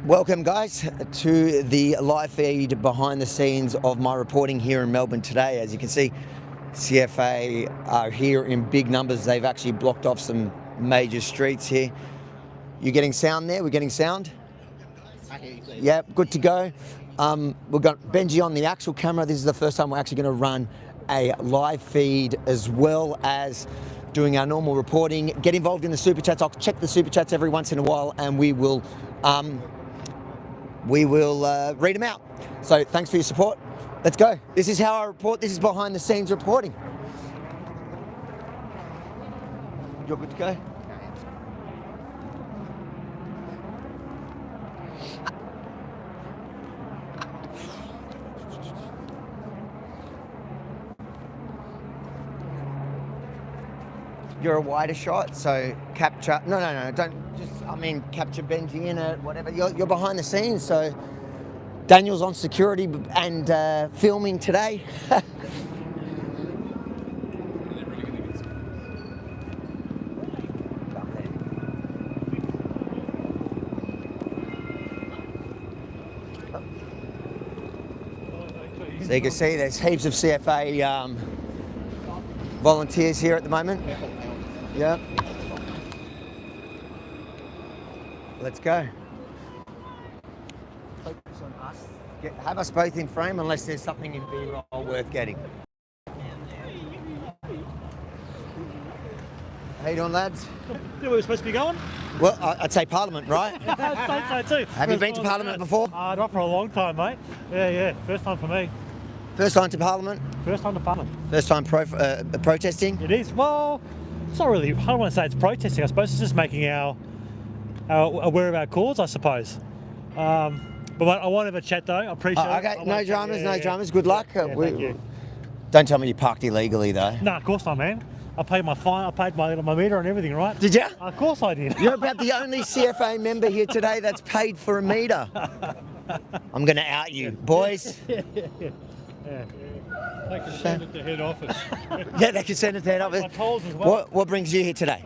Welcome guys to the live feed behind the scenes of my reporting here in Melbourne today. As you can see, CFA are here in big numbers. They've actually blocked off some major streets here. You getting sound there? We're getting sound? Yeah, good to go. We've got Benji on the actual camera. This is the first time we're actually going to run a live feed as well as doing our normal reporting. Get involved in the super chats. I'll check the super chats every once in a while and we will read them out. So thanks for your support. Let's go. This is how I report. This is behind the scenes reporting. You're good to go? You're a wider shot, so capture. No, don't just. Capture Benji in it, whatever. You're behind the scenes, so Daniel's on security and filming today. So you can see there's heaps of CFA volunteers here at the moment. Yeah. Let's go. Focus on us. Have us both in frame unless there's something in B-roll worth getting. How you doing, lads? Where we're supposed to be going? Well, I'd say Parliament, right? I'd say so too. Have you been to Parliament before? Not for a long time, mate. Yeah. First time for me. First time to Parliament? First time to Parliament. First time protesting? It is. Well, it's not really, I don't want to say it's protesting. I suppose it's just making our aware of our cause, I suppose. But I won't have a chat though. I appreciate it. Okay, no dramas. Good luck. Thank you. Don't tell me you parked illegally though. No, of course not, man. I paid my fine. I paid my meter and everything, right? Did you? Of course I did. You're about the only CFA member here today that's paid for a meter. I'm going to out you, boys. Yeah. They can send it to head office. Yeah, they can send it to head office. My tolls as well. What brings you here today?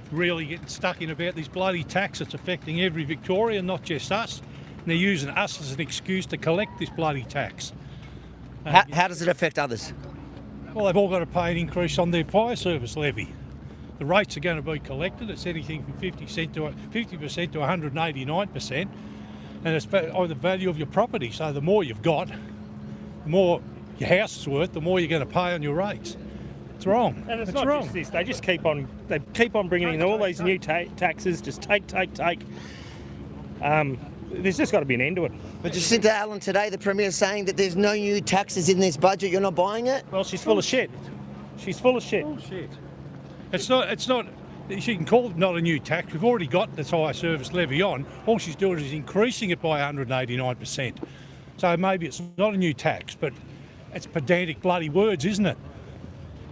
Really getting stuck in about this bloody tax that's affecting every Victorian, not just us. And they're using us as an excuse to collect this bloody tax. How does it affect others? Well, they've all got to pay an increase on their fire service levy. The rates are going to be collected. It's anything from 50% to 189%. And it's on the value of your property. So the more you've got, the more your house is worth, the more you're going to pay on your rates. It's wrong. And it's not not wrong. just this. They just keep on bringing in all these new taxes. Just take. There's just got to be an end to it. But Jacinta Allen today, the Premier's saying that there's no new taxes in this budget. You're not buying it? Well, she's full of shit. She's full of shit. Bullshit. It's not. She can call it not a new tax. We've already got the fire service levy on. All she's doing is increasing it by 189%. So maybe it's not a new tax, but it's pedantic bloody words, isn't it?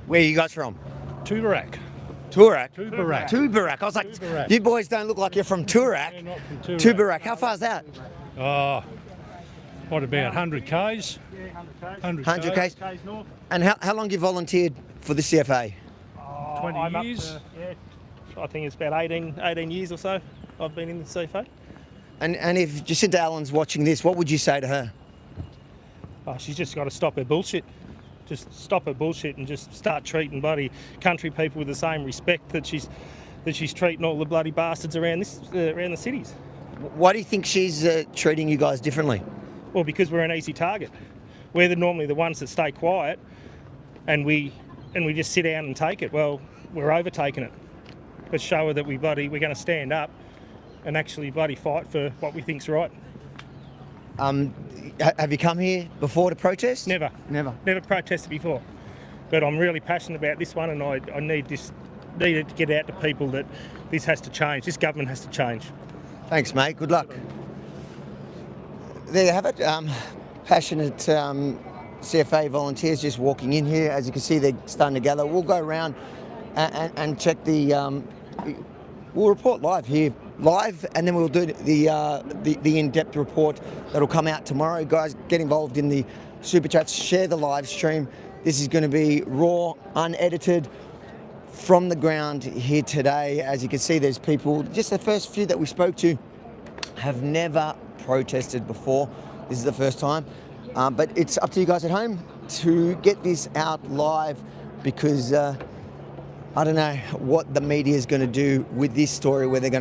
Where are you guys from? Toorak. Toorak. I was like, Toorak. You boys don't look like you're from Toorak. We're not from Toorak. How far is that? What about 100 Ks? 100 Ks. north. And how long have you volunteered for the CFA? 20 I'm years. I think it's about 18 years or so I've been in the CFA. And if Jacinta Allen's watching this, what would you say to her? Oh, she's just got to stop her bullshit. Just stop her bullshit and just start treating bloody country people with the same respect that she's treating all the bloody bastards around the cities. Why do you think she's treating you guys differently? Well, because we're an easy target. We're normally the ones that stay quiet, and we just sit down and take it. Well, we're overtaking it. Let's show her that we're going to stand up and actually bloody fight for what we think's right. Have you come here before to protest? Never protested before, but I'm really passionate about this one, and I need to get out to people that this has to change. This government has to change. Thanks, mate. Good luck. There you have it. Passionate CFA volunteers just walking in here. As you can see, they're starting to gather. We'll go around and check the. We'll report live here, and then we'll do the in-depth report that'll come out tomorrow. Guys, get involved in the super chats, share the live stream. This is going to be raw, unedited, from the ground here today. As you can see, there's people, just the first few that we spoke to have never protested before. This is the first time. But it's up to you guys at home to get this out live, because I don't know what the media is going to do with this story, whether they're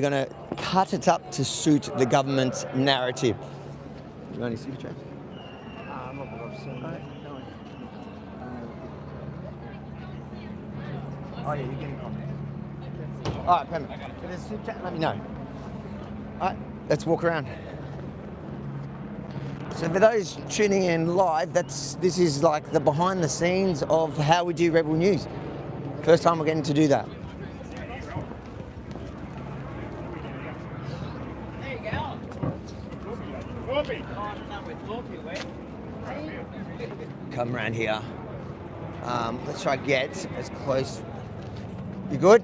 going to cut it up to suit the government's narrative. You want any super chats? Oh yeah, you're getting comments. All right, Pam. If there's a super chat, let me know. All right, let's walk around. So for those tuning in live, this is like the behind the scenes of how we do Rebel News. First time we're getting to do that. There you go. Come around here. Let's try to get as close. You good?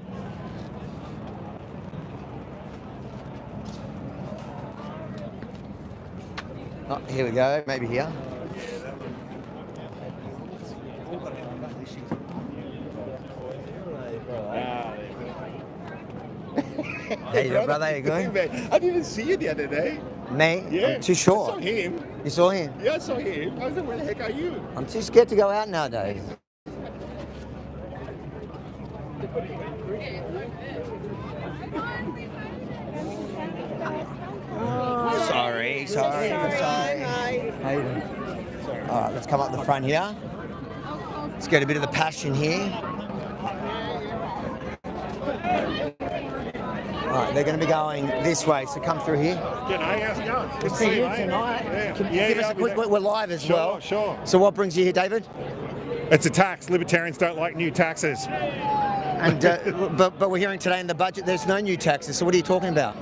Oh, here we go. Maybe here. Hey, brother, how you going? I didn't see you the other day. Me? Yeah. I'm too short. I saw him. You saw him? Yeah, I saw him. I was like, where the heck are you? I'm too scared to go out nowadays. Sorry. How you doing? All right, let's come up the front here. Let's get a bit of the passion here. All right, they're going to be going this way, so come through here. G'day, how's it going? Good to See you mate. tonight. Yeah. Can you give us a quick, we're live as well. Sure. So what brings you here, David? It's a tax. Libertarians don't like new taxes. And but we're hearing today in the budget there's no new taxes. So what are you talking about?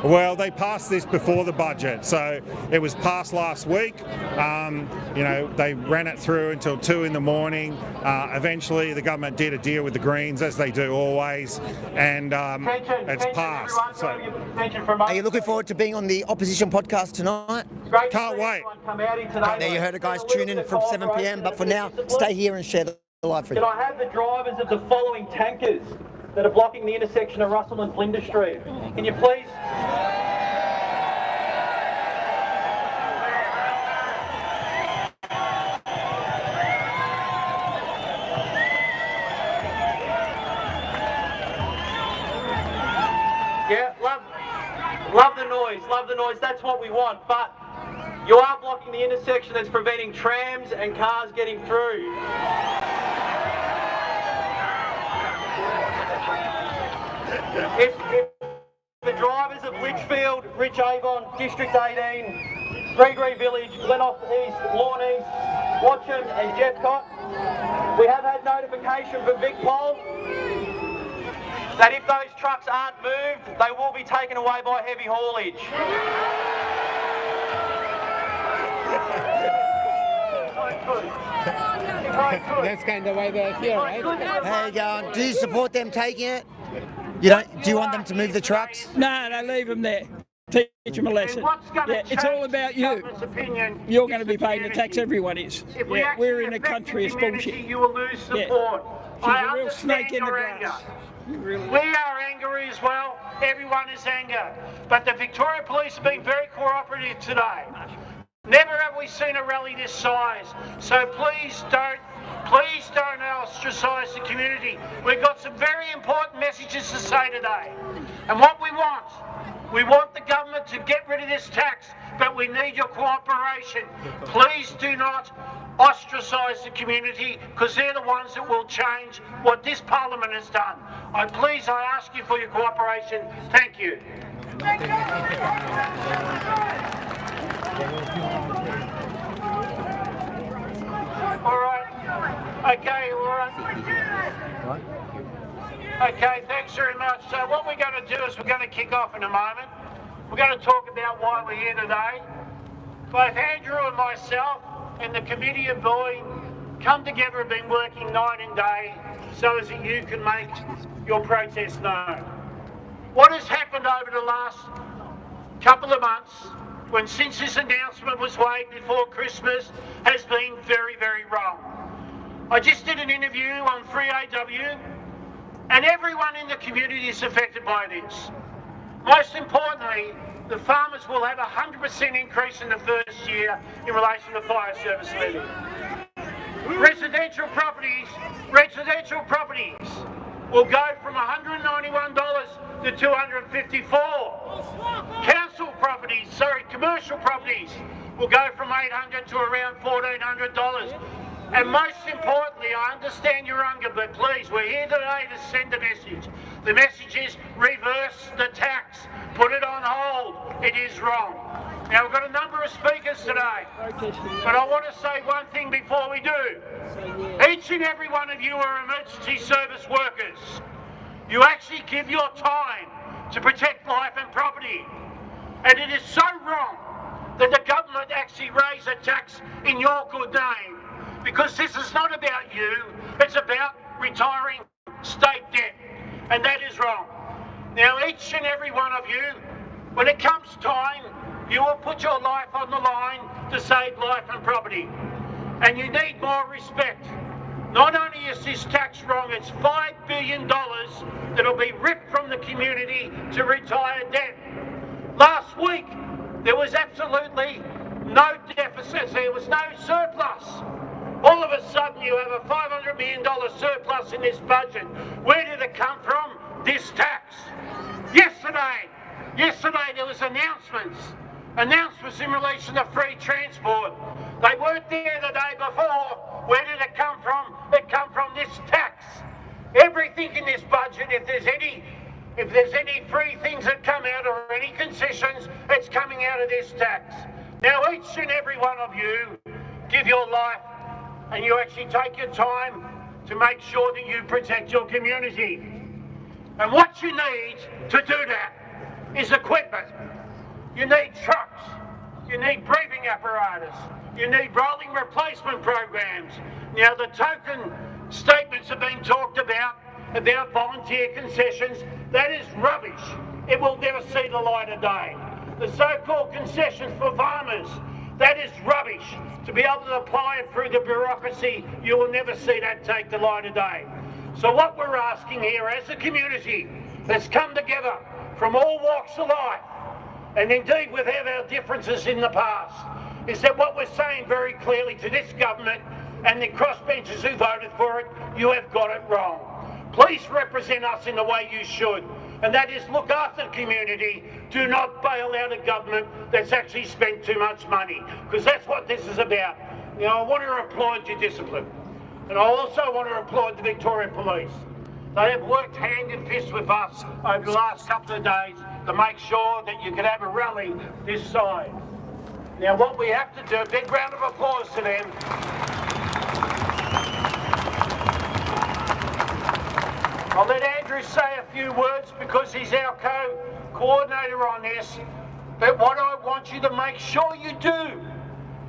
Well, they passed this before the budget, so it was passed last week. They ran it through until 2 in the morning. Eventually, the government did a deal with the Greens, as they do always, and it's passed. So, Are you looking forward to being on the opposition podcast tonight? can't wait. There you heard it, guys. Tune in from 7 p.m. But for now, stay here and share the live for you. Can I have the drivers of the following tankers that are blocking the intersection of Russell and Flinders Street? Can you please? Yeah, love the noise, that's what we want, but you are blocking the intersection that's preventing trams and cars getting through. If the drivers of Litchfield, Rich Avon, District 18, Gregory Village, Glenorchy East, Lawn East, Watcham and Jeffcott, we have had notification from Vic Pol that if those trucks aren't moved, they will be taken away by heavy haulage. That's kind of why they're here, right? How you going? Do you support them taking it? You don't? Do you want them to move the trucks? No, leave them there. Teach them a lesson. Yeah, it's all about you. You're going to be paying the tax, everyone is. Yeah, we're in a country of bullshit. You will lose support. Yeah. She's a real snake in the grass. We are angry as well. Everyone is angry. But the Victoria Police have been very cooperative today. Never have we seen a rally this size. So please don't ostracise the community. We've got some very important messages to say today. And what we want the government to get rid of this tax, but we need your cooperation. Please do not ostracise the community, because they're the ones that will change what this Parliament has done. I ask you for your cooperation. Thank you. All right. Okay, all right. Okay, thanks very much. So what we're going to do is we're going to kick off in a moment. We're going to talk about why we're here today. Both Andrew and myself and the committee of Boeing come together and been working night and day so as that you can make your protest known. What has happened over the last couple of months, since this announcement was made before Christmas, has been very, very wrong. I just did an interview on 3AW, and everyone in the community is affected by this. Most importantly, the farmers will have a 100% increase in the first year in relation to fire service levy. Residential properties will go from $191 to $254. Commercial properties will go from $800 to around $1,400. And most importantly, I understand your hunger, but please, we're here today to send a message. The message is reverse the tax, put it on hold. It is wrong. Now, we've got a number of speakers today, but I want to say one thing before we do. Each and every one of you are emergency service workers. You actually give your time to protect life and property. And it is so wrong that the government actually raise a tax in your good name, because this is not about you, it's about retiring state debt, and that is wrong. Now, each and every one of you, when it comes time, you will put your life on the line to save life and property. And you need more respect. Not only is this tax wrong, it's $5 billion that'll be ripped from the community to retire debt. Last week, there was absolutely no deficit, there was no surplus. All of a sudden you have a $500 million surplus in this budget. Where did it come from? This tax. Yesterday there was announcements in relation to free transport. They weren't there the day before. Where did it come from? It come from this tax. Everything in this budget, if there's any free things that come out or any concessions, it's coming out of this tax. Now, each and every one of you give your life and you actually take your time to make sure that you protect your community. And what you need to do that is equipment. You need trucks, you need breathing apparatus, you need rolling replacement programs. Now, the token statements have been talked about volunteer concessions. That is rubbish. It will never see the light of day. The so-called concessions for farmers, that is rubbish. To be able to apply it through the bureaucracy, you will never see that take the light of day. So what we're asking here as a community that's come together from all walks of life, and indeed we've had our differences in the past, is that what we're saying very clearly to this government and the crossbenchers who voted for it, you have got it wrong. Please represent us in the way you should, and that is look after the community. Do not bail out a government that's actually spent too much money, because that's what this is about. Now, I want to applaud your discipline, and I also want to applaud the Victorian Police. They have worked hand in fist with us over the last couple of days to make sure that you can have a rally this side. Now, what we have to do, a big round of applause to them. I'll let Andrew say a few words because he's our coordinator on this. But what I want you to make sure you do,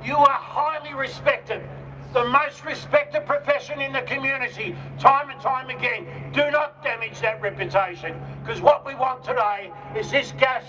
you are highly respected. The most respected profession in the community, time and time again. Do not damage that reputation, because what we want today is this tax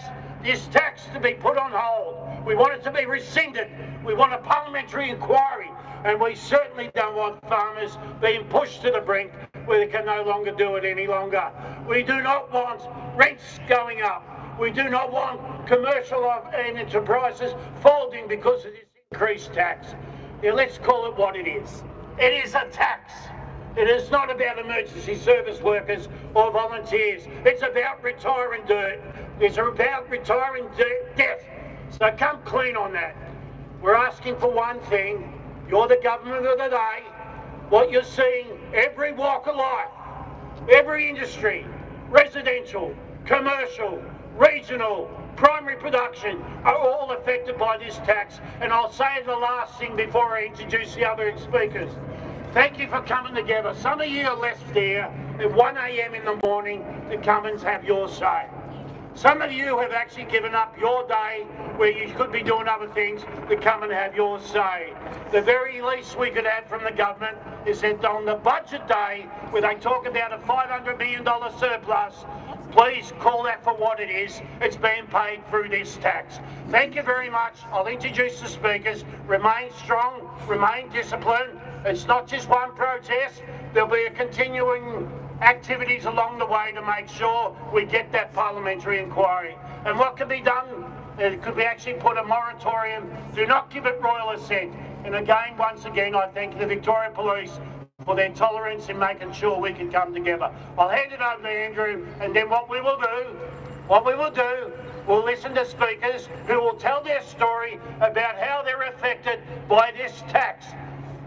to be put on hold. We want it to be rescinded. We want a parliamentary inquiry, and we certainly don't want farmers being pushed to the brink where they can no longer do it any longer. We do not want rents going up. We do not want commercial enterprises folding because of this increased tax. Now, let's call it what it is. It is a tax. It is not about emergency service workers or volunteers. It's about retiring dirt. It's about retiring debt. So come clean on that. We're asking for one thing. You're the government of the day. What you're seeing, every walk of life, every industry, residential, commercial, regional, primary production are all affected by this tax. And I'll say the last thing before I introduce the other speakers. Thank you for coming together. Some of you are left there at 1 a.m. in the morning to come and have your say. Some of you have actually given up your day where you could be doing other things to come and have your say. The very least we could have from the government is that on the budget day where they talk about a $500 million surplus, please call that for what it is. It's being paid through this tax. Thank you very much. I'll introduce the speakers. Remain strong, remain disciplined. It's not just one protest. There'll be a continuing activities along the way to make sure we get that parliamentary inquiry. And what can be done? Could we actually put a moratorium? Do not give it royal assent. And again, once again, I thank the Victoria Police for their tolerance in making sure we can come together. I'll hand it over to Andrew, and then what we will do, we'll listen to speakers who will tell their story about how they're affected by this tax.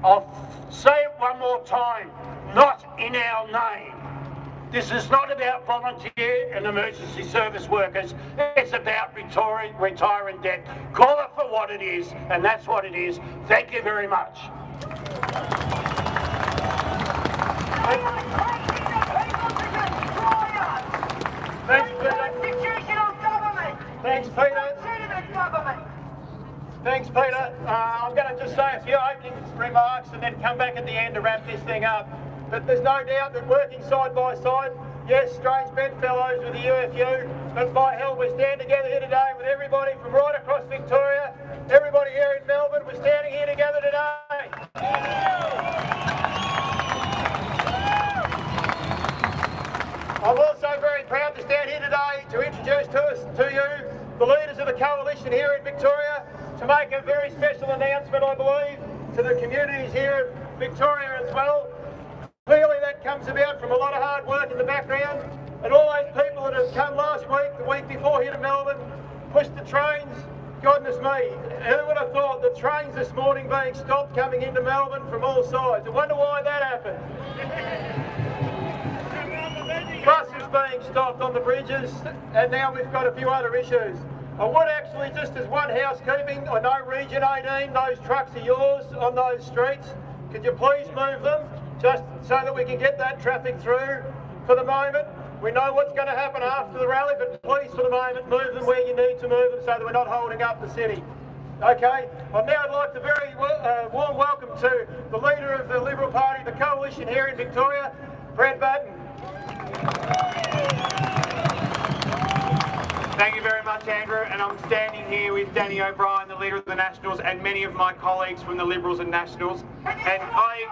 I'll say it one more time, not in our name. This is not about volunteer and emergency service workers. It's about retiring debt. Call it for what it is, and that's what it is. Thank you very much. Thanks, Peter. Thanks, Peter. I'm going to just say a few opening remarks and then come back at the end to wrap this thing up. But there's no doubt that working side by side, yes, strange bedfellows with the UFU, but by hell, we're standing together here today with everybody from right across Victoria, everybody here in Melbourne, we're standing here together today. I'm also very proud to stand here today to introduce to you the leaders of the coalition here in Victoria, to make a very special announcement, I believe, to the communities here in Victoria as well. Clearly that comes about from a lot of hard work in the background, and all those people that have come last week, the week before here to Melbourne, pushed the trains. Goodness me, who would have thought the trains this morning being stopped coming into Melbourne from all sides? I wonder why that happened. Buses being stopped on the bridges, and now we've got a few other issues. I would actually, just as one housekeeping, I know Region 18, those trucks are yours on those streets. Could you please move them, just so that we can get that traffic through for the moment? We know what's going to happen after the rally, but please, for the moment, move them where you need to move them so that we're not holding up the city. Okay, I'd now like to very warm welcome to the leader of the Liberal Party, the coalition here in Victoria, Brad Batten. Thank you very much, Andrew, and I'm standing here with Danny O'Brien, the leader of the Nationals, and many of my colleagues from the Liberals and Nationals. And I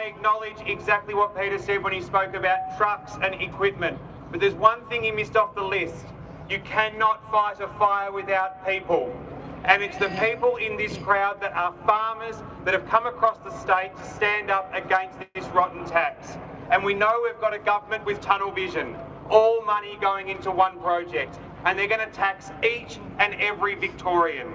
acknowledge exactly what Peter said when he spoke about trucks and equipment. But there's one thing he missed off the list. You cannot fight a fire without people. And it's the people in this crowd that are farmers that have come across the state to stand up against this rotten tax. And we know we've got a government with tunnel vision. All money going into one project, and they're going to tax each and every Victorian.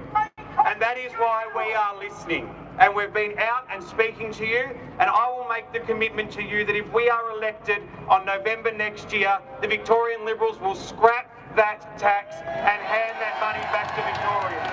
And that is why we are listening. And we've been out and speaking to you, and I will make the commitment to you that if we are elected on November next year, the Victorian Liberals will scrap that tax and hand that money back to Victorians.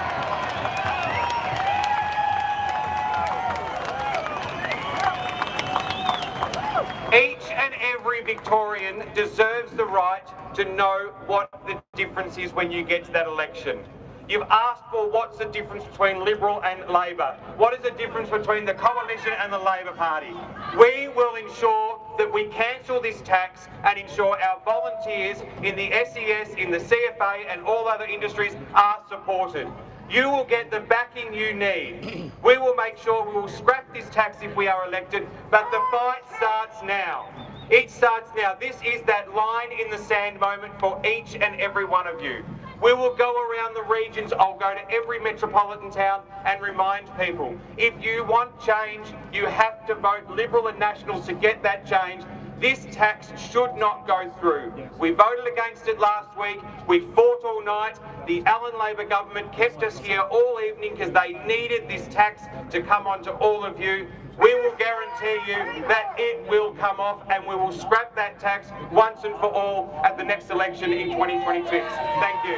Each and every Victorian deserves the right to know what the difference is when you get to that election. You've asked for what's the difference between Liberal and Labor. What is the difference between the Coalition and the Labor Party? We will ensure that we cancel this tax and ensure our volunteers in the SES, in the CFA and all other industries are supported. You will get the backing you need. We will make sure we will scrap this tax if we are elected, but the fight starts now. It starts now. This is that line in the sand moment for each and every one of you. We will go around the regions. I'll go to every metropolitan town and remind people, if you want change, you have to vote Liberal and Nationals to get that change. This tax should not go through. We voted against it last week. We fought all night. The Allen Labor government kept us here all evening because they needed this tax to come on to all of you. We will guarantee you that it will come off, and we will scrap that tax once and for all at the next election in 2026. Thank you.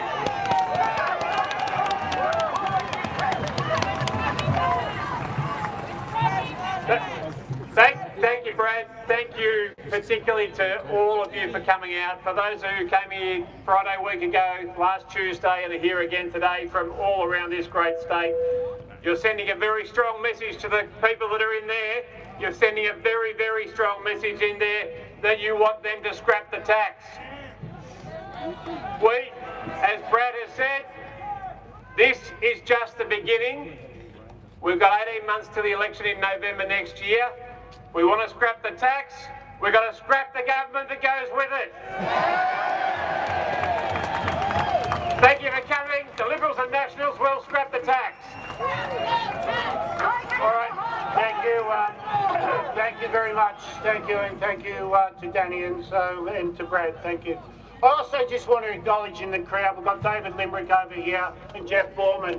Thank you, Brad. Thank you particularly to all of you for coming out. For those who came here Friday week ago, last Tuesday, and are here again today from all around this great state, you're sending a very strong message to the people that are in there. You're sending a very, very strong message in there that you want them to scrap the tax. We, as Brad has said, this is just the beginning. We've got 18 months to the election in November next year. We want to scrap the tax. We've got to scrap the government that goes with it. Thank you for coming. The Liberals and Nationals will scrap the tax. All right. Thank you. Thank you very much. Thank you, and thank you to Danny and to Brad. Thank you. I also just want to acknowledge in the crowd, we've got David Limerick over here and Jeff Borman.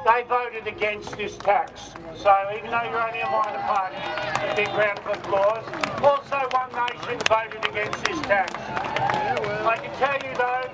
They voted against this tax. So even though you're only a minor party, a big round of applause. Also, One Nation voted against this tax. I can tell you though,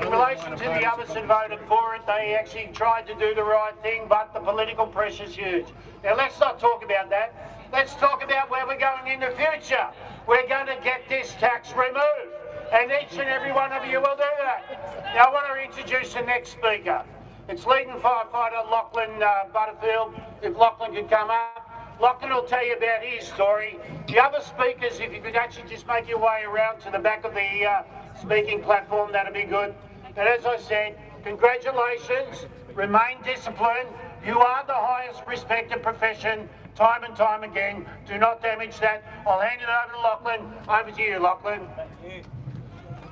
in relation to the others that voted for it, they actually tried to do the right thing, but the political pressure's huge. Now let's not talk about that. Let's talk about where we're going in the future. We're going to get this tax removed. And each and every one of you will do that. Now I want to introduce the next speaker. It's leading firefighter Lachlan Butterfield. If Lachlan could come up. Lachlan will tell you about his story. The other speakers, if you could actually just make your way around to the back of the speaking platform, that'd be good. And as I said, congratulations, remain disciplined. You are the highest respected profession, time and time again. Do not damage that. I'll hand it over to Lachlan. Over to you, Lachlan. Thank you.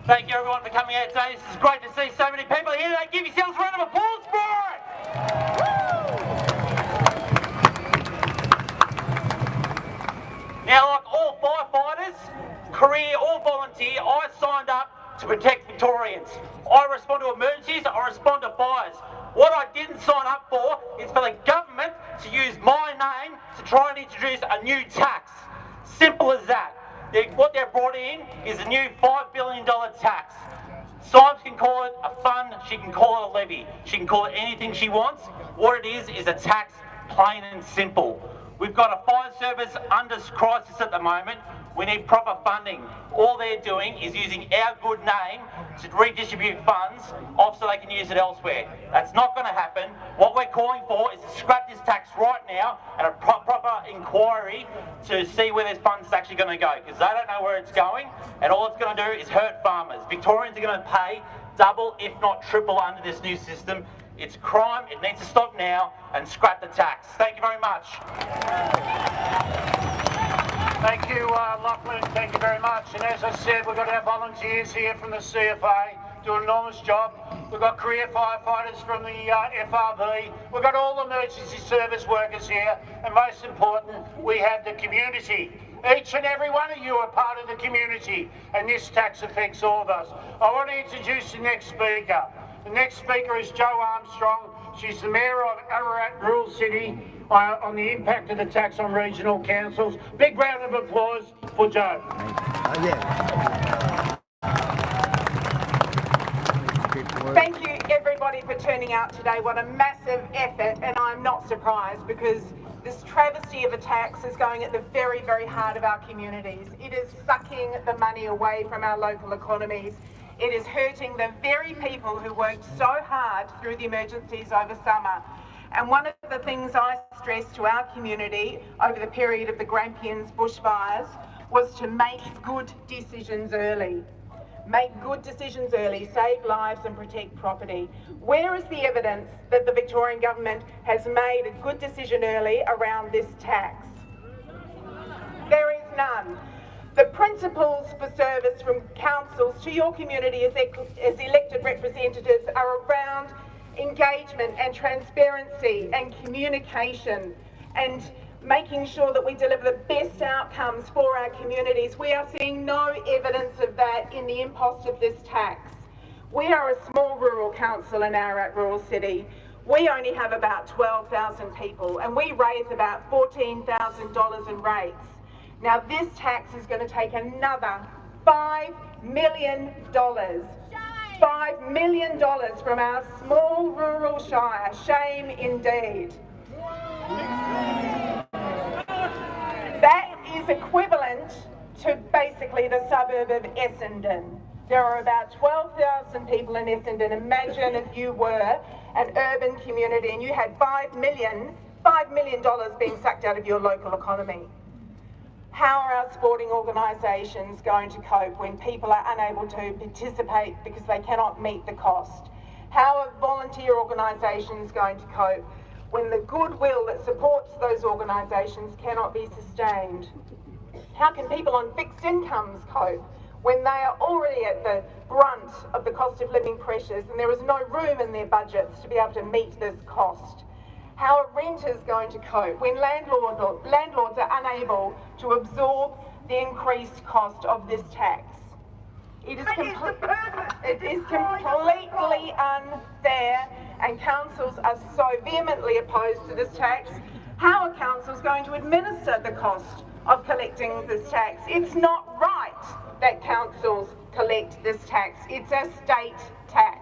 Thank you everyone for coming out today. This is great to see so many people here today. Give yourselves a round of applause for it! Now, like all firefighters, career or volunteer, I signed up to protect Victorians. I respond to emergencies, I respond to fires. What I didn't sign up for is for the government to use my name to try and introduce a new tax. Simple as that. What they've brought in is a new $5 billion tax. Symes can call it a fund, she can call it a levy. She can call it anything she wants. What it is a tax, plain and simple. We've got a fire service under crisis at the moment. We need proper funding. All they're doing is using our good name to redistribute funds off so they can use it elsewhere. That's not going to happen. What we're calling for is to scrap this tax right now and a proper inquiry to see where this fund's actually going to go, because they don't know where it's going, and all it's going to do is hurt farmers. Victorians are going to pay double, if not triple, under this new system. It's crime, it needs to stop now, and scrap the tax. Thank you very much. Thank you, Lachlan. Thank you very much. And as I said, we've got our volunteers here from the CFA, do an enormous job. We've got career firefighters from the FRB. We've got all emergency service workers here. And most important, we have the community. Each and every one of you are part of the community, and this tax affects all of us. I want to introduce the next speaker. The next speaker is Jo Armstrong. She's the Mayor of Ararat Rural City on the impact of the tax on regional councils. Big round of applause for Jo. Thank you everybody for turning out today. What a massive effort, and I'm not surprised because this travesty of a tax is going at the very, very heart of our communities. It is sucking the money away from our local economies. It is hurting the very people who worked so hard through the emergencies over summer. And one of the things I stressed to our community over the period of the Grampians bushfires was to make good decisions early. Make good decisions early, save lives and protect property. Where is the evidence that the Victorian government has made a good decision early around this tax? There is none. The principles for service from councils to your community as elected representatives are around engagement and transparency and communication and making sure that we deliver the best outcomes for our communities. We are seeing no evidence of that in the impost of this tax. We are a small rural council in Ararat Rural City. We only have about 12,000 people and we raise about $14,000 in rates. Now this tax is going to take another $5 million. $5 million from our small rural shire. Shame indeed. That is equivalent to basically the suburb of Essendon. There are about 12,000 people in Essendon. Imagine if you were an urban community and you had $5 million being sucked out of your local economy. How are our sporting organisations going to cope when people are unable to participate because they cannot meet the cost? How are volunteer organisations going to cope when the goodwill that supports those organisations cannot be sustained? How can people on fixed incomes cope when they are already at the brunt of the cost of living pressures and there is no room in their budgets to be able to meet this cost? How are renters going to cope when landlords are unable to absorb the increased cost of this tax? It is completely unfair, and councils are so vehemently opposed to this tax. How are councils going to administer the cost of collecting this tax? It's not right that councils collect this tax. It's a state tax.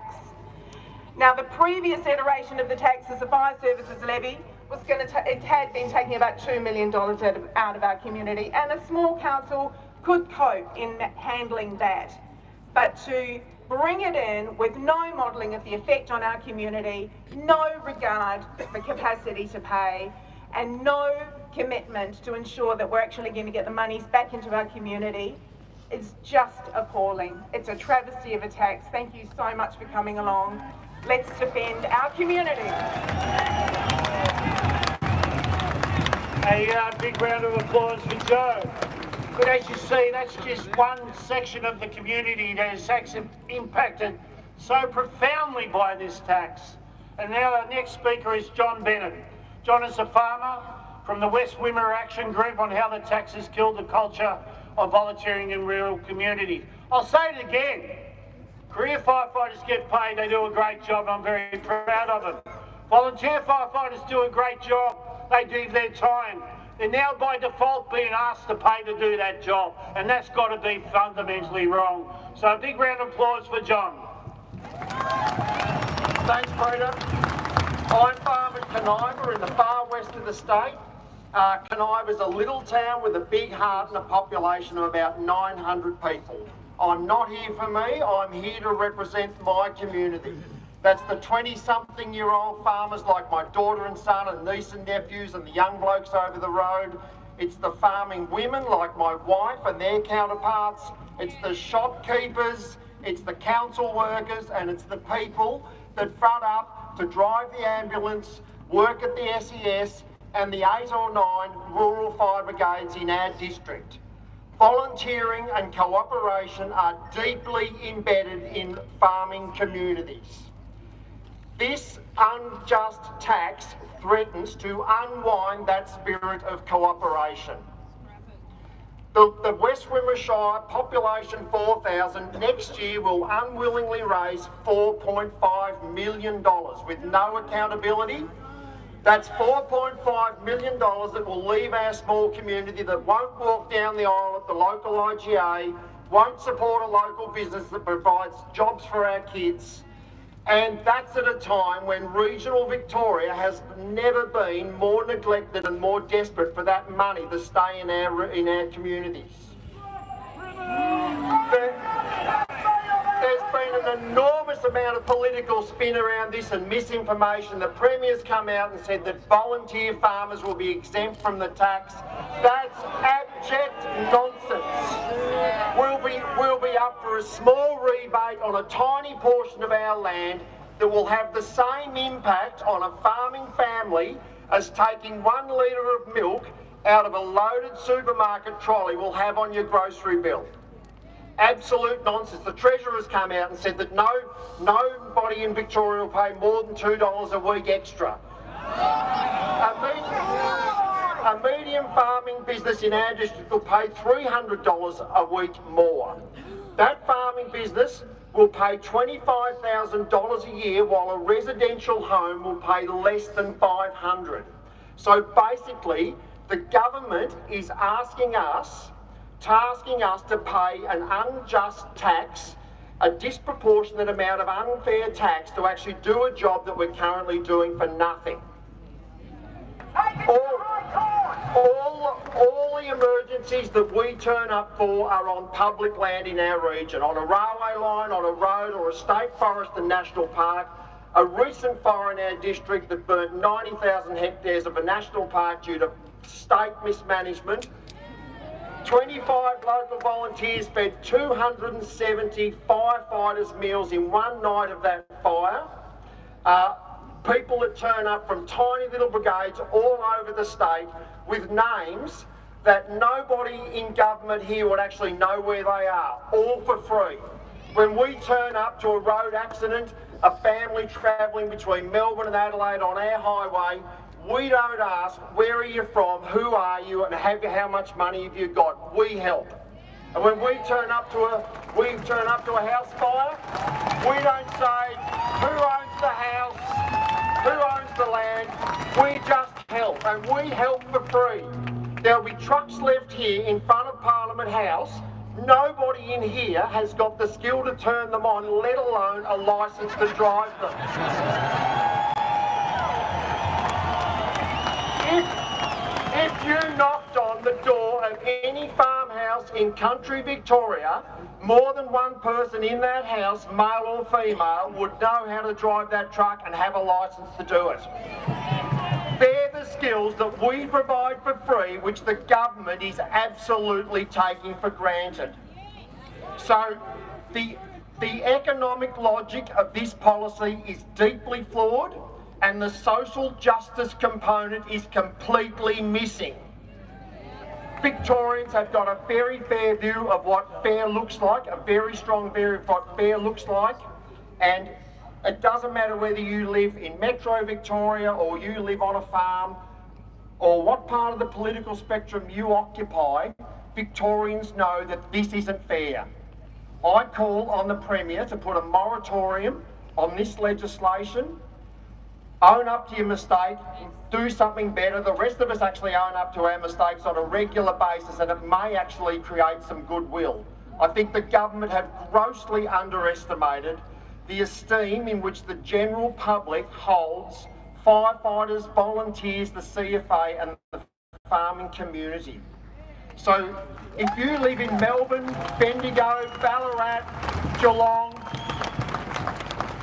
Now, the previous iteration of the tax as a fire services levy was it had been taking about $2 million out of our community, and a small council could cope in handling that. But to bring it in with no modelling of the effect on our community, no regard for capacity to pay, and no commitment to ensure that we're actually going to get the monies back into our community, is just appalling. It's a travesty of a tax. Thank you so much for coming along. Let's defend our community. A big round of applause for Joe. But as you see, that's just one section of the community that is actually impacted so profoundly by this tax. And now our next speaker is John Bennett. John is a farmer from the West Wimmera Action Group on how the tax has killed the culture of volunteering in rural communities. I'll say it again. Career firefighters get paid, they do a great job, I'm very proud of them. Volunteer firefighters do a great job, they do their time. They're now by default being asked to pay to do that job, and that's got to be fundamentally wrong. So a big round of applause for John. Thanks, Peter. I'm farm at Convoy in the far west of the state. Convoy is a little town with a big heart and a population of about 900 people. I'm not here for me, I'm here to represent my community. That's the 20-something-year-old farmers like my daughter and son and niece and nephews and the young blokes over the road. It's the farming women like my wife and their counterparts. It's the shopkeepers, it's the council workers, and it's the people that front up to drive the ambulance, work at the SES and the 8 or 9 rural fire brigades in our district. Volunteering and cooperation are deeply embedded in farming communities. This unjust tax threatens to unwind that spirit of cooperation. The West Wimmera Shire, population 4,000, next year will unwillingly raise $4.5 million with no accountability. That's $4.5 million that will leave our small community, that won't walk down the aisle at the local IGA, won't support a local business that provides jobs for our kids. And that's at a time when regional Victoria has never been more neglected and more desperate for that money to stay in our communities. There's been an enormous amount of political spin around this and misinformation. The Premier's come out and said that volunteer farmers will be exempt from the tax. That's abject nonsense. We'll be up for a small rebate on a tiny portion of our land that will have the same impact on a farming family as taking 1 litre of milk out of a loaded supermarket trolley will have on your grocery bill. Absolute nonsense. The Treasurer's come out and said that nobody in Victoria will pay more than $2 a week extra. A medium farming business in our district will pay $300 a week more. That farming business will pay $25,000 a year, while a residential home will pay less than $500. So basically, the government is tasking us to pay an unjust tax, a disproportionate amount of unfair tax to actually do a job that we're currently doing for nothing. All the emergencies that we turn up for are on public land in our region, on a railway line, on a road or a state forest and national park. A recent fire in our district that burnt 90,000 hectares of a national park due to state mismanagement. 25 local volunteers fed 270 firefighters meals in one night of that fire. People that turn up from tiny little brigades all over the state with names that nobody in government here would actually know where they are, all for free. When we turn up to a road accident, a family travelling between Melbourne and Adelaide on our highway, we don't ask, where are you from, who are you, and how much money have you got? We help. And when we turn up to a house fire, we don't say who owns the house, who owns the land. We just help, and we help for free. There'll be trucks left here in front of Parliament House. Nobody in here has got the skill to turn them on, let alone a licence to drive them. If you knocked on the door of any farmhouse in country Victoria, more than one person in that house, male or female, would know how to drive that truck and have a licence to do it. They're the skills that we provide for free, which the government is absolutely taking for granted. So the economic logic of this policy is deeply flawed, and the social justice component is completely missing. Victorians have got a very fair view of what fair looks like, a very strong view of what fair looks like, and it doesn't matter whether you live in Metro Victoria or you live on a farm or what part of the political spectrum you occupy, Victorians know that this isn't fair. I call on the Premier to put a moratorium on this legislation, own up to your mistake, do something better. The rest of us actually own up to our mistakes on a regular basis, and it may actually create some goodwill. I think the government have grossly underestimated the esteem in which the general public holds firefighters, volunteers, the CFA and the farming community. So if you live in Melbourne, Bendigo, Ballarat, Geelong,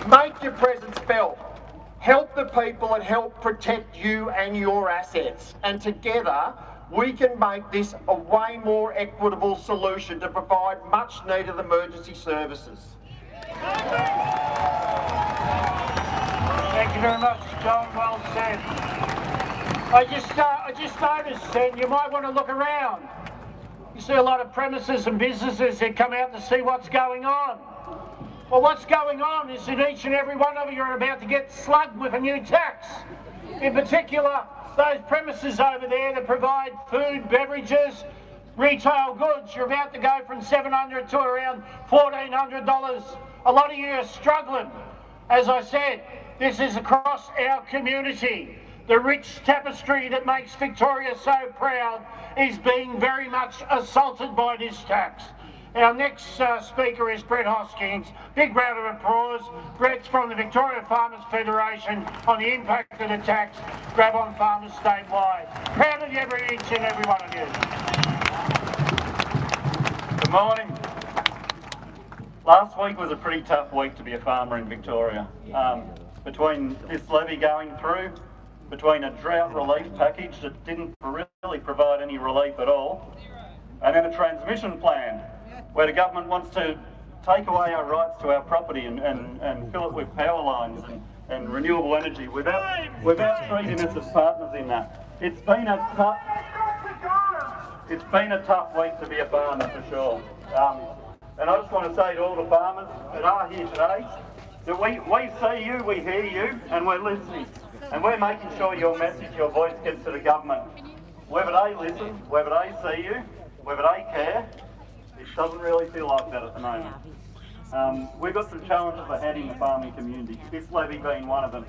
make your presence felt. Help the people and help protect you and your assets. And together, we can make this a way more equitable solution to provide much needed emergency services. Thank you very much, John. Well said. I just noticed then you might want to look around. You see a lot of premises and businesses that come out to see what's going on. Well, what's going on is that each and every one of you are about to get slugged with a new tax. In particular, those premises over there that provide food, beverages, retail goods, you're about to go from $700 to around $1,400. A lot of you are struggling. As I said, this is across our community. The rich tapestry that makes Victoria so proud is being very much assaulted by this tax. Our next speaker is Brett Hoskins. Big round of applause. Brett's from the Victoria Farmers Federation on the impact of the tax grab on farmers statewide. Proud of each and every one of you. Good morning. Last week was a pretty tough week to be a farmer in Victoria. Between this levy going through, between a drought relief package that didn't really provide any relief at all, and then a transmission plan where the government wants to take away our rights to our property and fill it with power lines and renewable energy without treating us as partners in that. It's been a tough week to be a farmer for sure. And I just want to say to all the farmers that are here today that we see you, we hear you, and we're listening. And we're making sure your message, your voice gets to the government. Whether they listen, whether they see you, whether they care, it doesn't really feel like that at the moment. We've got some challenges ahead in the farming community, this levy being one of them.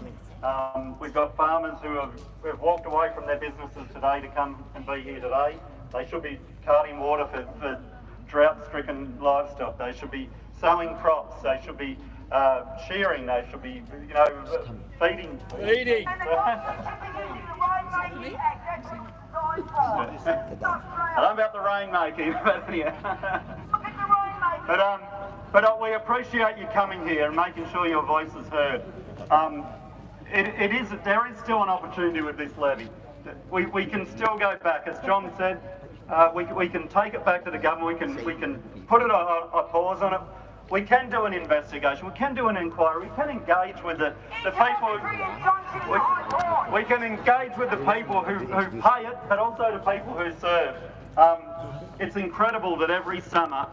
We've got farmers who have walked away from their businesses today to come and be here today. They should be carting water for drought-stricken livestock. They should be sowing crops. They should be shearing. They should be, feeding. Feeding. I don't know about the rainmaking, but yeah. But we appreciate you coming here and making sure your voice is heard. There is still an opportunity with this levy. We can still go back, as John said. We can take it back to the government. We can put a pause on it. We can do an investigation. We can do an inquiry. We can engage with the people. We can engage with the people who pay it, but also the people who serve. It's incredible that every summer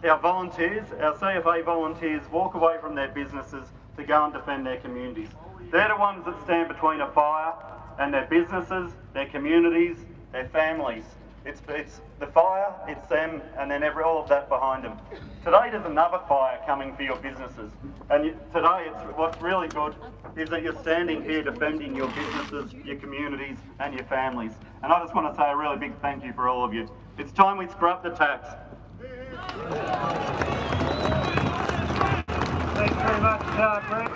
our volunteers, our CFA volunteers, walk away from their businesses to go and defend their communities. They're the ones that stand between a fire and their businesses, their communities, their families. It's the fire, it's them, and then all of that behind them. Today there's another fire coming for your businesses, and today what's really good is that you're standing here defending your businesses, your communities, and your families. And I just want to say a really big thank you for all of you. It's time we scrap the tax. Thanks very much, Brett.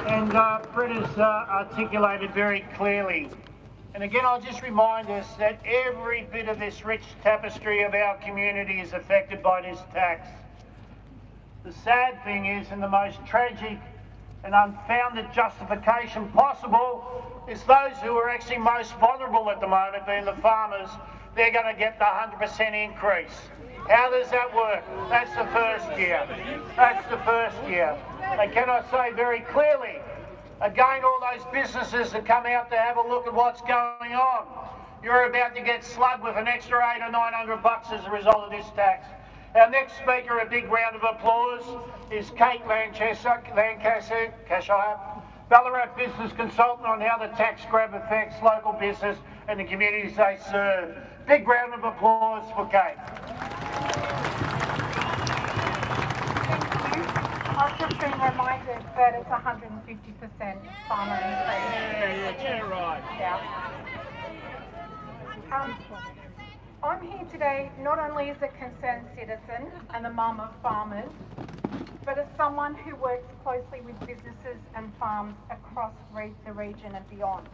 And Brett has articulated very clearly. And again, I'll just remind us that every bit of this rich tapestry of our community is affected by this tax. The sad thing is, and the most tragic and unfounded justification possible, is those who are actually most vulnerable at the moment, being the farmers, they're going to get the 100% increase. How does that work? That's the first year. That's the first year. And can I say very clearly, again, all those businesses that come out to have a look at what's going on, you're about to get slugged with an extra $800 or $900 as a result of this tax. Our next speaker, a big round of applause, is Kate Lancashire, Ballarat business consultant on how the tax grab affects local business and the communities they serve. Big round of applause for Kate. I've just been reminded that it's 150% farmer increase. Yeah, right. Yeah. I'm here today not only as a concerned citizen and the mum of farmers, but as someone who works closely with businesses and farms across the region and beyond.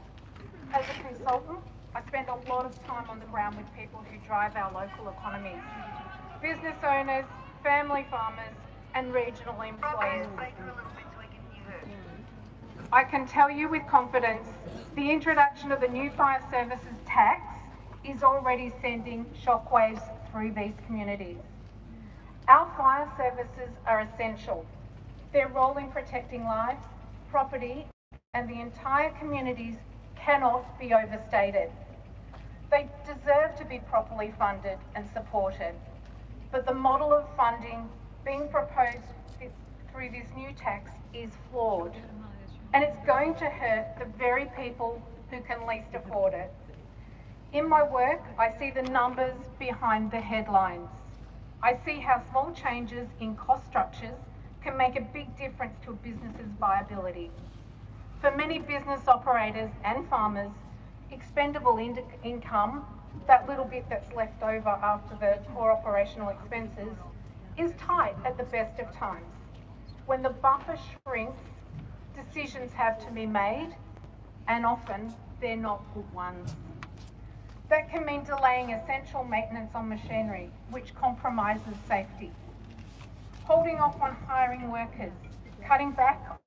As a consultant, I spend a lot of time on the ground with people who drive our local economies. Business owners, family farmers, and regional employers. I can tell you with confidence, the introduction of the new fire services tax is already sending shockwaves through these communities. Our fire services are essential. Their role in protecting lives, property, and the entire communities cannot be overstated. They deserve to be properly funded and supported, but the model of funding being proposed through this new tax is flawed, and it's going to hurt the very people who can least afford it. In my work, I see the numbers behind the headlines. I see how small changes in cost structures can make a big difference to a business's viability. For many business operators and farmers, expendable income, that little bit that's left over after the core operational expenses, is tight at the best of times. When the buffer shrinks, decisions have to be made, and often they're not good ones. That can mean delaying essential maintenance on machinery, which compromises safety. Holding off on hiring workers, cutting back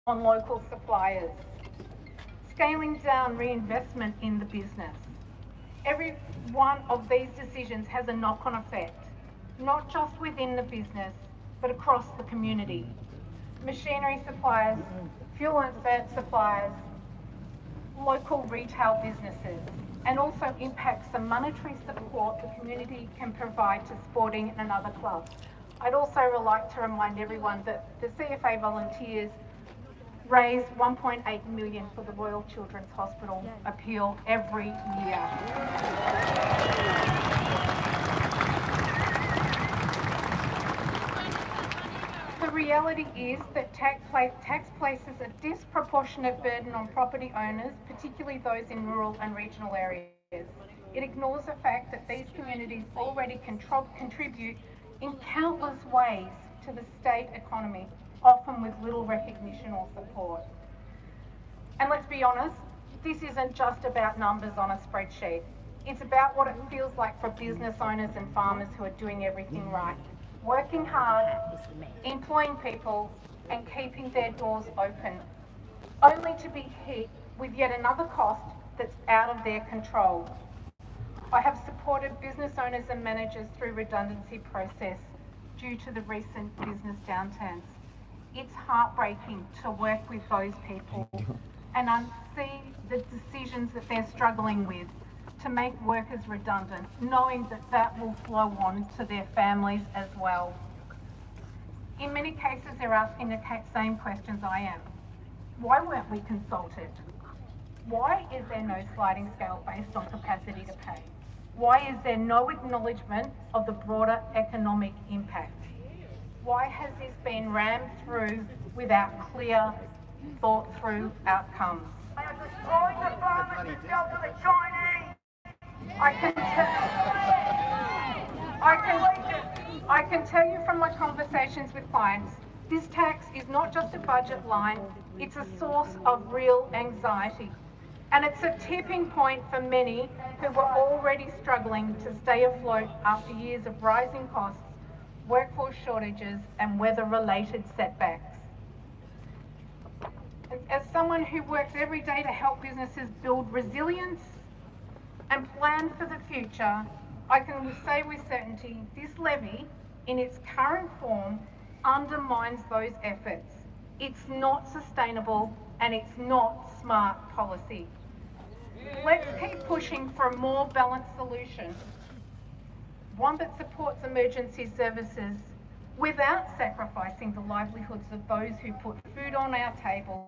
on local suppliers, scaling down reinvestment in the business. Every one of these decisions has a knock-on effect, not just within the business, but across the community. Machinery suppliers, fuel and fat suppliers, local retail businesses, and also impacts the monetary support the community can provide to sporting and other clubs. I'd also like to remind everyone that the CFA volunteers raise $1.8 million for the Royal Children's Hospital appeal every year. The reality is that tax places a disproportionate burden on property owners, particularly those in rural and regional areas. It ignores the fact that these communities already contribute in countless ways to the state economy, often with little recognition or support. And let's be honest, this isn't just about numbers on a spreadsheet. It's about what it feels like for business owners and farmers who are doing everything right, working hard, employing people, and keeping their doors open, only to be hit with yet another cost that's out of their control. I have supported business owners and managers through redundancy process due to the recent business downturns. It's heartbreaking to work with those people and see the decisions that they're struggling with, to make workers redundant, knowing that that will flow on to their families as well. In many cases, they're asking the same questions I am. Why weren't we consulted? Why is there no sliding scale based on capacity to pay? Why is there no acknowledgement of the broader economic impact? Why has this been rammed through without clear, thought-through outcomes? They are destroying the farmers to sell to the Chinese. I can tell you from my conversations with clients, this tax is not just a budget line, it's a source of real anxiety. And it's a tipping point for many who were already struggling to stay afloat after years of rising costs, workforce shortages, and weather-related setbacks. As someone who works every day to help businesses build resilience and plan for the future, I can say with certainty this levy, in its current form, undermines those efforts. It's not sustainable and it's not smart policy. Let's keep pushing for a more balanced solution, one that supports emergency services without sacrificing the livelihoods of those who put food on our tables,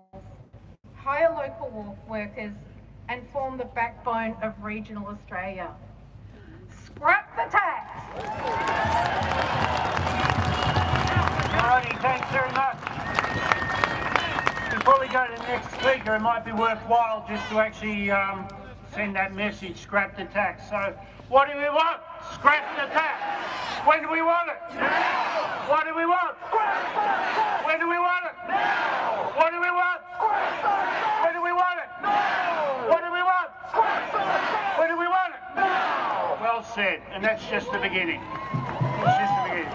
hire local workers, and form the backbone of regional Australia. Scrap the tax! Alrighty, thanks very much. Before we go to the next speaker, it might be worthwhile just to actually send that message, scrap the tax. So, what do we want? Scrap the tax. When do we want it? Now. What do we want? When do we want it? Now. What do we want? When do we want it? Now. What do we want? When do we want it? Now. Well said, and that's just the beginning. It's just the beginning.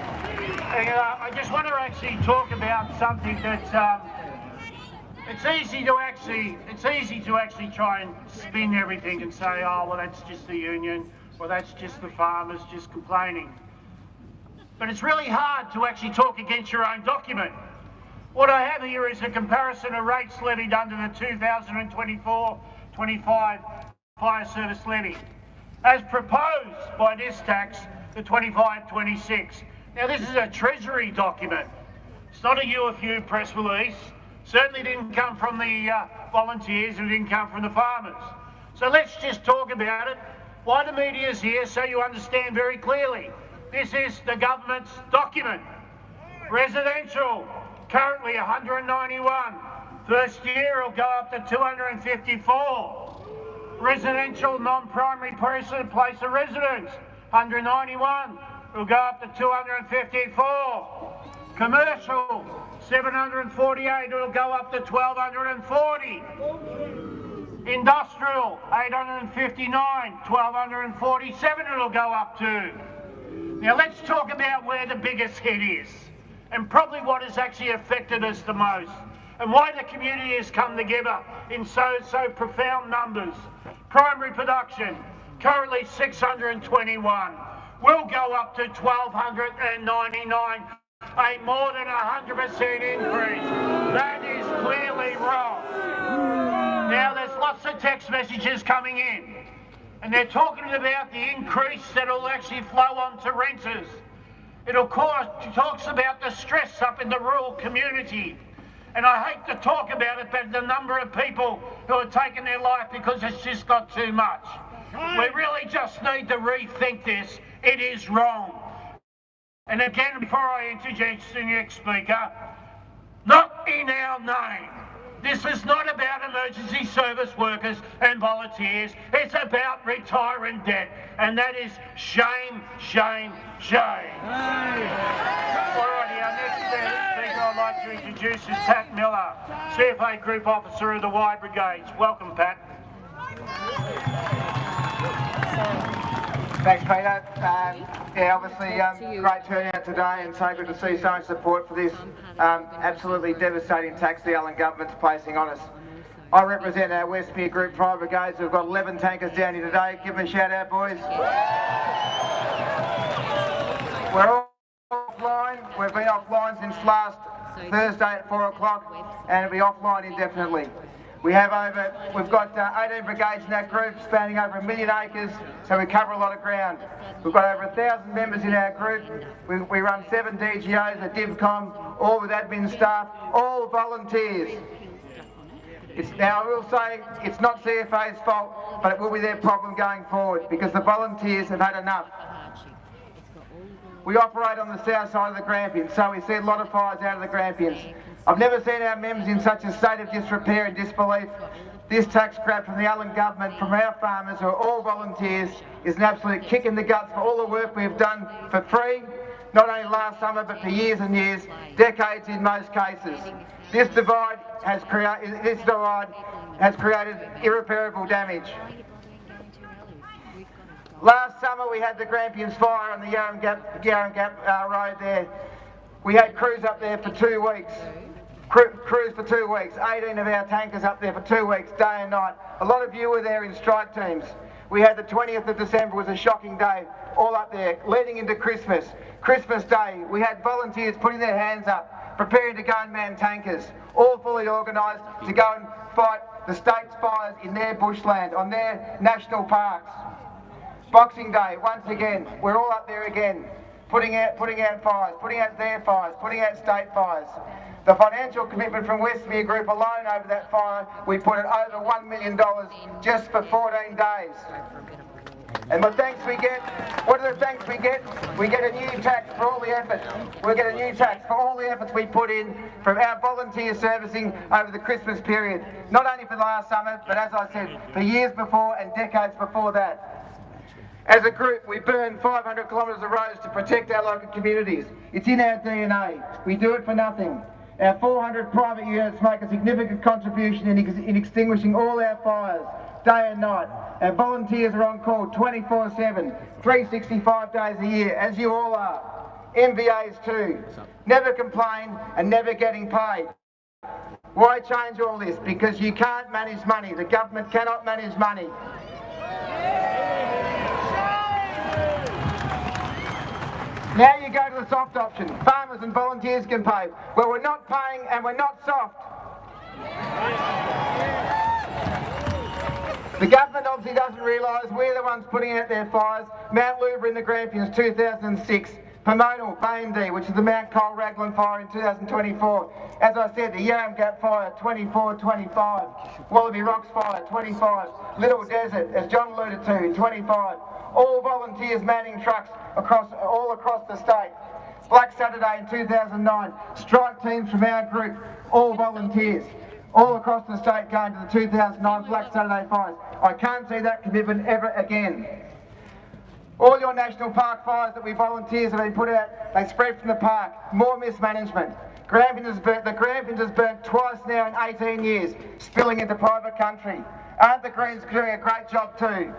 And, I just want to actually talk about something that it's easy to actually try and spin everything and say, oh, well, that's just the union, or that's just the farmers just complaining. But it's really hard to actually talk against your own document. What I have here is a comparison of rates levied under the 2024-25 fire service levy, as proposed by this tax, the 25-26. Now, this is a Treasury document. It's not a UFU press release. Certainly didn't come from the volunteers and it didn't come from the farmers. So let's just talk about it. Why the media is here, so you understand very clearly. This is the government's document. Residential, currently 191. First year it'll go up to 254. Residential non-primary place of residence, 191. It'll go up to 254. Commercial, 748, it'll go up to 1,240. Industrial, 859, 1,247 it'll go up to. Now let's talk about where the biggest hit is, and probably what has actually affected us the most, and why the community has come together in so profound numbers. Primary production, currently 621, will go up to 1,299. A more than 100% increase. That is clearly wrong. Now there's lots of text messages coming in, and they're talking about the increase that will actually flow on to renters. Talks about the stress up in the rural community. And I hate to talk about it, but the number of people who are taking their life because it's just got too much. We really just need to rethink this. It is wrong. And again, before I introduce the next speaker, not in our name. This is not about emergency service workers and volunteers. It's about retiring debt. And that is shame, shame, shame. Alrighty, our next speaker I'd like to introduce is Pat Miller, CFA Group Officer of the Y Brigades. Welcome, Pat. Thanks, Peter. Obviously, great turnout today, and so good to see so much support for this absolutely devastating tax the Allen government's placing on us. I represent our Westmere Group Fire Brigades. We've got 11 tankers down here today. Give them a shout out, boys. We're offline. We've been offline since last Thursday at 4 o'clock, and it'll be offline indefinitely. We've got 18 brigades in that group, spanning over 1 million acres, so we cover a lot of ground. We've got over 1,000 members in our group. We run 7 DGOs, a DivCom, all with admin staff, all volunteers. Now I will say, it's not CFA's fault, but it will be their problem going forward, because the volunteers have had enough. We operate on the south side of the Grampians, so we see a lot of fires out of the Grampians. I've never seen our members in such a state of disrepair and disbelief. This tax grab from the Allen government, from our farmers who are all volunteers, is an absolute kick in the guts for all the work we've done for free, not only last summer but for years and years, decades in most cases. This divide has created irreparable damage. Last summer we had the Grampians fire on the Yarram Gap road there. We had crews up there for 2 weeks. Crews for 2 weeks, 18 of our tankers up there for 2 weeks, day and night. A lot of you were there in strike teams. We had the 20th of December, was a shocking day, all up there, leading into Christmas. Christmas Day, we had volunteers putting their hands up, preparing to go and man tankers, all fully organised to go and fight the state's fires in their bushland, on their national parks. Boxing Day, once again, we're all up there again, putting out fires, putting out their fires, putting out state fires. The financial commitment from Westmere Group alone over that fire, we put it over $1 million just for 14 days. And the thanks we get, what are the thanks we get? We get a new tax for all the effort. We get a new tax for all the efforts we put in from our volunteer servicing over the Christmas period. Not only for last summer, but as I said, for years before and decades before that. As a group, we burn 500 kilometres of roads to protect our local communities. It's in our DNA. We do it for nothing. Our 400 private units make a significant contribution in extinguishing all our fires, day and night. Our volunteers are on call 24/7, 365 days a year, as you all are. MVAs too. Never complain and never getting paid. Why change all this? Because you can't manage money. The government cannot manage money. Now you go to the soft option. Farmers and volunteers can pay. Well, we're not paying and we're not soft. The government obviously doesn't realise we're the ones putting out their fires. Mount Luber in the Grampians 2006. Pomona, Bay&D, which is the Mount Cole Raglan fire in 2024. As I said, the Yarram Gap fire 24-25. Wallaby Rocks fire 25. Little Desert, as John alluded to, in 25. All volunteers manning trucks all across the state. Black Saturday in 2009, strike teams from our group, all volunteers, all across the state going to the 2009 Black Saturday fires. I can't see that commitment ever again. All your national park fires that we volunteers have been put out, they spread from the park. More mismanagement. The Grampians has burnt twice now in 18 years, spilling into private country. Aren't the Greens doing a great job too?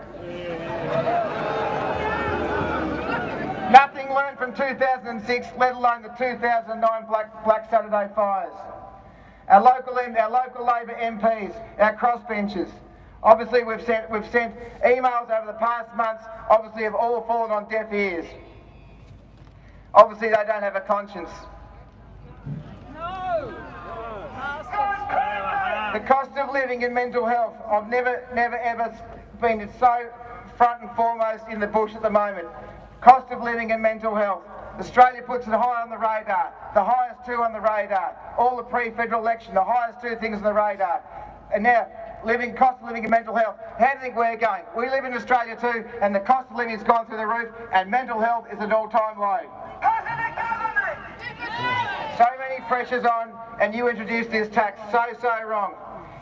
Nothing learned from 2006, let alone the 2009 Black Saturday fires. Our local Labor MPs, our crossbenchers. Obviously, we've sent emails over the past months. Obviously, have all fallen on deaf ears. Obviously, they don't have a conscience. No. The cost of living and mental health. I've never ever been so front and foremost in the bush at the moment. Cost of living and mental health. Australia puts it high on the radar. The highest two on the radar. All the pre-federal election, the highest two things on the radar. And now, cost of living and mental health. How do you think we're going? We live in Australia too, and the cost of living has gone through the roof, and mental health is an all-time low. So many pressures on, and you introduced this tax. So wrong.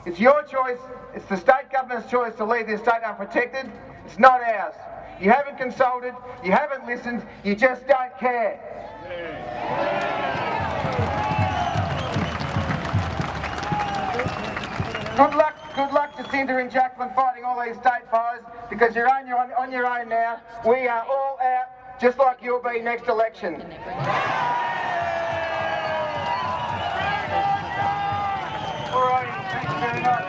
It's your choice. It's the state government's choice to leave this state unprotected. It's not ours. You haven't consulted, you haven't listened, you just don't care. Good luck to Cinder and Jacqueline fighting all these state fires, because you're on your own now. We are all out, just like you'll be next election. All right, thank you very much.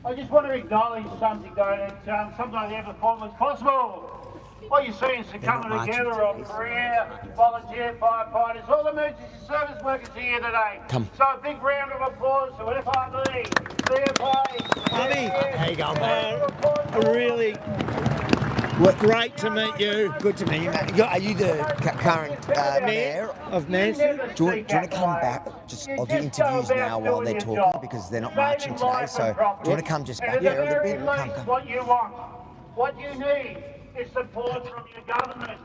I just want to acknowledge something though, that sometimes the performance possible. What you're seeing is the coming together of career, volunteer firefighters, all the emergency service workers here today. Come. So a big round of applause to FRB, CFA. Abby, how you going, mate? Really great to meet you. Good to meet you, mate. Are you the current mayor of Mansfield? Do you want to come back? I'll do interviews now while they're talking because they're not marching today. So do you want to come just back there a little bit? Come. What you want, what you need is support from your government.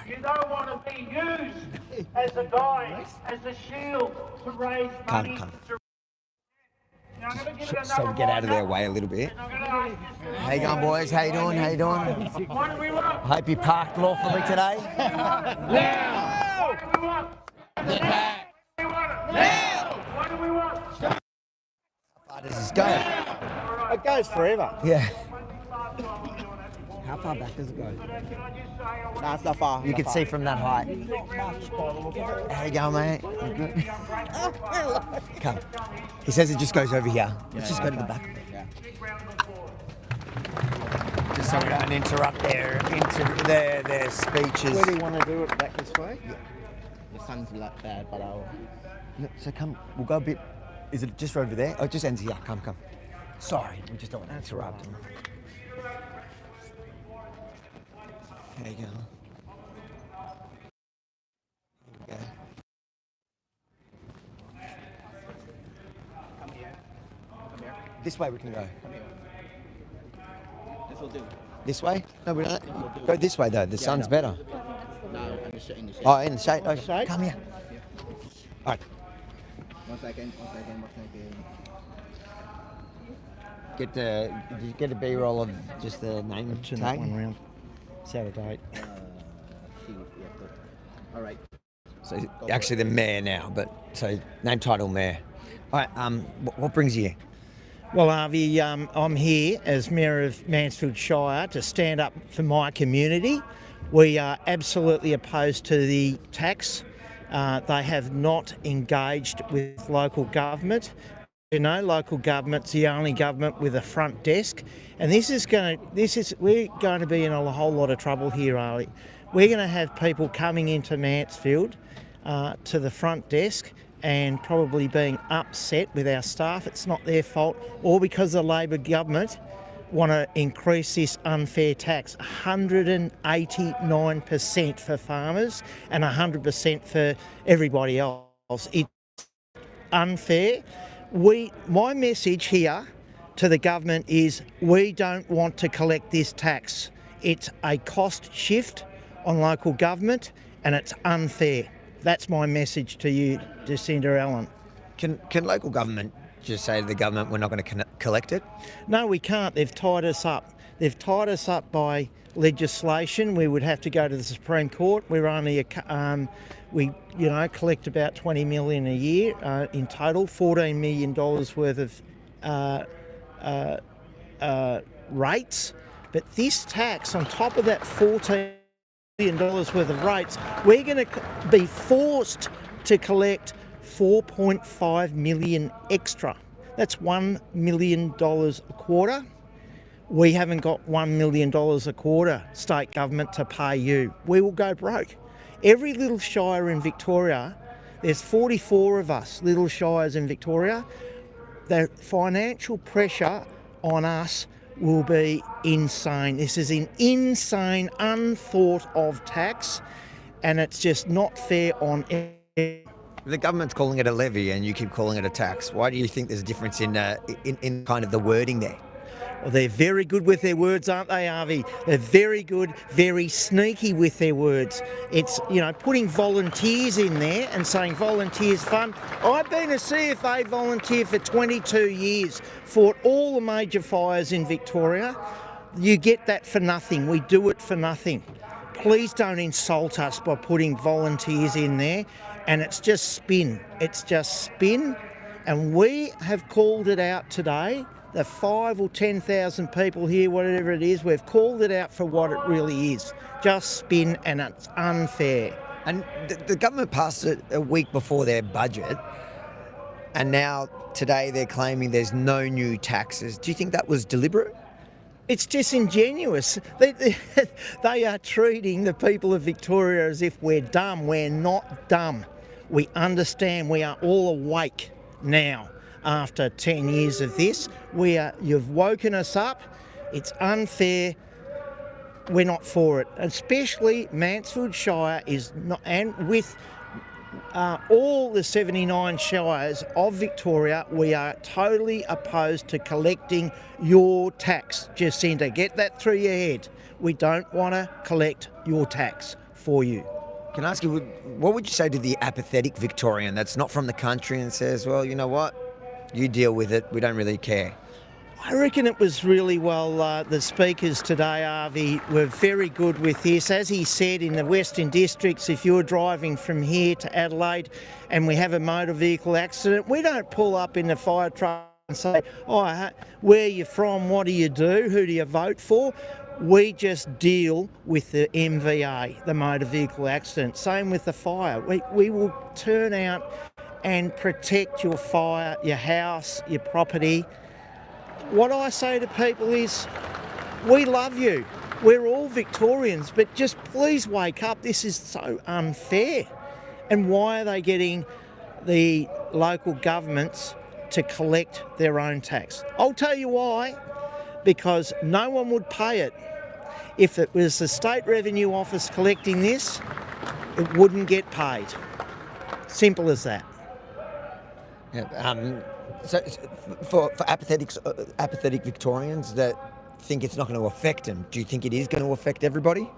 You don't want to be used as a guide, as a shield to raise money. Come. So we get out of their way a little bit. How you going, boys? How you doing? What do we want? Hope you parked lawfully today. Now! What do we want? What do we want? How does this go? It goes forever. Yeah. How far back does it go? No, it's not far. You can see from that height. How you going, mate? You good? Come. He says it just goes over here. Let's just go to the back. Just so we don't interrupt their speeches. Where do you want to do it? Back this way? Yeah. The sun's like bad, but I'll... No, so come, we'll go a bit... Is it just over there? Oh, it just ends here. Come. Sorry, we just don't want to interrupt him. There you go. There you go. Come here. This way we can go. Come here. This will do. This way? No, we don't. Go this way though. The sun's better. No, in the shade. Oh, in the shade. Oh, shade. Come here. All right. One second. Did you get a B-roll of just the name Turn tag? that one round. Saturday. All right. So actually the mayor now, but so name, title, mayor. All right. What brings you here? Well, Avi, I'm here as Mayor of Mansfield Shire to stand up for my community. We are absolutely opposed to the tax. They have not engaged with local government. You know, local government's the only government with a front desk, and we're going to be in a whole lot of trouble here, Avi. We're going to have people coming into Mansfield to the front desk and probably being upset with our staff. It's not their fault, or because the Labor government want to increase this unfair tax, 189% for farmers and 100% for everybody else. It's unfair. My message here to the government is we don't want to collect this tax. It's a cost shift on local government and it's unfair. That's my message to you, Jacinda Allen. Can local government just say to the government we're not going to collect it? No, we can't. They've tied us up. They've tied us up by legislation. We would have to go to the Supreme Court. We're only collect about 20 million a year in total, $14 million worth of rates. But this tax, on top of that $14 million worth of rates, we're going to be forced to collect $4.5 million extra. That's $1 million a quarter. We haven't got $1 million a quarter, state government, to pay you. We will go broke. Every little shire in Victoria, there's 44 of us, little shires in Victoria. The financial pressure on us will be insane. This is an insane, unthought of tax, and it's just not fair on everyone. The government's calling it a levy and you keep calling it a tax. Why do you think there's a difference in kind of the wording there? Well, they're very good with their words, aren't they, Avi? They're very good, very sneaky with their words. It's, putting volunteers in there and saying volunteers fund. I've been a CFA volunteer for 22 years, fought all the major fires in Victoria. You get that for nothing. We do it for nothing. Please don't insult us by putting volunteers in there. And it's just spin. It's just spin. And we have called it out today. The 5,000 or 10,000 people here, whatever it is, we've called it out for what it really is. Just spin, and it's unfair. And the government passed it a week before their budget. And now today they're claiming there's no new taxes. Do you think that was deliberate? It's disingenuous. They are treating the people of Victoria as if we're dumb. We're not dumb. We understand. We are all awake now after 10 years of this. You've woken us up. It's unfair. We're not for it. Especially Mansfield Shire is not, and with all the 79 shires of Victoria, we are totally opposed to collecting your tax. Jacinta, get that through your head. We don't want to collect your tax for you. Can I ask you, what would you say to the apathetic Victorian that's not from the country and says, well, you know what, you deal with it, we don't really care? I reckon it was really well, the speakers today, Avi, were very good with this. As he said, in the Western Districts, if you're driving from here to Adelaide and we have a motor vehicle accident, we don't pull up in the fire truck and say, oh, where are you from, what do you do, who do you vote for? We just deal with the MVA, the motor vehicle accident. Same with the fire. We will turn out and protect your fire, your house, your property. What I say to people is, we love you. We're all Victorians, but just please wake up. This is so unfair. And why are they getting the local governments to collect their own tax? I'll tell you why. Because no one would pay it. If it was the State Revenue Office collecting this, it wouldn't get paid. Simple as that. Yeah, so for apathetic Victorians that think it's not going to affect them, do you think it is going to affect everybody?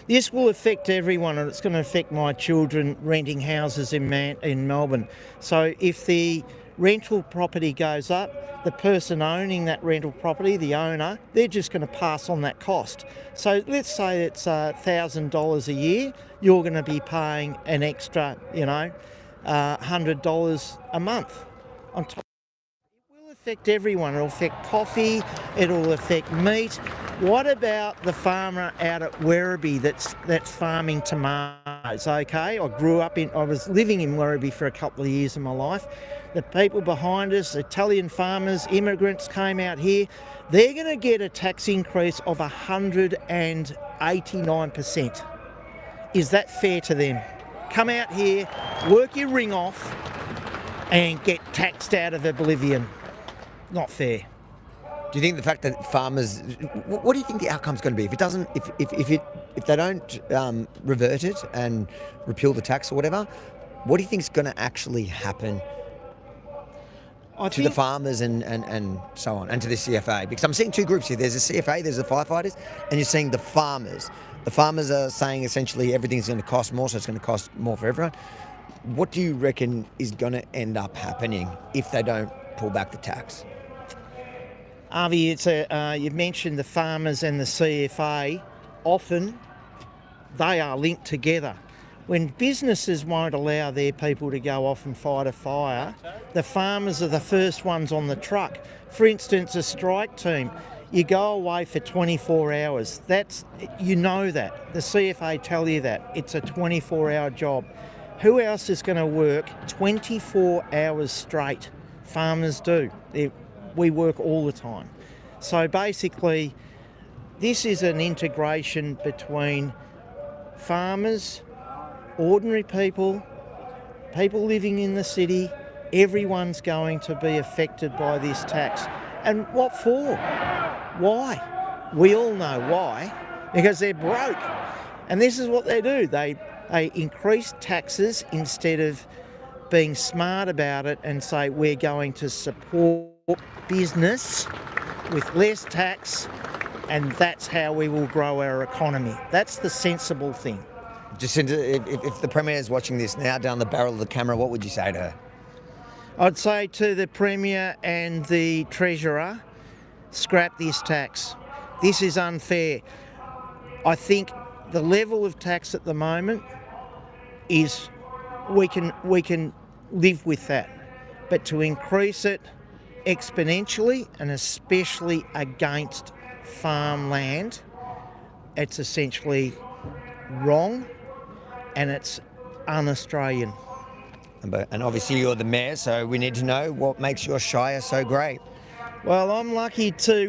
This will affect everyone, and it's going to affect my children renting houses in Melbourne. So if the rental property goes up, the person owning that rental property, the owner, they're just going to pass on that cost. So let's say it's $1,000 a year, you're going to be paying an extra, $100 a month on top. It will affect everyone. It'll affect coffee, it'll affect meat. What about the farmer out at Werribee that's farming tomatoes? Okay, I was living in Werribee for a couple of years of my life. The people behind us, Italian farmers, immigrants came out here. They're going to get a tax increase of 189%. Is that fair to them? Come out here, work your ring off, and get taxed out of oblivion. Not fair. Do you think the fact that farmers, what do you think the outcome's going to be if it doesn't, if they don't revert it and repeal the tax or whatever? What do you think is going to actually happen to the farmers and so on, and to the CFA? Because I'm seeing two groups here. There's the CFA, there's the firefighters, and you're seeing the farmers. The farmers are saying essentially everything's going to cost more, so it's going to cost more for everyone. What do you reckon is going to end up happening if they don't pull back the tax? Avi, you mentioned the farmers and the CFA. Often they are linked together. When businesses won't allow their people to go off and fight a fire, the farmers are the first ones on the truck. For instance, a strike team, you go away for 24 hours. You know that. The CFA tell you that. It's a 24-hour job. Who else is going to work 24 hours straight? Farmers do. We work all the time. So basically, this is an integration between farmers, ordinary people, people living in the city. Everyone's going to be affected by this tax. And what for? Why? We all know why. Because they're broke. And this is what they do. They increase taxes instead of being smart about it and say we're going to support business with less tax, and that's how we will grow our economy. That's the sensible thing. Jacinta, if the Premier is watching this now down the barrel of the camera, what would you say to her? I'd say to the Premier and the Treasurer, scrap this tax. This is unfair. I think the level of tax at the moment is we can live with that, but to increase it exponentially and especially against farmland, it's essentially wrong and it's un-Australian. And obviously you're the Mayor, so we need to know what makes your Shire so great. Well, I'm lucky to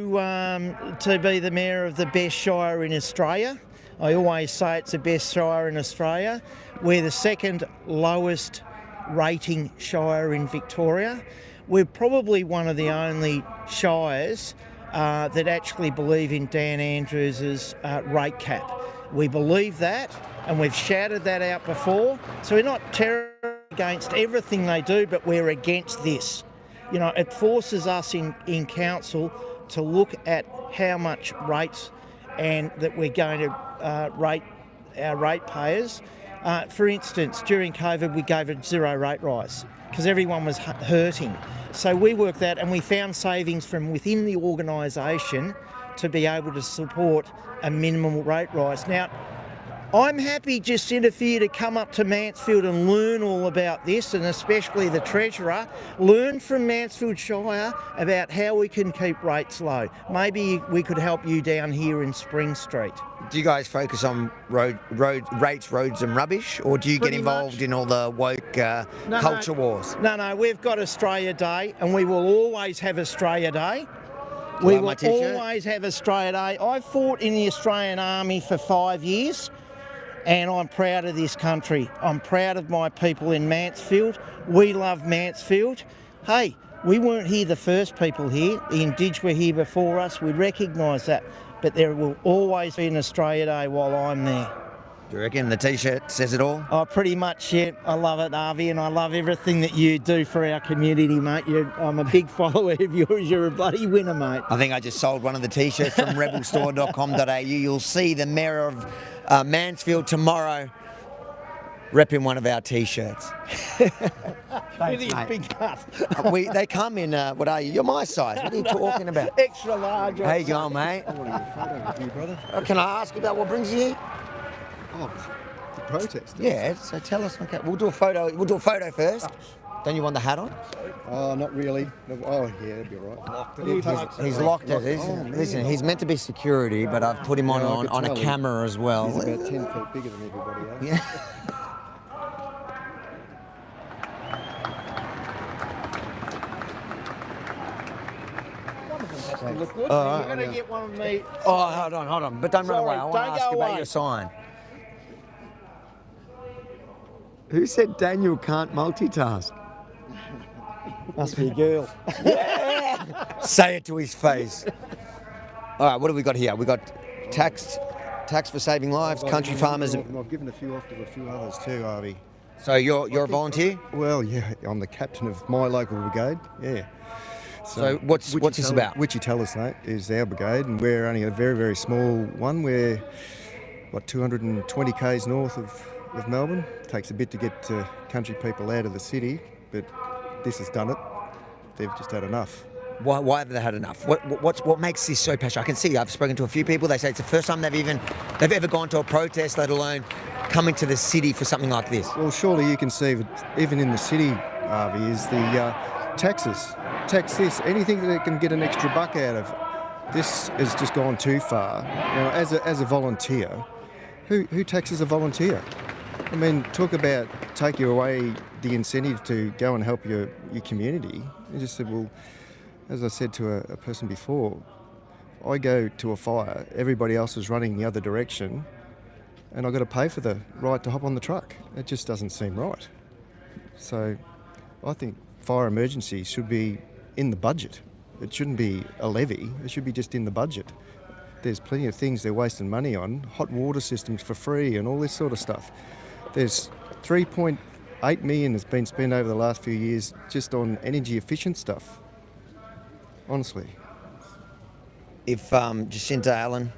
be the mayor of the best shire in Australia. I always say it's the best shire in Australia. We're the second lowest rating shire in Victoria. We're probably one of the only shires that actually believe in Dan Andrews's rate cap. We believe that, and we've shouted that out before. So we're not terribly against everything they do, but we're against this. You know, it forces us in council to look at how much rates and that we're going to rate our ratepayers. For instance, during COVID, we gave a zero rate rise because everyone was hurting. So we worked that and we found savings from within the organisation to be able to support a minimum rate rise. Now, I'm happy, Jacinta, for you to come up to Mansfield and learn all about this, and especially the Treasurer. Learn from Mansfield Shire about how we can keep rates low. Maybe we could help you down here in Spring Street. Do you guys focus on rates, roads and rubbish, or do you get involved in all the woke culture wars? No, we've got Australia Day, and we will always have Australia Day. We will always have Australia Day. I fought in the Australian Army for 5 years. And I'm proud of this country. I'm proud of my people in Mansfield. We love Mansfield. Hey, we weren't here the first people here. The Indigenous were here before us. We recognise that. But there will always be an Australia Day while I'm there. Do you reckon the T-shirt says it all? Oh, pretty much, yeah. I love it, Avi, and I love everything that you do for our community, mate. I'm a big follower of yours. You're a bloody winner, mate. I think I just sold one of the T-shirts from rebelstore.com.au. You'll see the Mayor of Mansfield tomorrow repping one of our T-shirts. With his big cut. They come in, what are you? You're my size. What are you talking about? Extra large. How you going, mate? I want to get a photo with you, brother. Can I ask you about what brings you here? Oh, the protest. Yeah, so tell us. Okay, we'll do a photo. We'll do a photo first. Don't you want the hat on? Oh, not really. Oh, yeah, that'd be right. He's locked it. Listen, he's meant to be security, but I've put him on a camera as well. He's about 10 feet bigger than everybody else. Yeah. Look good. You're going to get one of me. Oh, hold on. But don't run away. I want to ask you about your sign. Who said Daniel can't multitask? Must be a girl. Yeah! Say it to his face. All right, what have we got here? We got tax for saving lives, country farmers. I've given a few off to a few others too, Artie. So you're a volunteer? Well, yeah, I'm the captain of my local brigade. Yeah. So what's this about? Wichitalas, mate, is our brigade, and we're only a very, very small one. We're 220 k's north of Melbourne. Takes a bit to get country people out of the city, but this has done it. They've just had enough. Why have they had enough? What makes this so passionate? I can see. I've spoken to a few people. They say it's the first time they've ever gone to a protest, let alone coming to the city for something like this. Well, surely you can see that even in the city, Harvey, is the taxes. Tax this, anything that they can get an extra buck out of. This has just gone too far. You know, as a volunteer, who taxes a volunteer? I mean, talk about take you away the incentive to go and help your community. You just said, well, as I said to a person before, I go to a fire, everybody else is running the other direction, and I've got to pay for the right to hop on the truck. It just doesn't seem right. So I think fire emergencies should be in the budget. It shouldn't be a levy, it should be just in the budget. There's plenty of things they're wasting money on, hot water systems for free and all this sort of stuff. There's 3.8 million that's been spent over the last few years just on energy efficient stuff. Honestly. If Jacinta Allen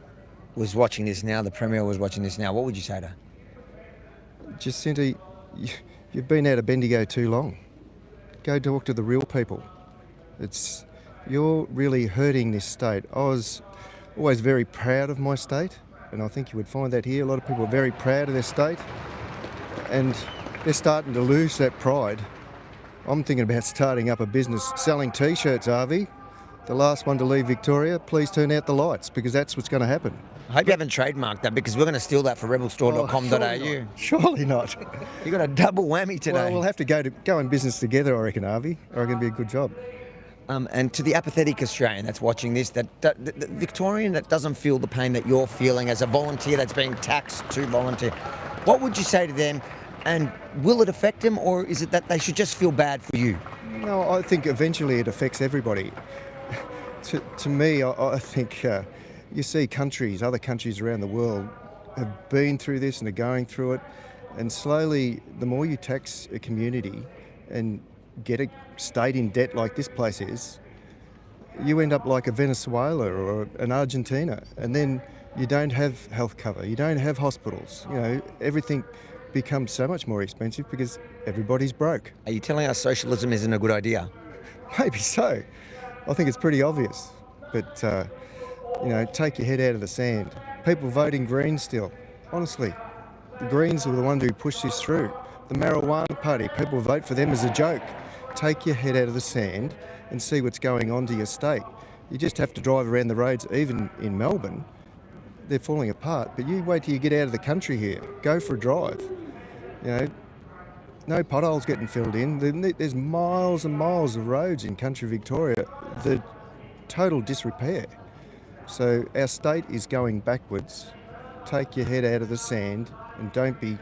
was watching this now, the Premier was watching this now, what would you say to her? Jacinta, you've been out of Bendigo too long. Go talk to the real people. You're really hurting this state. I was always very proud of my state, and I think you would find that here. A lot of people are very proud of their state, and they're starting to lose that pride. I'm thinking about starting up a business selling T-shirts, Harvey. The last one to leave Victoria, please turn out the lights, because that's what's going to happen. I hope you haven't trademarked that, because we're going to steal that for rebelstore.com.au. Oh, surely not. You got a double whammy today. Well, we'll have to go in business together, I reckon, Harvey. I reckon it'll be a good job. And to the apathetic Australian that's watching this, the Victorian that doesn't feel the pain that you're feeling as a volunteer that's being taxed to volunteer, what would you say to them? And will it affect them, or is it that they should just feel bad for you? No, I think eventually it affects everybody. To me, I think you see other countries around the world have been through this and are going through it. And slowly, the more you tax a community and get a state in debt like this place is, you end up like a Venezuela or an Argentina, and then you don't have health cover, you don't have hospitals, everything becomes so much more expensive because everybody's broke. Are you telling us socialism isn't a good idea? Maybe so. I think it's pretty obvious, but take your head out of the sand. People voting Greens still, honestly. The Greens were the ones who pushed this through. The marijuana party, people vote for them as a joke. Take your head out of the sand and see what's going on to your state. You just have to drive around the roads, even in Melbourne. They're falling apart, but you wait till you get out of the country here. Go for a drive. No potholes getting filled in. There's miles and miles of roads in country Victoria. The total disrepair. So our state is going backwards. Take your head out of the sand and don't be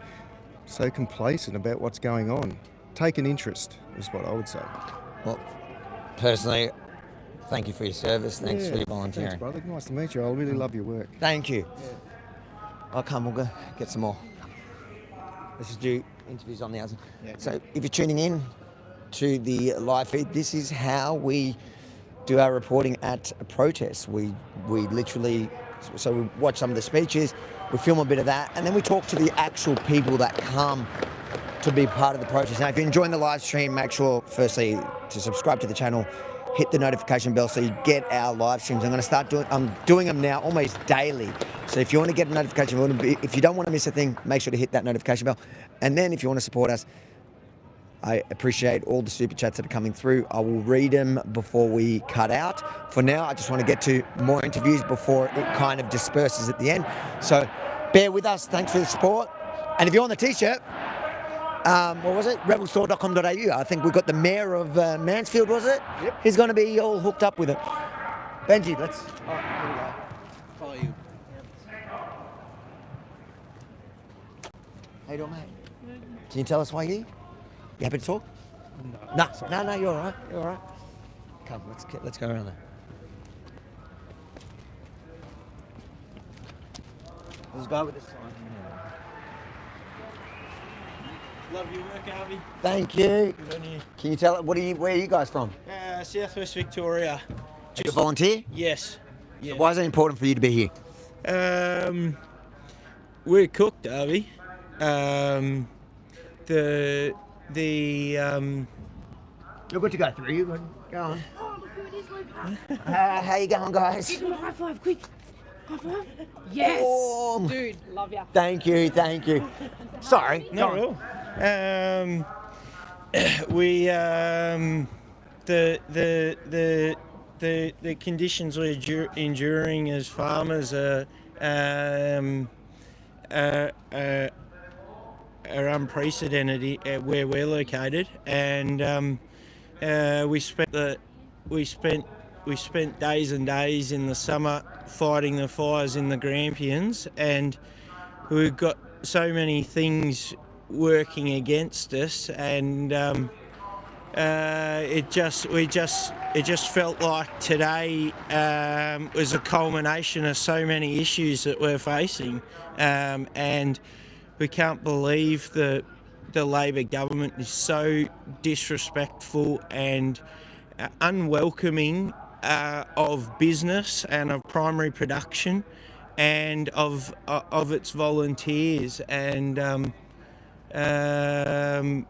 so complacent about what's going on. Take an interest, is what I would say. Well, personally, thank you for your service. Thanks for your volunteering. Thanks, brother. Nice to meet you. I really love your work. Thank you. I'll come. We'll go get some more. Let's just do interviews on the outside. So if you're tuning in to the live feed, this is how we do our reporting at a protest. We literally, so we watch some of the speeches, we film a bit of that, and then we talk to the actual people that come to be part of the protest. Now, if you're enjoying the live stream, make sure, firstly, to subscribe to the channel, hit the notification bell so you get our live streams. I'm doing them now almost daily. So if you want to get a notification, if you don't want to miss a thing, make sure to hit that notification bell. And then if you want to support us, I appreciate all the super chats that are coming through. I will read them before we cut out. For now, I just want to get to more interviews before it kind of disperses at the end. So bear with us. Thanks for the support. And if you're on the t-shirt, what was it? rebelstore.com.au. I think we got the mayor of Mansfield, was it? Yep. He's going to be all hooked up with it. Benji, let's... Oh, here we go. Follow you. How you doing, mate? Can you tell us why you happy to talk? No, you're all right. You're all right. Come, let's go around there. Let's go with this sign. Love your work, Harvey. Thank you. Good on you. Can you tell where are you guys from? Southwest Victoria. You a volunteer? Yes. Yeah. So why is it important for you to be here? We're cooked, Harvey. You're good to go through. You good? Go on. Oh, look who it is, Luke. How you going, guys? Give him a high five, quick. High five. Yes. Oh. Dude, love ya. Thank you. Sorry. Not at all. We the conditions we're enduring as farmers are unprecedented where we're located, and we spent days and days in the summer fighting the fires in the Grampians, and we've got so many things working against us, and it just felt like today was a culmination of so many issues that we're facing, and we can't believe the Labor government is so disrespectful and unwelcoming of business and of primary production and of its volunteers, and I'm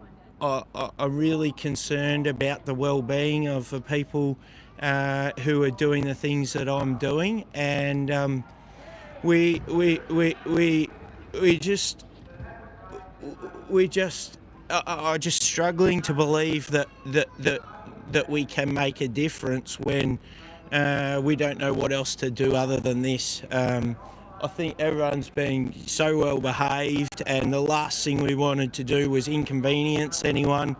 really concerned about the well-being of the people who are doing the things that I'm doing, and we are just struggling to believe that we can make a difference when we don't know what else to do other than this. I think everyone's been so well behaved, and the last thing we wanted to do was inconvenience anyone.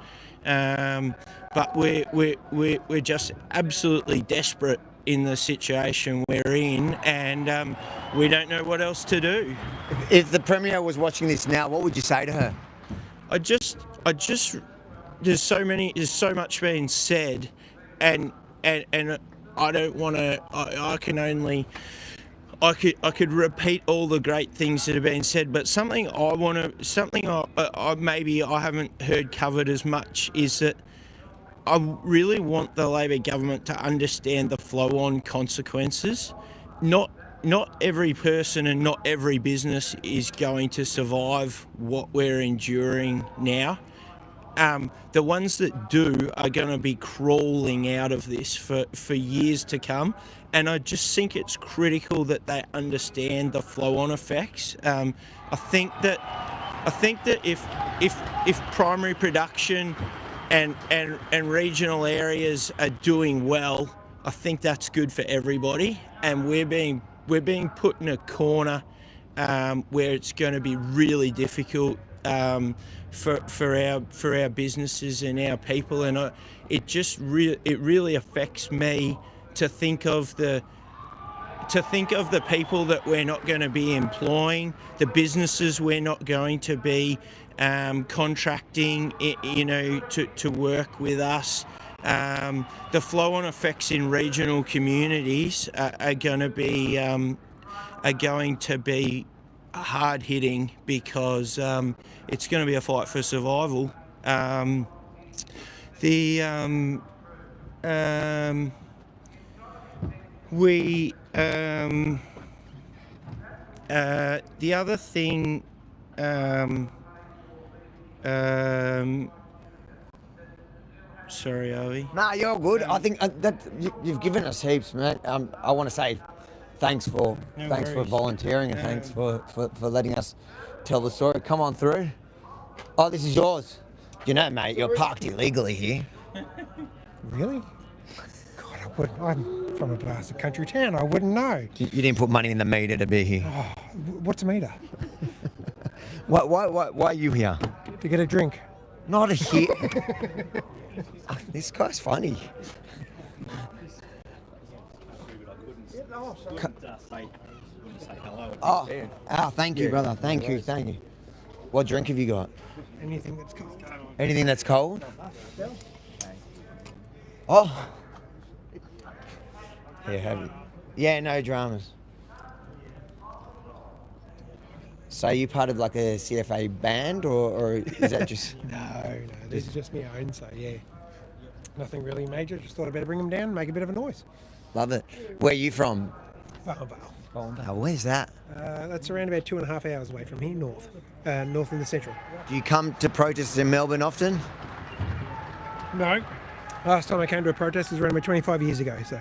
but we're just absolutely desperate in the situation we're in, and we don't know what else to do. If the Premier was watching this now, what would you say to her? I just there's so much being said, and I don't want to. I could repeat all the great things that have been said, but something I maybe I haven't heard covered as much is that I really want the Labor government to understand the flow-on consequences. Not every person and not every business is going to survive what we're enduring now. The ones that do are going to be crawling out of this for years to come, and I just think it's critical that they understand the flow-on effects. I think that if primary production and regional areas are doing well, I think that's good for everybody, and we're being put in a corner where it's going to be really difficult for our businesses and our people, and it really affects me to think of the people that we're not going to be employing, the businesses we're not going to be contracting, to work with us. The flow-on effects in regional communities are going to be hard hitting, because it's going to be a fight for survival. The other thing, sorry, Avi. Nah, you're good. I think that you've given us heaps, mate. I want to say thanks for volunteering, and thanks for letting us tell the story. Come on through. Oh, this is yours. You know, mate, you're parked illegally here. Really? God, I'm from a bastard country town. I wouldn't know. You didn't put money in the meter to be here. Oh, what's a meter? Why are you here? To get a drink. Not a hit. This guy's funny. Thank you, brother. Thank you. What drink have you got? Anything that's cold. Anything that's cold? Oh. Here, have you? Yeah, no dramas. So are you part of like a CFA band, or is that just... No, this is just my own, so yeah. Nothing really major, just thought I'd better bring them down and make a bit of a noise. Love it. Where are you from? Vale. Where's that? That's around about 2.5 hours away from here, north in the central. Do you come to protests in Melbourne often? No. Last time I came to a protest was around about 25 years ago, so...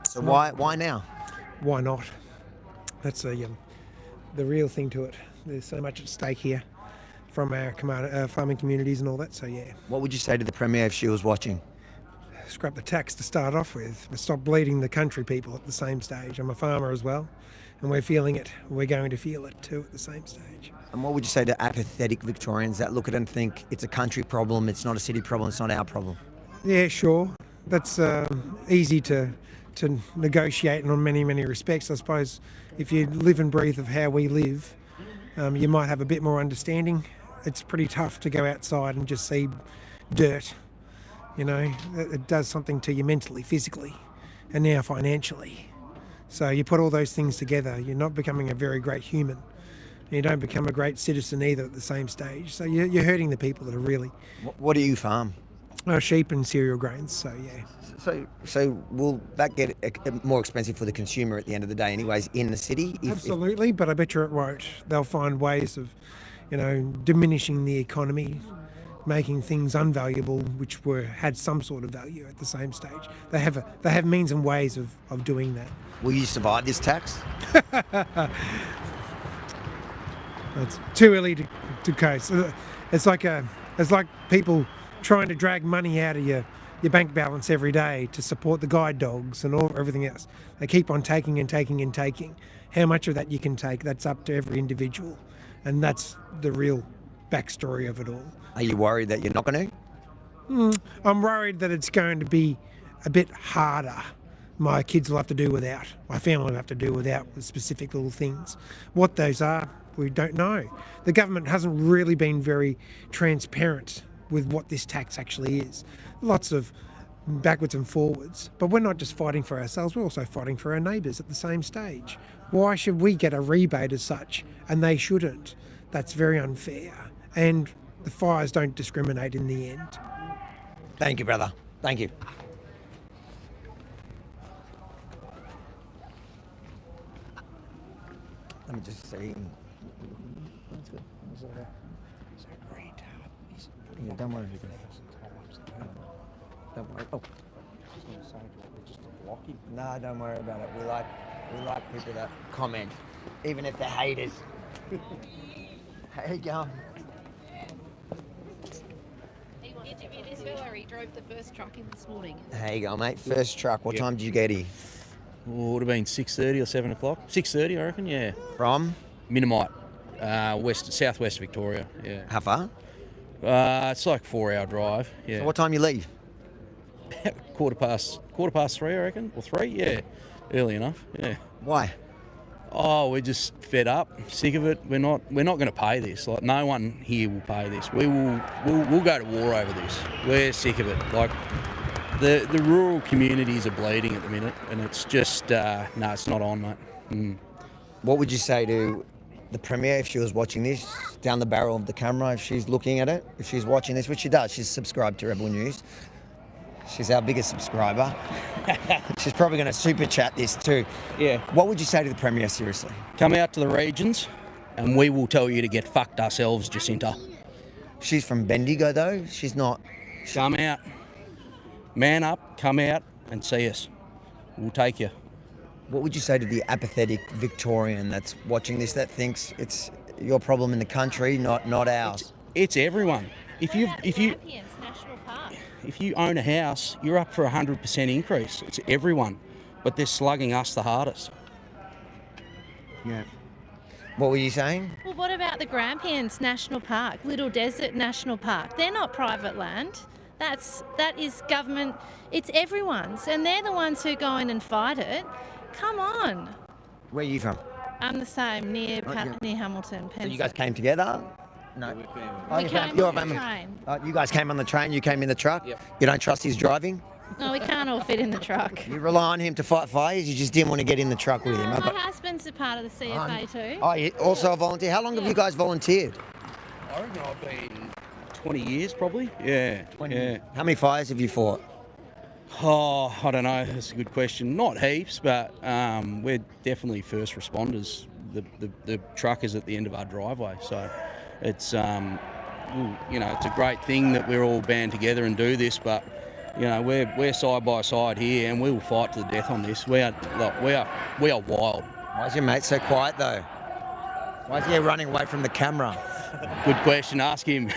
So why now? Why not? That's the real thing to it. There's so much at stake here from our farming communities and all that, so yeah. What would you say to the Premier if she was watching? Scrap the tax to start off with, but stop bleeding the country people at the same stage. I'm a farmer as well, and we're feeling it. We're going to feel it too at the same stage. And what would you say to apathetic Victorians that look at it and think it's a country problem, it's not a city problem, it's not our problem? Yeah, sure. That's easy to negotiate in many, many respects. I suppose if you live and breathe of how we live, you might have a bit more understanding. It's pretty tough to go outside and just see dirt. You know, it does something to you mentally, physically, and now financially. So you put all those things together, you're not becoming a very great human. You don't become a great citizen either at the same stage. So you're hurting the people that are really... What do you farm? Sheep and cereal grains, so yeah. So will that get more expensive for the consumer at the end of the day anyways in the city? Absolutely, but I bet you it won't. They'll find ways of, diminishing the economy, making things unvaluable which had some sort of value at the same stage. They have means and ways of doing that. Will you survive this tax? It's too early to coast. It's like people trying to drag money out of your bank balance every day to support the guide dogs and everything else. They keep on taking and taking and taking. How much of that you can take, that's up to every individual. And that's the real backstory of it all. Are you worried that you're not going to? I'm worried that it's going to be a bit harder. My kids will have to do without. My family will have to do without the specific little things. What those are, we don't know. The government hasn't really been very transparent with what this tax actually is. Lots of backwards and forwards. But we're not just fighting for ourselves, we're also fighting for our neighbours at the same stage. Why should we get a rebate as such and they shouldn't? That's very unfair. And the fires don't discriminate in the end. Thank you, brother. Thank you. Let me just see. That's good. Yeah, don't worry. Don't worry. Oh. No, don't worry about it. We like people that comment, even if they're haters. How you going? Interview this fella, he drove the first truck in this morning. How you going, mate? First truck. What time did you get here? Would have been 6:30 or 7 o'clock. 6:30, I reckon. Yeah. From? Minimite, southwest Victoria. Yeah. How far? It's like a 4-hour drive. Yeah. So what time you leave? quarter past 3, I reckon, or 3. Yeah. Early enough. Yeah. Why? Oh, we're just fed up, sick of it. We're not going to pay this. Like, no one here will pay this. We'll go to war over this. We're sick of it. Like, the rural communities are bleeding at the minute, and it's just no, it's not on, mate. What would you say to the Premier if she was watching this down the barrel of the camera? If she's looking at it, if she's watching this, which she does, she's subscribed to Rebel News. She's our biggest subscriber. She's probably going to super chat this too. Yeah. What would you say to the Premier, seriously? Come out to the regions, and we will tell you to get fucked ourselves, Jacinta. She's from Bendigo, though. She's not. Come out. Man up, come out and see us. We'll take you. What would you say to the apathetic Victorian that's watching this, that thinks it's your problem in the country, not ours? It's everyone. If you own a house, you're up for 100% increase. It's everyone, but they're slugging us the hardest. Yeah. What were you saying? Well, what about the Grampians National Park, Little Desert National Park? They're not private land. That is government. It's everyone's, and they're the ones who go in and fight it. Come on. Where are you from? I'm the same, near Hamilton. So you guys came together? No. We came on the train. You guys came on the train, you came in the truck? Yep. You don't trust his driving? No, we can't all fit in the truck. You rely on him to fight fires, you just didn't want to get in the truck with him? My husband's a part of the CFA too. Oh, you also a volunteer? How long have you guys volunteered? I reckon I've been 20 years probably. Yeah. 20 yeah. How many fires have you fought? Oh, I don't know. That's a good question. Not heaps, but we're definitely first responders. The truck is at the end of our driveway, so it's it's a great thing that we're all band together and do this. But we're side by side here, and we will fight to the death on this. We are wild. Why is your mate so quiet though? Why is he running away from the camera? Good question. Ask him.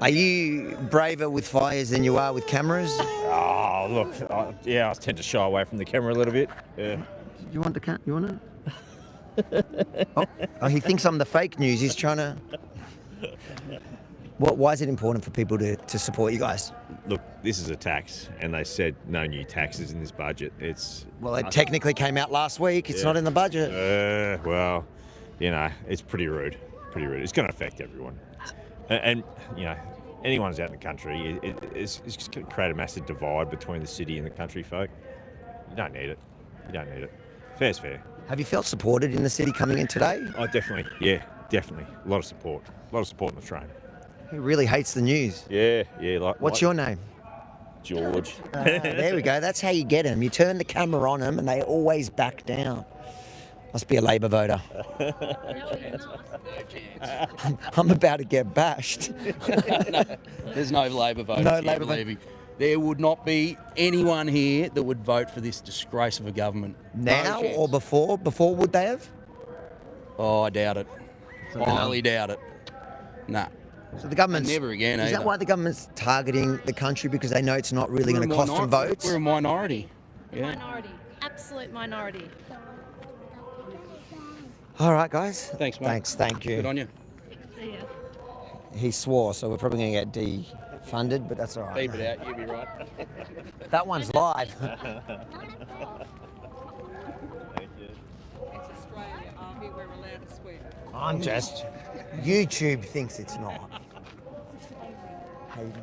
Are you braver with fires than you are with cameras? Oh, look, I tend to shy away from the camera a little bit. Yeah. You want the cat? You want it? Oh, he thinks I'm the fake news. He's trying to. Why is it important for people to support you guys? Look, this is a tax, and they said no new taxes in this budget. Well, it technically came out last week. It's not in the budget. Well, it's pretty rude. It's going to affect everyone, and anyone who's out in the country, it's just going to create a massive divide between the city and the country folk. You don't need it. Fair's fair. Have you felt supported in the city coming in today? Oh, definitely. Yeah, definitely. A lot of support. On the train. He really hates the news. Yeah. What's your name? George. There we go. That's how you get them. You turn the camera on them and they always back down. Must be a Labor voter. I'm about to get bashed. No, there's no Labor voter. No Labor voter. There would not be anyone here that would vote for this disgrace of a government. Now or before? Before would they have? Oh, I doubt it. Highly doubt it. Nah. So the government's... Never again, Is either. that why the government's targeting the country? Because they know it's not really going to cost them votes? We're a minority. Yeah. Minority. Absolute minority. All right, guys. Thanks, mate. Thank you. Good on you. See ya. He swore, so we're probably going to get funded, but that's all right. Beep it out, you'll be right. That one's live. Thank you. It's Australia, Harvey, we're allowed to swear. I'm just. YouTube thinks it's not. Hayden.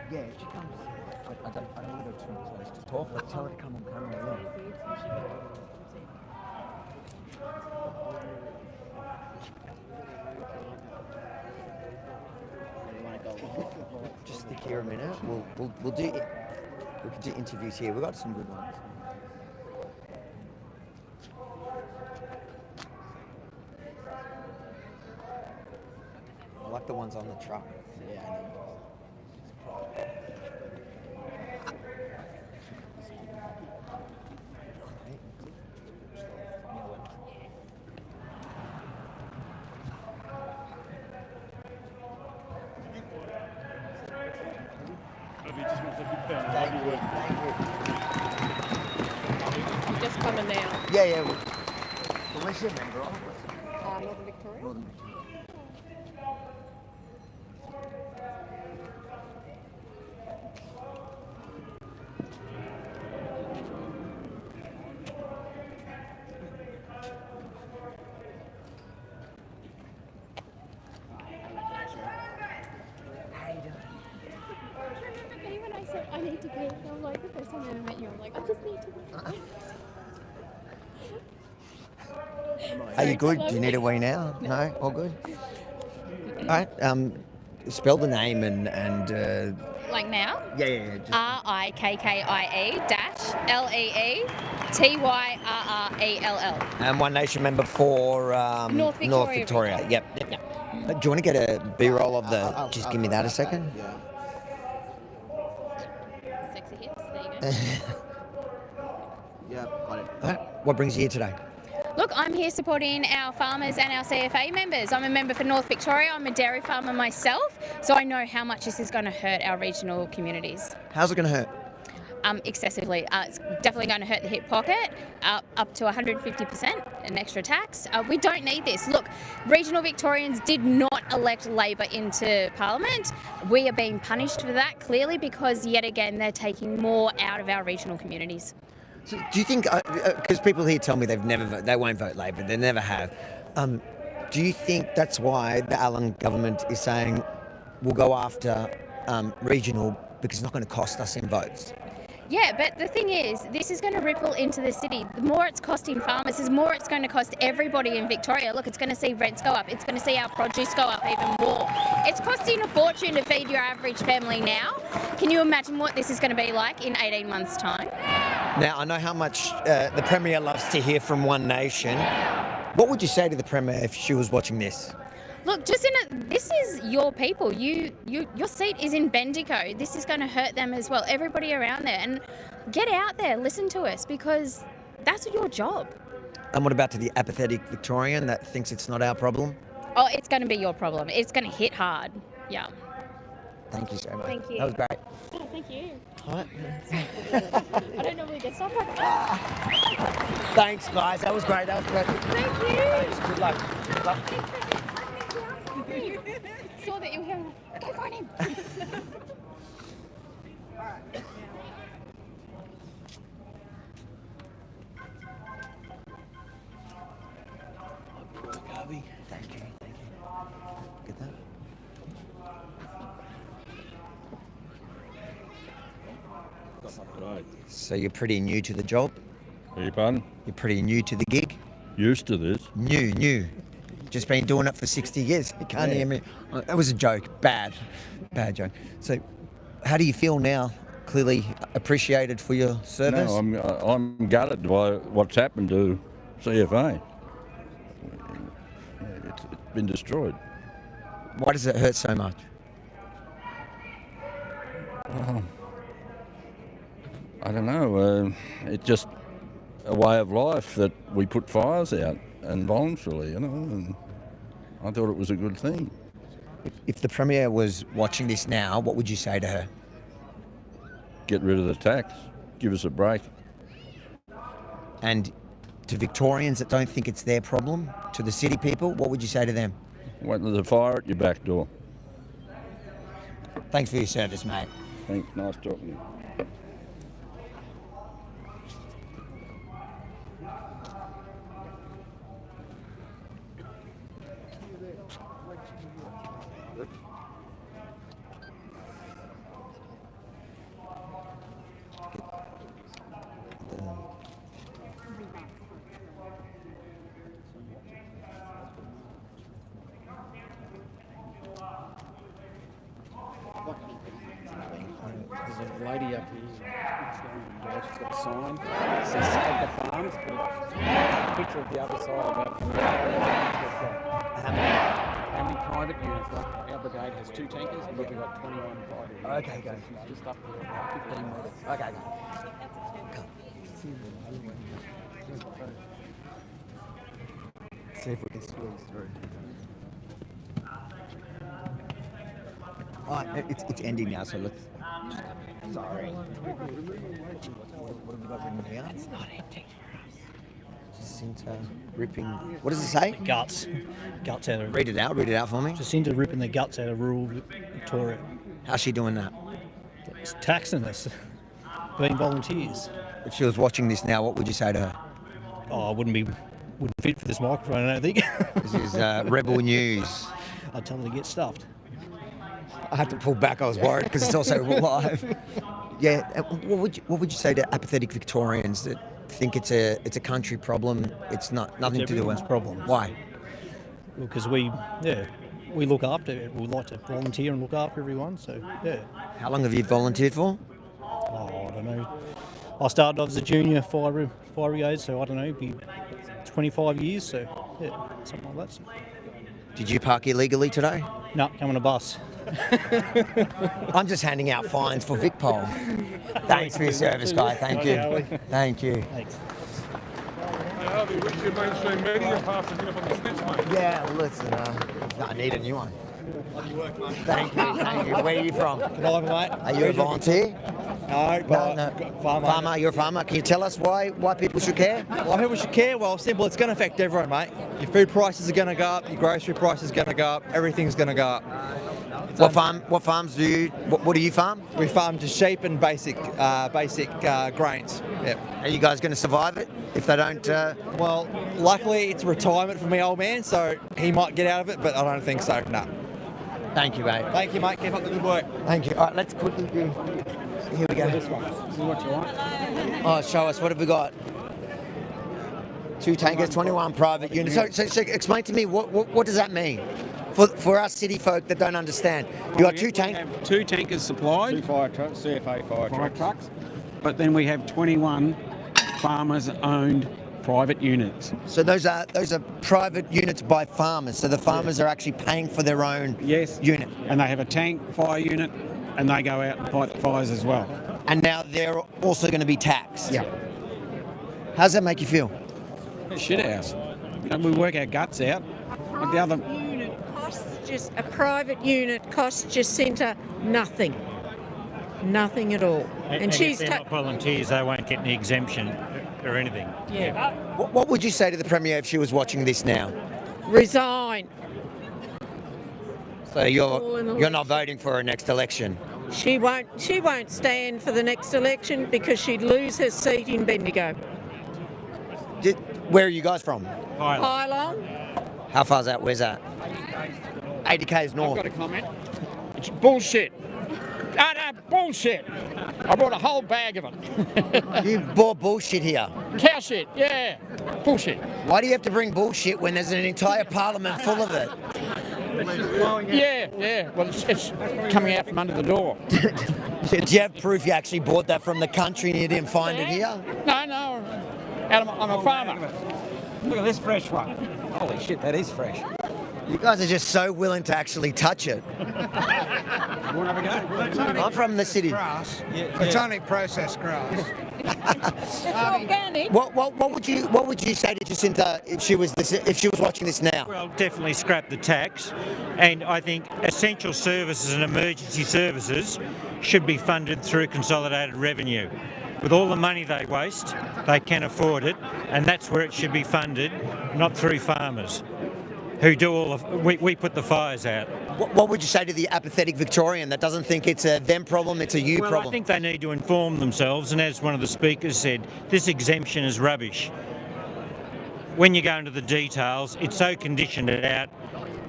Yeah, if she comes, I don't want to go too close to talk, but tell her to come on camera. Just stick here a minute. We'll do it. We can do interviews here. We've got some good ones. I like the ones on the truck. Yeah. Just coming now. Yeah. Well, where's your member of? Northern Victoria. Northern Victoria. When I said I need to pee, I'm like, the first time I ever met you, I'm like, I just need to pee. Are you good? Do you need a wee now? No? All good? All right. Spell the name and Like now? Yeah. RIKKIE-LEETYRRELL. And One Nation member for North Victoria. Yep. Do you want to get a B-roll of the... Just give me that a second. Sexy hips, there you go. Yeah, got it. All right. What brings you here today? Look, I'm here supporting our farmers and our CFA members. I'm a member for North Victoria. I'm a dairy farmer myself, so I know how much this is going to hurt our regional communities. How's it going to hurt? Excessively. It's definitely going to hurt the hip pocket, up to 150%, an extra tax. We don't need this. Look, regional Victorians did not elect Labor into Parliament. We are being punished for that, clearly, because yet again they're taking more out of our regional communities. So do you think, because people here tell me they won't vote Labor, they never have. Do you think that's why the Allen government is saying we'll go after regional because it's not going to cost us in votes? Yeah, but the thing is, this is going to ripple into the city. The more it's costing farmers, the more it's going to cost everybody in Victoria. Look, it's going to see rents go up. It's going to see our produce go up even more. It's costing a fortune to feed your average family now. Can you imagine what this is going to be like in 18 months' time? Now, I know how much the Premier loves to hear from One Nation. What would you say to the Premier if she was watching this? Look, this is your people. Your seat is in Bendigo. This is going to hurt them as well. Everybody around there. And get out there, listen to us, because that's your job. And what about to the apathetic Victorian that thinks it's not our problem? Oh, it's going to be your problem. It's going to hit hard. Yeah. Thank you so much. Thank you. That was great. Oh, thank you. Right. I don't normally get stuff like that. Thanks, guys. That was great. Thank you. Thanks. Good luck. Good luck. Saw that you were here. Go find him. Thank you. Get that? Right. So you're pretty new to the job? Beg your pardon? You're pretty new to the gig? Used to this. New. Just been doing it for 60 years. You can't hear me. That was a joke. Bad joke. So how do you feel now? Clearly appreciated for your service? No, I'm gutted by what's happened to CFA. It's been destroyed. Why does it hurt so much? I don't know. It's just a way of life that we put fires out and voluntarily, and I thought it was a good thing. If the Premier was watching this now, what would you say to her? get rid of the tax. Give us a break. And to Victorians that don't think it's their problem, to the city people, what would you say to them? Wait till there's a fire at your back door. Thanks for your service, mate. Thanks, nice talking to you. There's a lady up here. She's got a sign. It says Save the Farms, but a picture of the other side about how many private units. Like our brigade has 2 tankers, but we've got 21 private units. Okay, go. She's just up here about 15 minutes. Okay, see if we can squeeze through. Oh, it's ending now, so let's. Sorry. What have we got written here? It's not ending for us. Jacinta ripping. What does it say? Guts out of. Read it out for me. Jacinta ripping the guts out of rural Victoria. How's she doing that? It's taxing us, being volunteers. If she was watching this now, what would you say to her? Oh, I wouldn't fit for this microphone, I don't think. This is Rebel News. I'd tell her to get stuffed. I had to pull back. I was worried because it's also live. Yeah. What would you say to apathetic Victorians that think it's a country problem? It's nothing to do with problem. Why? Because we look after. We like to volunteer and look after everyone. So yeah. How long have you volunteered for? Oh, I don't know. I started off as a junior fire brigade, so I don't know, be 25 years. So yeah, something like that. So. Did you park illegally today? No, come on a bus. I'm just handing out fines for VicPol. Thanks for your service, guy. Thank you. Thank you. Thanks. Harvey, which your mainstream media passing you up on the sticks, mate? Yeah, listen, I need a new one. Thank you. Where are you from? Conniving, mate. Are you a volunteer? No. Farmer. You're a farmer. Can you tell us why people should care? Why people should care? Well, simple. It's going to affect everyone, mate. Your food prices are going to go up. Your grocery prices are going to go up. Everything's going to go up. What farms do you? What do you farm? We farm just sheep and basic grains. Yep. Are you guys going to survive it if they don't? Well, luckily it's retirement for my old man, so he might get out of it, but I don't think so. No. Thank you, mate. Thank you, mate. Keep up the good work. Thank you. All right, let's quickly do. Here we go. This one. See what you want. Oh, show us. What have we got? 2 tankers, 21 private units. So explain to me what does that mean for us city folk that don't understand? You got 2 tankers. 2 tankers supplied. 2 fire trucks, CFA fire trucks. But then we have 21 farmers-owned private units. So those are private units by farmers. So the farmers are actually paying for their own unit. And they have a tank fire unit, and they go out and fight the fires as well. And now they're also going to be taxed. Yeah. How does that make you feel? Shit house. We work our guts out. Like the other. Just a private unit costs Jacinta nothing. Nothing at all. And she's if they're not volunteers, they won't get any exemption or anything. Yeah. What would you say to the Premier if she was watching this now? Resign. So you're not voting for her next election? She won't stand for the next election because she'd lose her seat in Bendigo. Where are you guys from? Pylon. How far's that? Where's that? 80 k's north. I've got a comment. It's bullshit. No, bullshit. I brought a whole bag of it. You bought bullshit here? Cow shit, yeah. Bullshit. Why do you have to bring bullshit when there's an entire parliament full of it? Yeah. Well, it's coming out from under the door. Do you have proof you actually bought that from the country and you didn't find it here? No. I'm a farmer. Look at this fresh one. Holy shit, that is fresh. You guys are just so willing to actually touch it. You want to have a go? I'm from the city. Grass. Botanic processed grass. Organic. What would you say to Jacinta if she was watching this now? Well, definitely scrap the tax, and I think essential services and emergency services should be funded through consolidated revenue. With all the money they waste, they can afford it, and that's where it should be funded, not through farmers who do all of. We put the fires out. What would you say to the apathetic Victorian that doesn't think it's a them problem, it's a you Well, problem? I think they need to inform themselves, and as one of the speakers said, this exemption is rubbish. When you go into the details, it's so conditioned out,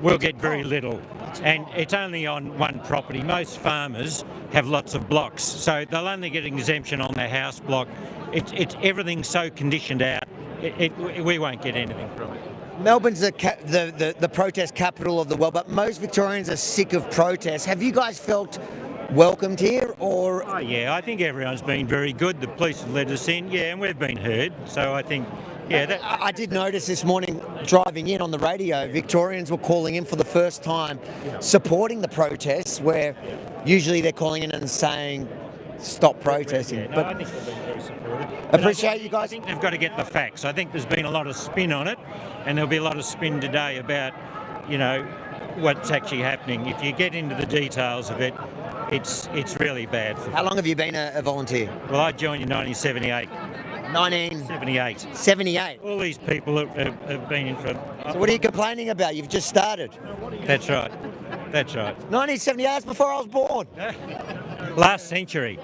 we'll get very little. And it's only on one property. Most farmers have lots of blocks, so they'll only get an exemption on their house block. It's everything's so conditioned out, we won't get anything from it. Melbourne's the protest capital of the world, but most Victorians are sick of protests. Have you guys felt welcomed here, or? Oh, yeah, I think everyone's been very good. The police have let us in, yeah, and we've been heard. So I think, yeah. I did notice this morning driving in on the radio, Victorians were calling in for the first time supporting the protests, where usually they're calling in and saying, stop protesting. Yeah, no, but I think they've been very supportive. Appreciate you guys. I think they've got to get the facts. I think there's been a lot of spin on it, and there'll be a lot of spin today about, what's actually happening. If you get into the details of it, it's really bad. How long have you been a volunteer? Well, I joined in 1978. 1978. 78. 78. All these people have been in for. So what are you complaining about? You've just started. That's right. That's right. 1978, that's before I was born. Last century.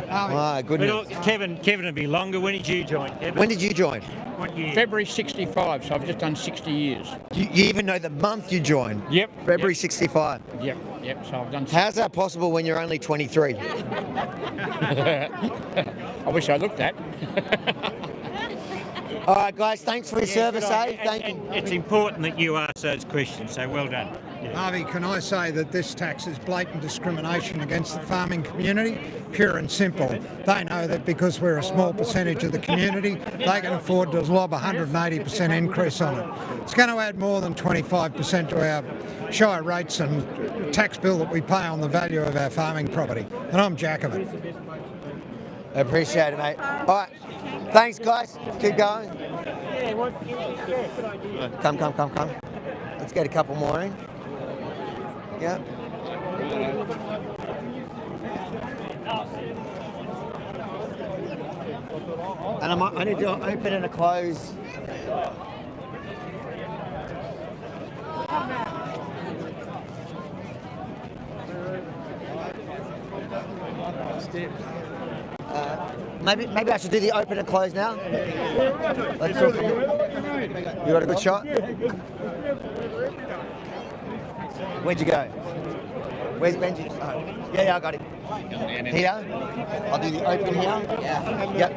My goodness. But look, Kevin would be longer. When did you join, Kevin? When did you join? What year? February 65, so I've just done 60 years. You even know the month you joined? Yep. February 65. Yep, so I've done. How's that possible when you're only 23? I wish I looked that. All right, guys, thanks for your service, eh? Thank you. It's important that you ask those questions, so well done. Yeah. Harvey, can I say that this tax is blatant discrimination against the farming community? Pure and simple. They know that because we're a small percentage of the community, they can afford to lob a 180% increase on it. It's going to add more than 25% to our shire rates and tax bill that we pay on the value of our farming property. And I'm jack of it. I appreciate it, mate. All right. Thanks, guys. Keep going. Come. Let's get a couple more in. Yeah. And I need to open and a close. Maybe I should do the open and close now. Let's talk. You got a good shot? Where'd you go? Where's Benji? Oh, yeah, I got him. Here. I'll do the open here. Yeah. Yep.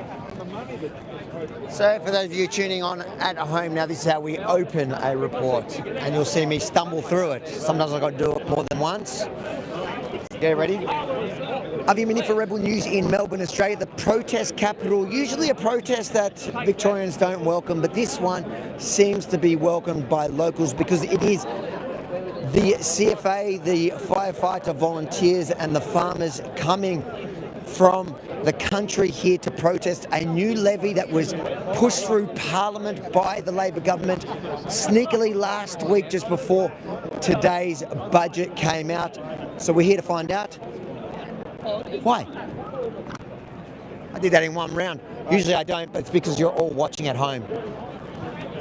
So for those of you tuning on at home now, this is how we open a report, and you'll see me stumble through it. Sometimes I've got to do it more than once. Yeah, ready? Yemini for Rebel News in Melbourne, Australia, the protest capital. Usually a protest that Victorians don't welcome, but this one seems to be welcomed by locals because it is the CFA, the Firefighter volunteers and the farmers coming from the country here to protest a new levy that was pushed through Parliament by the Labor government sneakily last week just before today's budget came out. So we're here to find out why. I did that in one round. Usually I don't, but it's because you're all watching at home.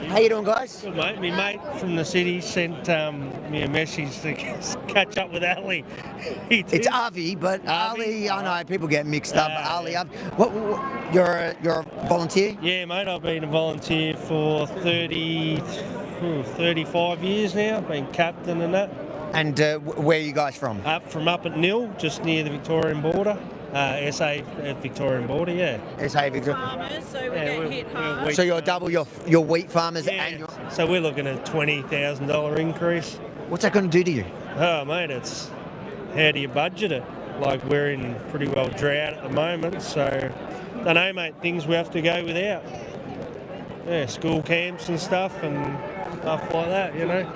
How you doing, guys? Good, mate. My mate from the city sent me a message to catch up with Ali. It's Avi, but Ali, I know people get mixed up. Ali, you're a volunteer? Yeah, mate. I've been a volunteer for 35 years now. Been captain and that. And where are you guys from? From up at Nil, just near the Victorian border. SA Victorian border, yeah. SA Victorian. Farmers, so we get hit hard. So you're double your wheat farmers and your... So we're looking at a $20,000 increase. What's that going to do to you? Oh, mate, it's how do you budget it? Like, we're in pretty well drought at the moment, so I don't know, mate, things we have to go without. Yeah, school camps and stuff like that, you know.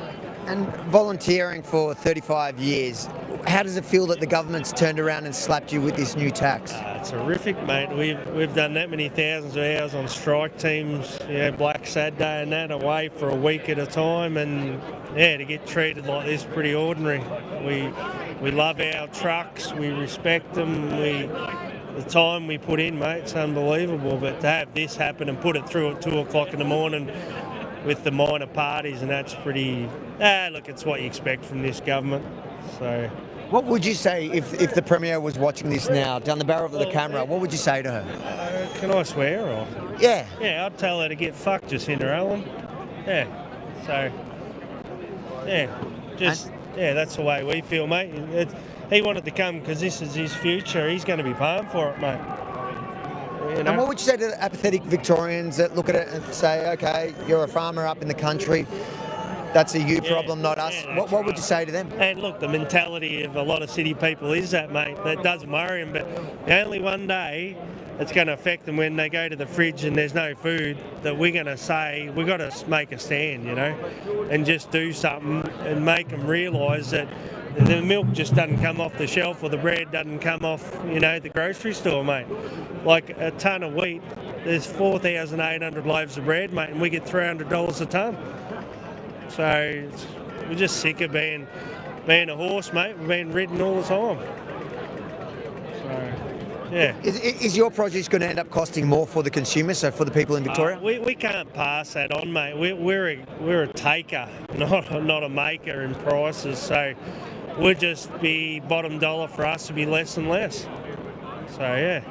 And volunteering for 35 years, how does it feel that the government's turned around and slapped you with this new tax? It's horrific, mate. We've done that many thousands of hours on strike teams, Black Saturday and that, away for a week at a time, and to get treated like this, pretty ordinary. We love our trucks, we respect them, the time we put in, mate, it's unbelievable. But to have this happen and put it through at 2 o'clock in the morning with the minor parties, and that's pretty. Look, it's what you expect from this government. So. What would you say if the Premier was watching this now, down the barrel of the camera, what would you say to her? Can I swear? Or? Yeah. Yeah, I'd tell her to get fucked, Jacinda Allen. Yeah. So, that's the way we feel, mate. He wanted to come because this is his future. He's going to be paying for it, mate. And what would you say to the apathetic Victorians that look at it and say, okay, you're a farmer up in the country, that's a you problem, not us? What would you say to them? And look, the mentality of a lot of city people is that, mate. That doesn't worry them, but only one day it's going to affect them when they go to the fridge and there's no food, that we're going to say, we've got to make a stand, and just do something and make them realise that the milk just doesn't come off the shelf or the bread doesn't come off, the grocery store, mate. Like a tonne of wheat, there's 4,800 loaves of bread, mate, and we get $300 a tonne. So we're just sick of being a horse, mate. We're being ridden all the time. So, yeah. Is your produce going to end up costing more for the consumer, so for the people in Victoria? We can't pass that on, mate. We're a taker, not a maker in prices. So we'll just be bottom dollar for us to be less and less. So, yeah.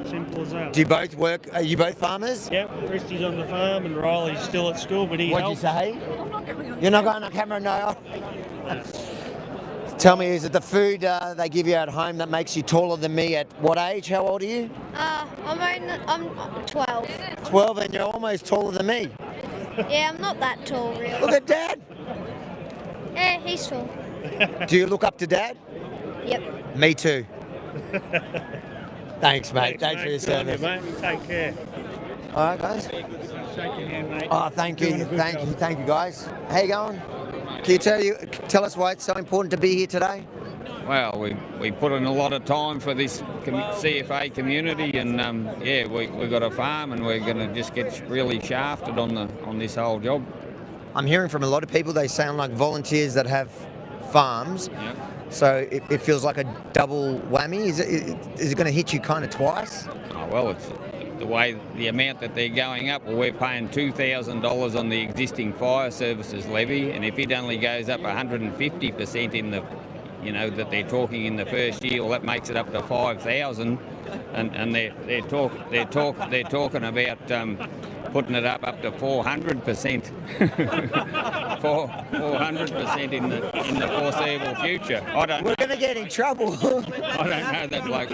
Simple as that. Do you both work? Are you both farmers? Yep, Christy's on the farm and Riley's still at school, but he What'd helps. you say? You're not going on camera, no. Tell me, is it the food they give you at home that makes you taller than me at what age? How old are you? I'm 12. 12, and you're almost taller than me. Yeah, I'm not that tall, really. Look at Dad. Yeah, he's tall. Do you look up to Dad? Yep. Me too. Thanks, mate. Thanks for your Good on you, service. mate. Take care. All right, guys. Shake your hand, mate. Oh, thank you, guys. How you going? Can you tell us why it's so important to be here today? Well, we put in a lot of time for this CFA community, and we've got a farm, and we're going to just get really shafted on this whole job. I'm hearing from a lot of people, they sound like volunteers that have farms. Yep. So it feels like a double whammy. Is it going to hit you kind of twice? Oh, well, it's the amount that they're going up. Well, we're paying $2,000 on the existing fire services levy, and if it only goes up 150% in the, that they're talking in the first year, well, that makes it up to $5,000, and they're talking about putting it up to 400%, 400% in the foreseeable future. We're going to get in trouble. I don't know that bloke.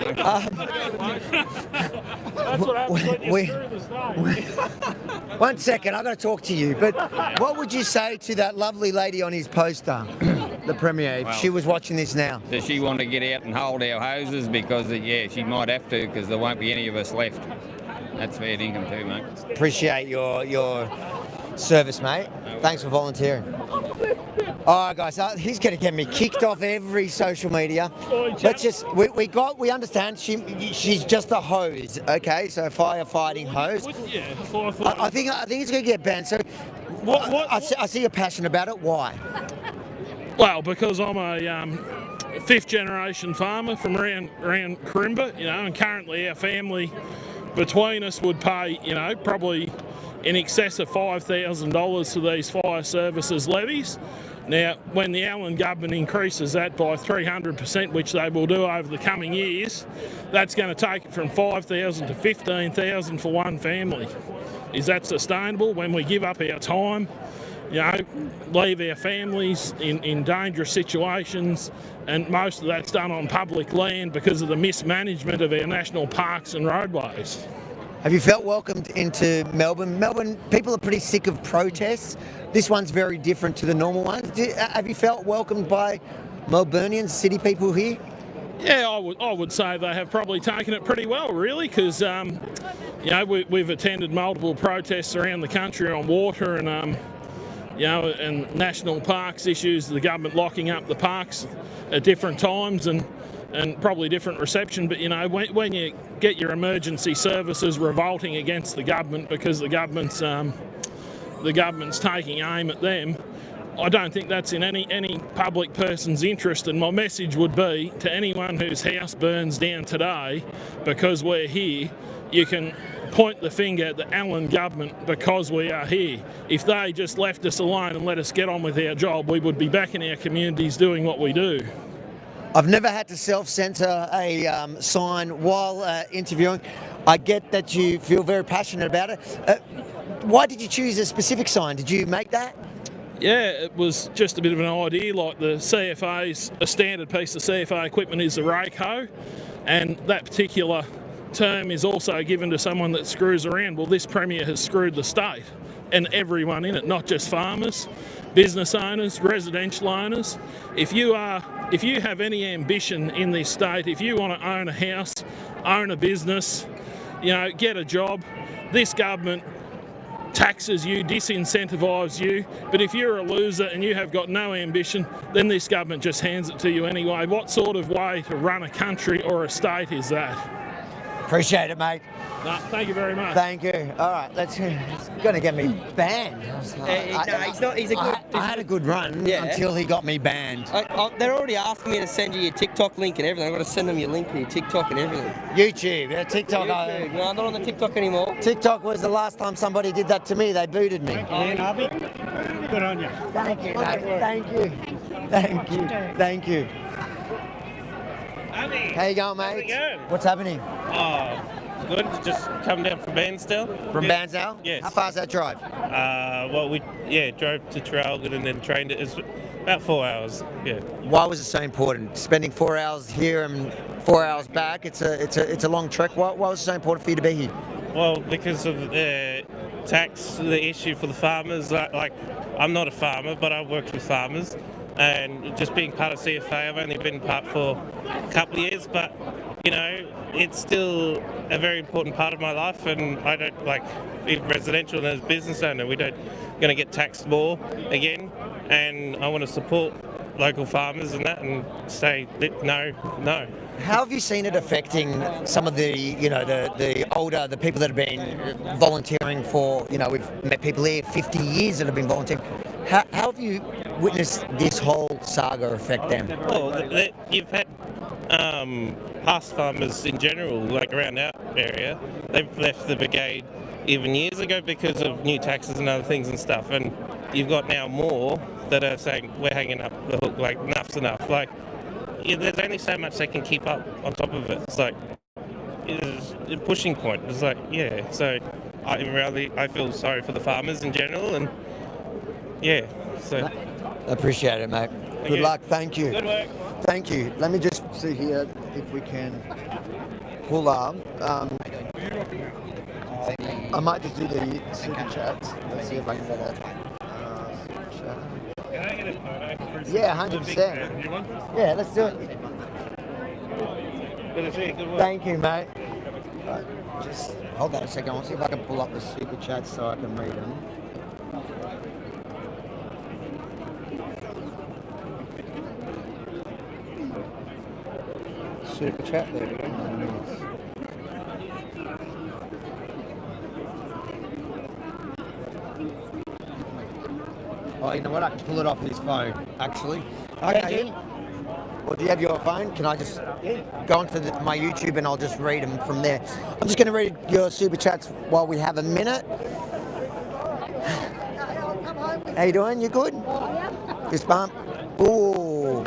That's what happens when you're through the snow. One second, I've got to talk to you. But what would you say to that lovely lady on his poster, the Premier, if she was watching this now? Does she want to get out and hold our hoses? Because, she might have to, because there won't be any of us left. That's fair dinkum too, mate. Appreciate your service, mate. Thanks for volunteering. All right, guys, he's going to get me kicked off every social media. Let's just, we understand she's just a hose, okay? So firefighting hose. Yeah, firefighting. I think it's going to get banned. So I see you're passionate about it. Why? Well, because I'm a fifth generation farmer from around Corimba, and currently our family between us would pay, probably in excess of $5,000 to these fire services levies. Now, when the Allen government increases that by 300%, which they will do over the coming years, that's going to take it from $5,000 to $15,000 for one family. Is that sustainable when we give up our time, leave our families in dangerous situations, and most of that's done on public land because of the mismanagement of our national parks and roadways? Have you felt welcomed into Melbourne? Melbourne, people are pretty sick of protests. This one's very different to the normal ones. Have you felt welcomed by Melburnians, city people here? Yeah, I would say they have probably taken it pretty well, really, because we've attended multiple protests around the country on water and and national parks issues, the government locking up the parks at different times and probably different reception. But when you get your emergency services revolting against the government because the government's taking aim at them, I don't think that's in any public person's interest. And my message would be to anyone whose house burns down today because we're here, you can point the finger at the Allen government because we are here. If they just left us alone and let us get on with our job, we would be back in our communities doing what we do. I've never had to self-censor a sign while interviewing. I get that you feel very passionate about it. Why did you choose a specific sign? Did you make that? Yeah, it was just a bit of an idea, like the CFA's, a standard piece of CFA equipment is the rake hoe, and that particular term is also given to someone that screws around. Well, this Premier has screwed the state and everyone in it, not just farmers, business owners, residential owners. If you have any ambition in this state, if you want to own a house, own a business, get a job, this government taxes you, disincentivises you, but if you're a loser and you have got no ambition, then this government just hands it to you anyway. What sort of way to run a country or a state is that? Appreciate it, mate. No, thank you very much. Thank you. All right, he's going to get me banned. He's not. He's a good. I had a good run Yeah. until he got me banned. They're already asking me to send you your TikTok link and everything. I've got to send them your link for your TikTok and everything. YouTube, TikTok. YouTube. No, I'm not on the TikTok anymore. TikTok was the last time somebody did that to me. They booted me. Good on you. Thank you, mate. Thank you. Thank you. Thank you. How you going, mate? How's it going? What's happening? Oh, good. Just come down from Bairnsdale. From Bairnsdale? Yes. How far's that drive? We drove to Traralgon and then trained it. It's about 4 hours. Yeah. Why was it so important? Spending 4 hours here and 4 hours back. It's a long trek. Why was it so important for you to be here? Well, because of the tax, the issue for the farmers. Like I'm not a farmer, but I've worked with farmers. And just being part of CFA, I've only been part for a couple of years, but it's still a very important part of my life. And I don't even residential and as a business owner, we don't going to get taxed more again. And I want to support local farmers and that, and say no. How have you seen it affecting some of the the people that have been volunteering for, we've met people here 50 years that have been volunteering. How have you witnessed this whole saga affect them? Well, you've had past farmers in general, like around our area, they've left the brigade even years ago because of new taxes and other things and stuff. And you've got now more that are saying we're hanging up the hook, like enough's enough. There's only so much they can keep up on top of it. It's it's a pushing point. It's so I feel sorry for the farmers in general, and so. Appreciate it, mate. Good luck. Thank you. Good work. Thank you. Let me just see here if we can pull up. I might just do the super chats. Let's see if I can get that. Can I get a photo? Yeah, 100%. Yeah, let's do it. Good to see you. Good work. Thank you, mate. Right, just hold on a second. I'll see if I can pull up the super chats so I can read them. Super chat there. Oh, you know what? I can pull it off his phone, actually. Okay. Well, do you have your phone? Can I just go onto my YouTube and I'll just read them from there? I'm just going to read your super chats while we have a minute. How you doing? You good? Fist bump. Ooh.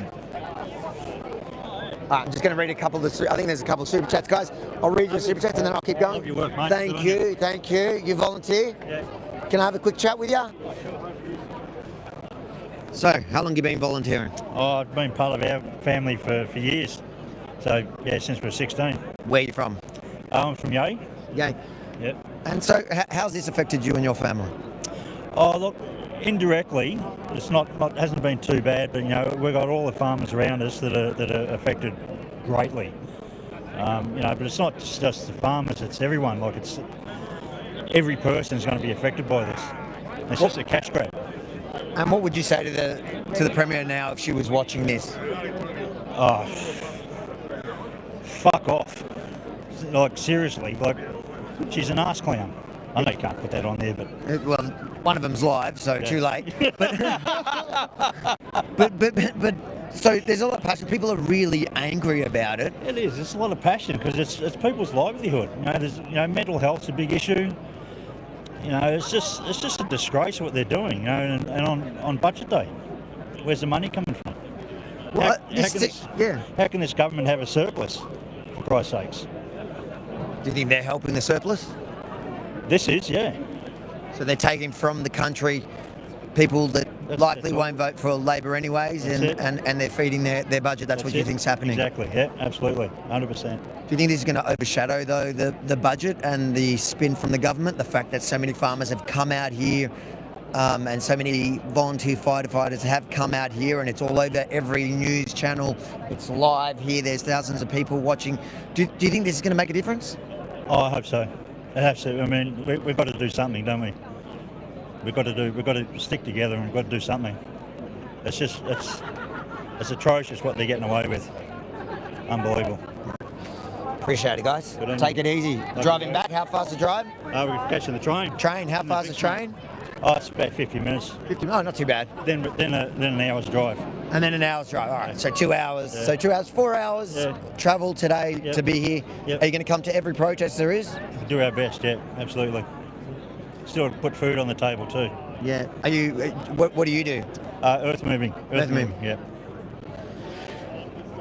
I'm just going to read a couple of I think there's a couple of super chats, guys. I'll read your super chats and then I'll keep going. Love your work, mate. Thank you. Thank you. You volunteer? Yeah. Can I have a quick chat with you? So, how long have you been volunteering? Oh, I've been part of our family for years. So, since we're 16. Where are you from? I'm from Yay. Yay. Yep. And so, how's this affected you and your family? Oh, look, indirectly, it's hasn't been too bad, but we've got all the farmers around us that are affected greatly. But it's not just the farmers; it's everyone. Every person is going to be affected by this. It's just a cash grab. And what would you say to the Premier now if she was watching this? Oh, fuck off. Like, seriously, like, she's an arse clown. I know you can't put that on there, but... Well, one of them's live, so too late. But so there's a lot of passion. People are really angry about it. It is. It's a lot of passion because it's people's livelihood. There's mental health's a big issue. It's just a disgrace what they're doing. And on budget day, where's the money coming from? Well, how can this government have a surplus? For Christ's sakes. Do you think they're helping the surplus? This is, yeah. So they're taking from the country people that likely won't vote for Labor anyways, and they're feeding their budget. That's what you think's happening? Exactly, yeah, absolutely, 100%. Do you think this is going to overshadow, though, the budget and the spin from the government? The fact that so many farmers have come out here and so many volunteer firefighters have come out here, and it's all over every news channel. It's live here. There's thousands of people watching. Do you think this is going to make a difference? Oh, I hope so. It has to. I mean, we've got to do something, don't we? We've got to stick together and we've got to do something. It's atrocious what they're getting away with. Unbelievable. Appreciate it, guys. Take it easy. Driving back, how far's the drive? We're catching the train. Train, how far's the train? Oh, it's about 50 minutes. 50? Oh, not too bad. Then an hour's drive. And then an hour's drive. All right, so 2 hours. Yeah. So 2 hours, 4 hours travel today to be here. Yep. Are you going to come to every protest there is? Do our best, yeah, absolutely. Still put food on the table too. Yeah. Are you? What do you do? Earth moving. Earth moving. Yeah.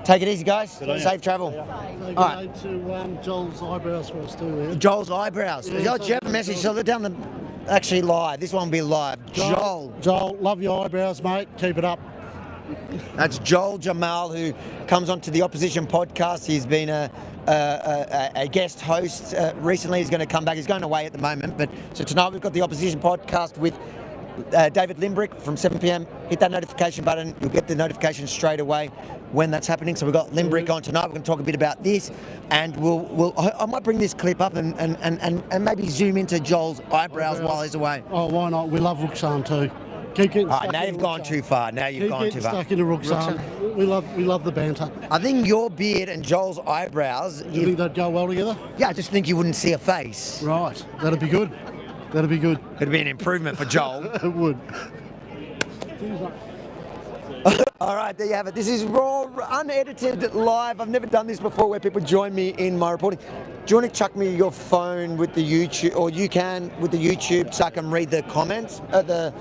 Take it easy, guys. Safe travel. All right. To Joel's eyebrows for us too. Yeah? Joel's eyebrows. Yeah, do you have a message? So they're down the. Actually, live. This one will be live. Joel, love your eyebrows, mate. Keep it up. That's Joel Jamal, who comes onto the Opposition podcast. He's been a guest host recently. He's going to come back. He's going away at the moment. But so tonight we've got the Opposition podcast with David Limbrick from 7 p.m. Hit that notification button. You'll get the notification straight away when that's happening. So we've got Limbrick on tonight. We're going to talk a bit about this, and I might bring this clip up and maybe zoom into Joel's eyebrows while he's away. Oh, why not? We love Roxanne too. Keep getting stuck. Now you've gone too far. Now you've gone too far. Stuck into Roxanne. We love the banter. I think your beard and Joel's eyebrows. You think they'd go well together? Yeah, I just think you wouldn't see a face. Right. That'd be good. That'd be good. It'd be an improvement for Joel. It would. All right, there you have it. This is raw, unedited, live. I've never done this before where people join me in my reporting. Do you want to chuck me your phone with the YouTube, or you can with the YouTube so I can read the comments? I do.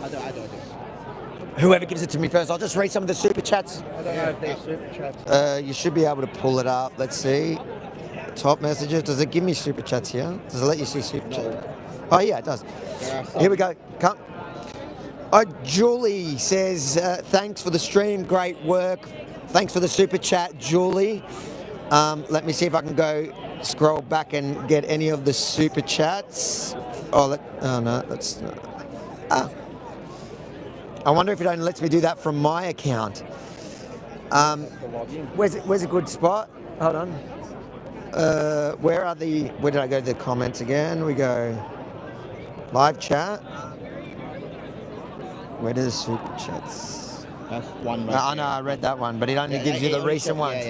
Whoever gives it to me first. I'll just read some of the super chats. I don't know if they're super chats. You should be able to pull it up. Let's see. Top messages. Does it give me super chats here? Does it let you see super chats? Oh, yeah, it does. Here we go. Come. Julie says, thanks for the stream. Great work. Thanks for the super chat, Julie. Let me see if I can go scroll back and get any of the super chats. Oh no, that's not. I wonder if it only lets me do that from my account. Where's a good spot? Hold on. Where did I go to the comments again? We go live chat. Where do the super chats? That's one. I know, I read that one, but it only gives you the recent ones.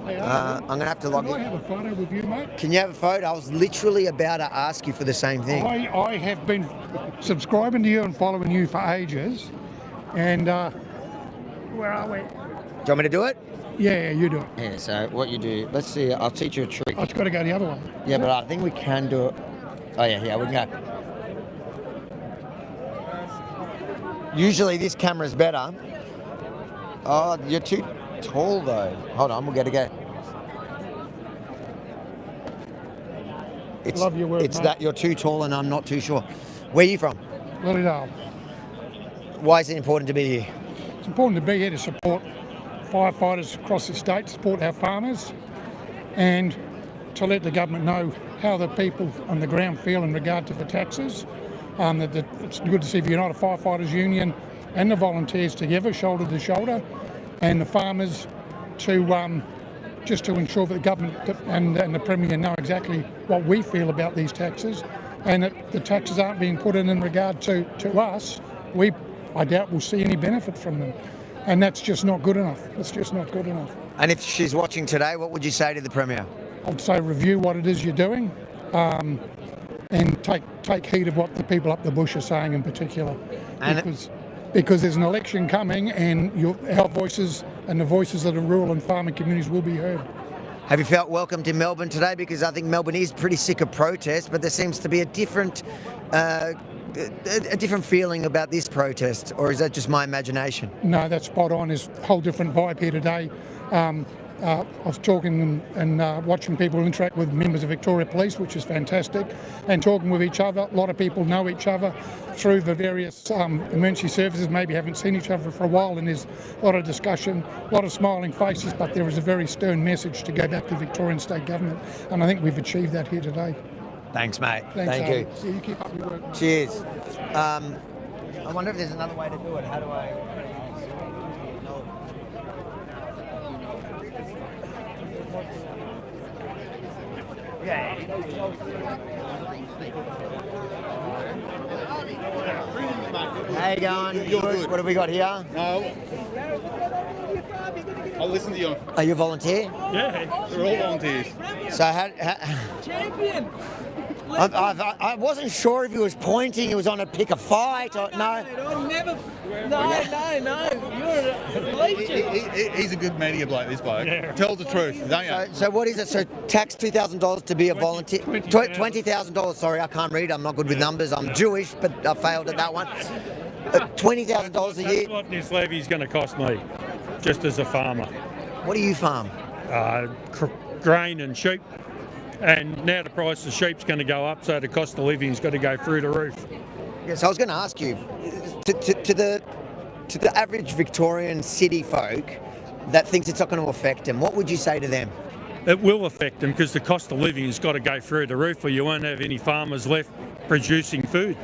I'm going to have to log in. Can I have a photo with you, mate? Can you have a photo? I was literally about to ask you for the same thing. I have been subscribing to you and following you for ages. And where are we? Do you want me to do it? Yeah, you do it. Yeah, so what you do, let's see, I'll teach you a trick. I've got to go the other way. Yeah, but I think we can do it. Oh, yeah, we can go. Usually this camera's better. Oh, you're too tall though. Hold on, we'll get again. Love your work, it's mate. that you're too tall and I'm not too sure. Where are you from? Lilydale. Why is it important to be here? It's important to be here to support firefighters across the state, support our farmers, and to let the government know how the people on the ground feel in regard to the taxes. It's good to see the United Firefighters Union and the volunteers together, shoulder to shoulder, and the farmers to just to ensure that the government and the Premier know exactly what we feel about these taxes, and that the taxes aren't being put in regard to us. We I doubt we'll see any benefit from them. And that's just not good enough. It's just not good enough. And if she's watching today, what would you say to the Premier? I'd say review what it is you're doing, and take heed of what the people up the bush are saying in particular. Because there's an election coming, and our voices and the voices of the rural and farming communities will be heard. Have you felt welcomed in Melbourne today? Because I think Melbourne is pretty sick of protest, but there seems to be a different feeling about this protest, or is that just my imagination? No, that's spot on. There's a whole different vibe here today. I was talking and watching people interact with members of Victoria Police, which is fantastic, and talking with each other. A lot of people know each other through the various emergency services, maybe haven't seen each other for a while, and there's a lot of discussion, a lot of smiling faces, but there is a very stern message to go back to Victorian State Government, and I think we've achieved that here today. Thanks, mate. Thanks, Thank you. Yeah, you keep up your work. Cheers. I wonder if there's another way to do it. How do I... How you going? Good. What have we got here? No. I'll listen to you. Are you a volunteer? Yeah. We're all volunteers. So champion! I wasn't sure if he was pointing, he was on a pick a fight, or no. I never. No. You're a legend. He's a good media bloke, this bloke. Yeah. Tells the truth, don't you? So what is it? So tax $2,000 to be a volunteer? $20,000, sorry, I can't read. I'm not good with numbers. I'm Jewish, but I failed at that one. $20,000 a year. That's what this levy is going to cost me, just as a farmer. What do you farm? Grain and sheep. And now the price of sheep's going to go up, so the cost of living's got to go through the roof. Yes, I was going to ask you, to the average Victorian city folk that thinks it's not going to affect them, what would you say to them? It will affect them because the cost of living has got to go through the roof, or you won't have any farmers left producing food.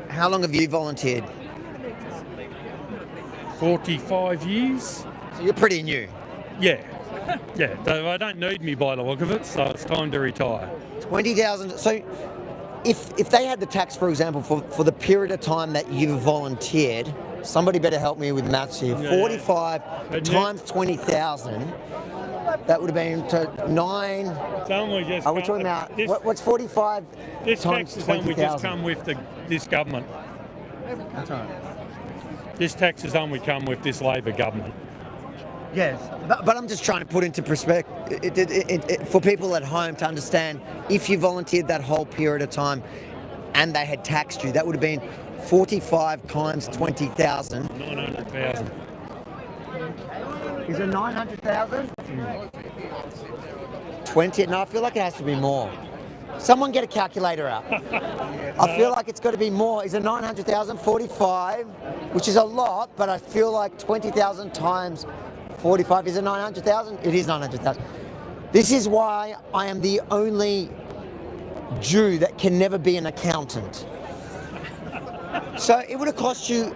How long have you volunteered? 45 years. So you're pretty new? Yeah. Yeah, I don't need me by the look of it, so it's time to retire. 20,000. So if they had the tax, for example, for the period of time that you've volunteered, somebody better help me with maths here. Yeah. 45 times 20,000, that would have been to 9. It's only just. Are we talking about, what's 45 this times tax 20,000? has only just come with this government. That's right. This tax has only come with this Labor government. Yes, but I'm just trying to put into perspective for people at home to understand, if you volunteered that whole period of time and they had taxed you, that would have been 45 times 20,000. 900,000. Is it 900,000? 20? No, I feel like it has to be more. Someone get a calculator out. I feel like it's got to be more. Is it 900,000? 45, which is a lot, but I feel like 20,000 times 45, is it 900,000? It is 900,000. This is why I am the only Jew that can never be an accountant. So it would have cost you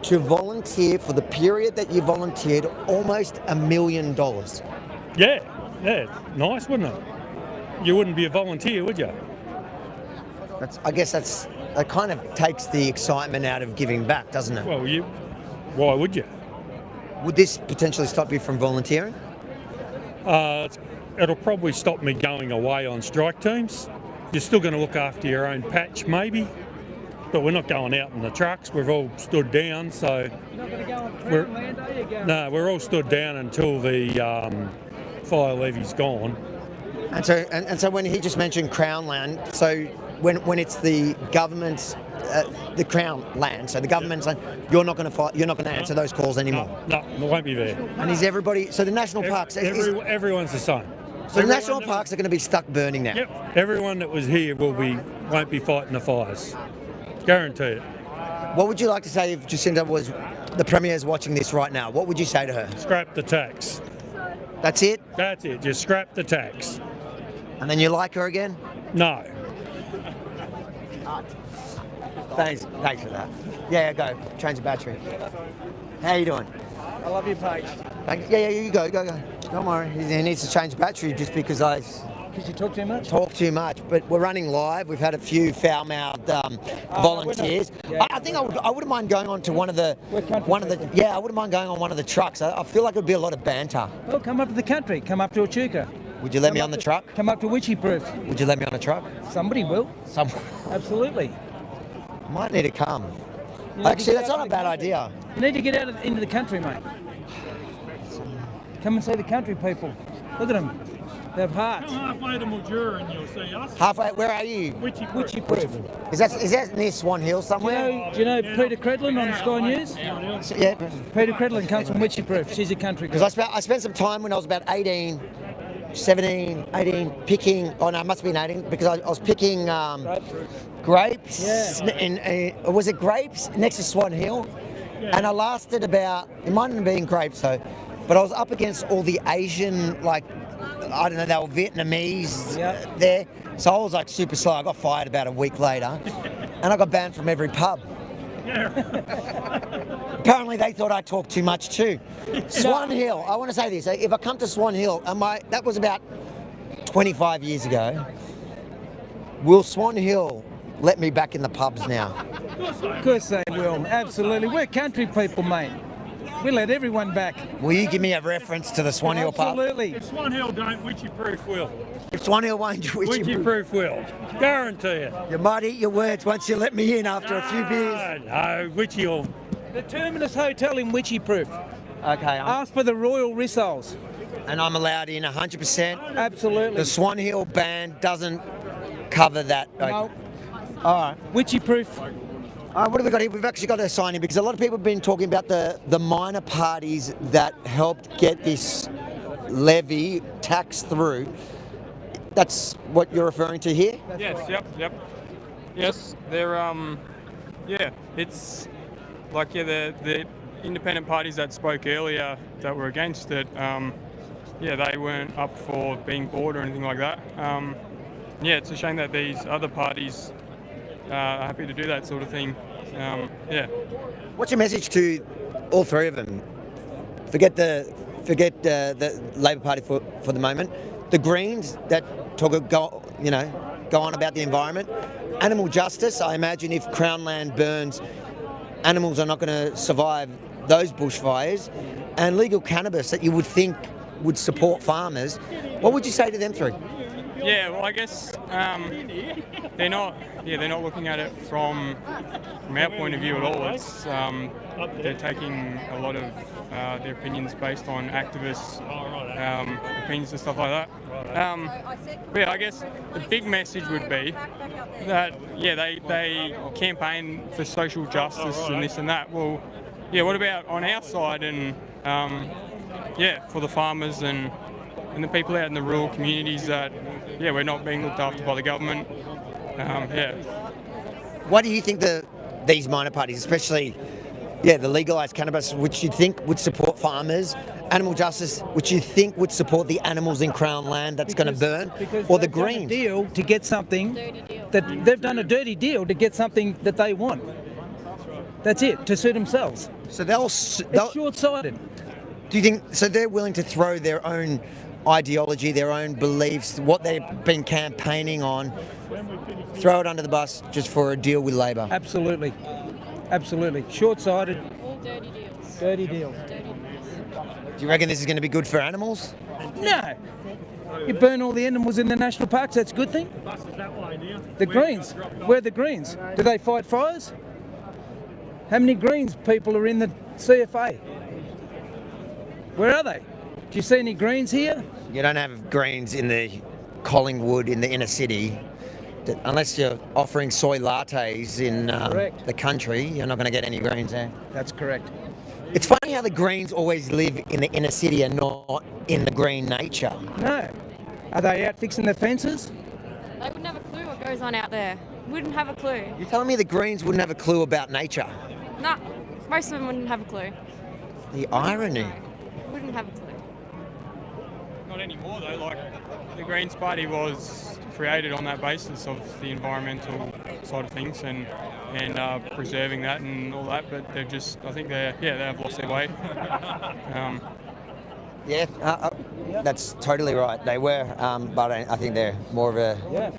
to volunteer for the period that you volunteered almost $1 million. Yeah, nice, wouldn't it? You wouldn't be a volunteer, would you? I guess that kind of takes the excitement out of giving back, doesn't it? Well, why would you? Would this potentially stop you from volunteering? It'll probably stop me going away on strike teams. You're still going to look after your own patch, maybe, but we're not going out in the trucks. We've all stood down, so You're not going to go on Crown land, are you? no, we're all stood down until the fire levy's gone. And so when he just mentioned Crown land, so when it's the government's the Crown land, so the government's land, you're not going to answer those calls anymore. No, it won't be there. And is everybody? So the national parks, everyone's the same. So the national parks are going to be stuck burning now. Yep. Everyone that was here won't be fighting the fires. Guarantee it. What would you like to say if Jacinda was the Premier's watching this right now? What would you say to her? Scrap the tax. That's it? That's it. Just scrap the tax. And then you like her again? No. Thanks for that. Yeah, go. Change the battery. How you doing? I love your page. Yeah, you go. Don't worry. He needs to change the battery just because I Because you talk too much? Talk too much, but we're running live. We've had a few foul-mouthed volunteers. I think I wouldn't mind going on to I wouldn't mind going on one of the trucks. I feel like it would be a lot of banter. Well, come up to the country. Come up to Echuca. Would you let me on the truck? Come up to Witchyproof. Would you let me on a truck? Somebody will. Absolutely. Might need to come. Actually, that's not a bad idea. You need to get out into the country, mate. Come and see the country people. Look at them. They have hearts. Come halfway to Mildura and you'll see us. Halfway? Where are you? Witchyproof. Is that near Swan Hill somewhere? Do you know Peter Credlin on Sky News? Yeah. Peter Credlin comes from Witchyproof. She's a country girl. Because I spent some time when I was about 18, 17, 18, picking. Oh no, it must have been 18 because I was picking grapes. Yeah. Was it grapes next to Swan Hill? Yeah. And I lasted about. It mightn't have been grapes though, but I was up against all the Asian, like, I don't know, they were Vietnamese there. So I was like super slow. I got fired about a week later and I got banned from every pub. Apparently they thought I talked too much too. Swan Hill, I want to say this. If I come to Swan Hill, that was about 25 years ago. Will Swan Hill let me back in the pubs now? Of course they will. Absolutely. We're country people, mate. We let everyone back. Will you give me a reference to the Swan Hill pub? Absolutely. If Swan Hill don't, Witchyproof will. If Swan Hill won't, Witchyproof will. Guarantee it. You might eat your words once you let me in after a few beers. No, Witchy will. The Terminus Hotel in Witchyproof. Okay. Ask for the Royal Rissoles. And I'm allowed in 100%? Absolutely. The Swan Hill ban doesn't cover that? No. All right. Witchyproof. What have we got here? We've actually got a sign in because a lot of people have been talking about the minor parties that helped get this levy tax through. That's what you're referring to here? Yes, yep. Yes, they're, it's like, the independent parties that spoke earlier that were against it, they weren't up for being bored or anything like that. It's a shame that these other parties are happy to do that sort of thing. What's your message to all three of them? Forget the Labor Party for the moment. The Greens that go on about the environment. Animal justice. I imagine if Crown land burns, animals are not going to survive those bushfires. And legal cannabis that you would think would support farmers. What would you say to them three? Yeah, well, I guess they're not looking at it from our point of view at all. It's they're taking a lot of their opinions based on activists' opinions and stuff like that. I guess the big message would be that they campaign for social justice and this and that. Well, what about on our side and for the farmers and the people out in the rural communities that we're not being looked after by the government. What do you think these minor parties, especially the legalised cannabis, which you think would support farmers, animal justice, which you think would support the animals in Crown land that's going to burn, or the Greens? Deal to get something that they've done a dirty deal to get something that they want. That's it, to suit themselves. So they'll it's short-sighted. Do you think so? They're willing to throw their own ideology, their own beliefs, what they've been campaigning on, throw it under the bus just for a deal with Labor? Absolutely. Short-sighted. All dirty deals. Dirty deals. Do you reckon this is going to be good for animals? No. You burn all the animals in the national parks, that's a good thing. The Greens. Where are the Greens? Do they fight fires? How many Greens people are in the CFA? Where are they? Do you see any Greens here? You don't have Greens in the Collingwood, in the inner city. Unless you're offering soy lattes in the country, you're not going to get any Greens there. That's correct. It's funny how the Greens always live in the inner city and not in the green nature. No. Are they out fixing their fences? They wouldn't have a clue what goes on out there. Wouldn't have a clue. You're telling me the Greens wouldn't have a clue about nature? Nah, most of them wouldn't have a clue. The irony. Wouldn't have a clue. Not anymore though, like the Greens Party was created on that basis of the environmental side of things and preserving that and all that, but they've just, I think they have lost their way. Yeah, that's totally right. They were, but I think they're more of a... Yeah.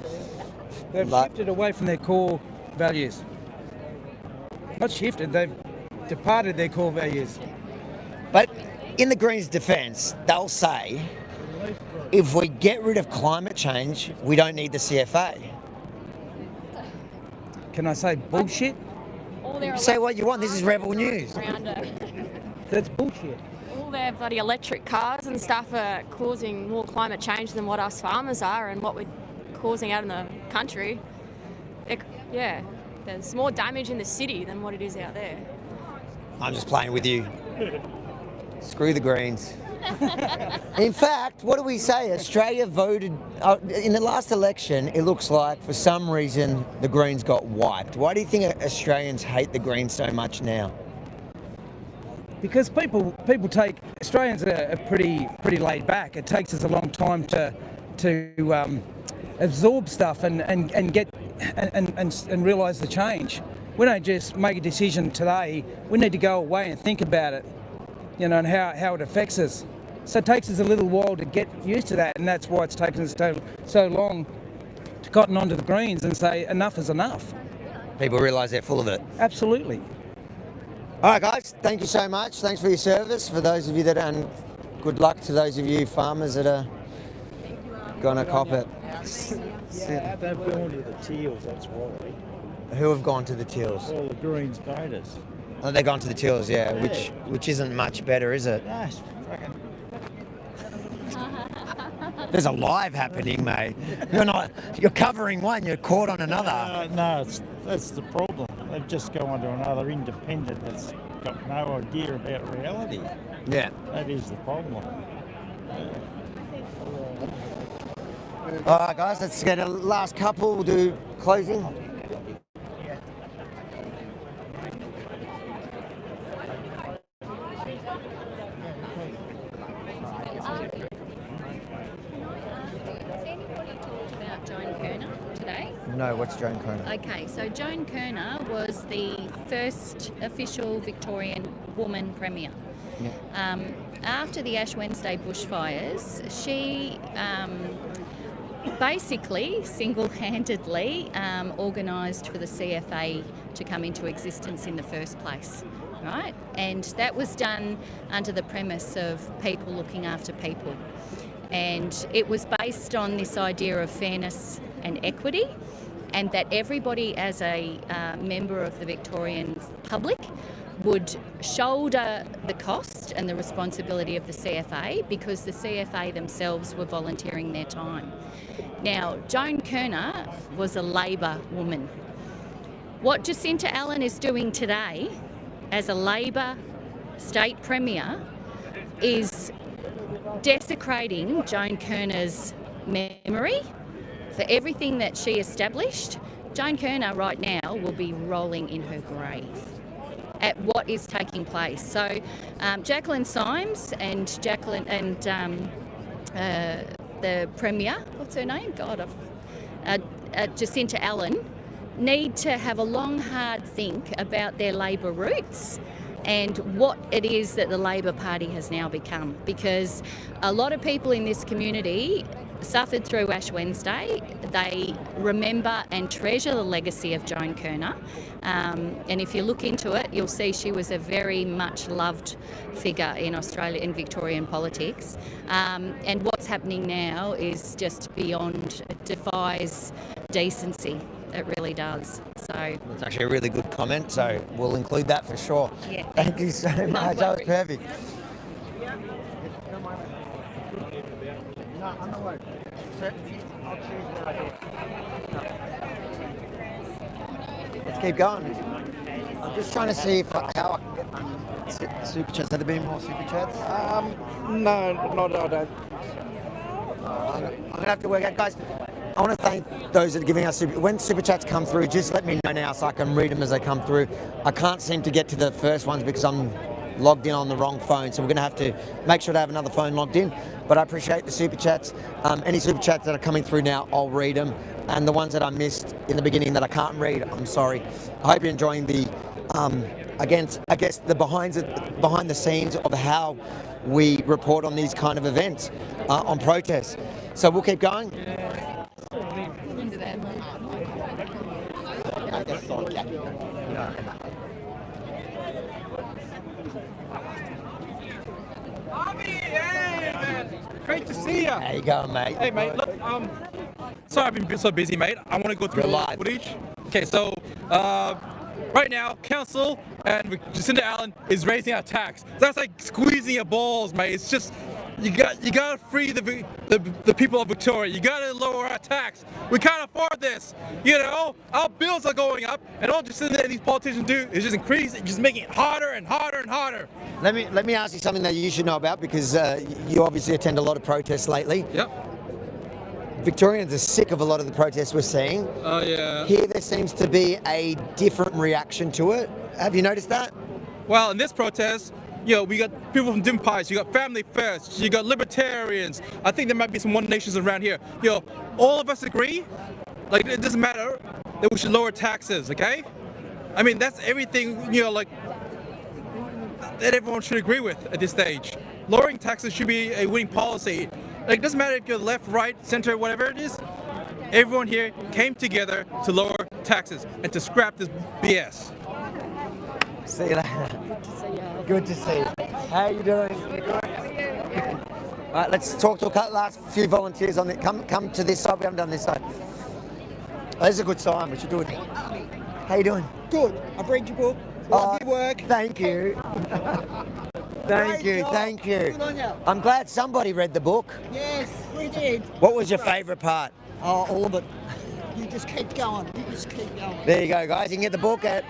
They've shifted away from their core values. Not shifted, they've departed their core values. But in the Greens' defence, they'll say, if we get rid of climate change, we don't need the CFA. Can I say bullshit? Say what you want, this is Rebel News. That's bullshit. All their bloody electric cars and stuff are causing more climate change than what us farmers are and what we're causing out in the country. Yeah, there's more damage in the city than what it is out there. I'm just playing with you. Screw the Greens. In fact, what do we say? Australia voted, in the last election, it looks like for some reason the Greens got wiped. Why do you think Australians hate the Greens so much now? Because people take, Australians are pretty laid back. It takes us a long time to absorb stuff and get and realise the change. We don't just make a decision today. We need to go away and think about it, you know, and how it affects us. So it takes us a little while to get used to that, and that's why it's taken us so long to cotton onto the Greens and say enough is enough. People realise they're full of it. Absolutely. All right, guys, thank you so much. Thanks for your service. For those of you that, and good luck to those of you farmers that are going to cop it. Yeah, they've gone to the Teals, that's why. Who have gone to the Teals? All the Greens voters. Oh, they've gone to the Teals, yeah, which isn't much better, is it? No, it's fucking... There's a live happening, mate. You're covering one, you're caught on another. No, that's the problem. They've just gone to another independent that's got no idea about reality. Yeah. That is the problem. All right, guys, let's get a last couple. We'll do closing. No, what's Joan Kerner? Okay, so Joan Kerner was the first official Victorian woman Premier. Yeah. After the Ash Wednesday bushfires, she basically single-handedly organised for the CFA to come into existence in the first place, right? And that was done under the premise of people looking after people. And it was based on this idea of fairness and equity, and that everybody as a member of the Victorian public would shoulder the cost and the responsibility of the CFA because the CFA themselves were volunteering their time. Now, Joan Kerner was a Labor woman. What Jacinta Allen is doing today as a Labor state Premier is desecrating Joan Kerner's memory for everything that she established. Joan Kerner right now will be rolling in her grave at what is taking place. So Jacqueline Symes and the Premier, what's her name? God, Jacinta Allen, need to have a long, hard think about their Labor roots and what it is that the Labor Party has now become. Because a lot of people in this community suffered through Ash Wednesday. They remember and treasure the legacy of Joan Kerner. And if you look into it, you'll see she was a very much loved figure in Australia, in Victorian politics. And what's happening now is just beyond, it defies decency. It really does. So That's actually a really good comment, so we'll include that for sure. Yeah. Thank you so much, that was perfect. Let's keep going. I'm just trying to see if how super chats. Have there been more super chats? No, not I don't. I'm gonna have to work out, guys. I want to thank those that are giving us when super chats come through. Just let me know now so I can read them as they come through. I can't seem to get to the first ones because I'm logged in on the wrong phone, so we're going to have to make sure to have another phone logged in. But I appreciate the super chats. Any super chats that are coming through now, I'll read them. And the ones that I missed in the beginning that I can't read, I'm sorry. I hope you're enjoying the, I guess the behind the scenes of how we report on these kind of events, on protests. So we'll keep going. Great to see you. How you going, mate? Hey, mate. Look, sorry I've been so busy, mate. I want to go through all the footage. Okay, so right now, council and Jacinda Allen is raising our tax. That's like squeezing your balls, mate. It's just you gotta free the people of Victoria. You gotta lower our tax. We can't afford this. You know, our bills are going up, and all Jacinda and these politicians do is just increase it, just making it harder and harder and harder. Let me ask you something that you should know about, because you obviously attend a lot of protests lately. Yep. Victorians are sick of a lot of the protests we're seeing. Oh, yeah. Here there seems to be a different reaction to it. Have you noticed that? Well, in this protest, you know, we got people from different parties. You got Family First, you got Libertarians. I think there might be some One Nations around here. You know, all of us agree, like, it doesn't matter, that we should lower taxes, okay? I mean, that's everything, you know, like, that everyone should agree with at this stage. Lowering taxes should be a winning policy. Like, it doesn't matter if you're left, right, center, whatever it is. Everyone here came together to lower taxes and to scrap this BS. See you later. Good to see you. Good to see you. How are you doing? All right, let's talk to a last few volunteers on it. Come to this side. We haven't done this side. Oh, this is a good sign. We should do it. How you doing? Good. I've read your book. Love your work. Thank you. Thank you. Thank you. Good on you. I'm glad somebody read the book. Yes, we did. What was your favourite part? Oh, all of it. You just keep going. You just keep going. There you go, guys. You can get the book at.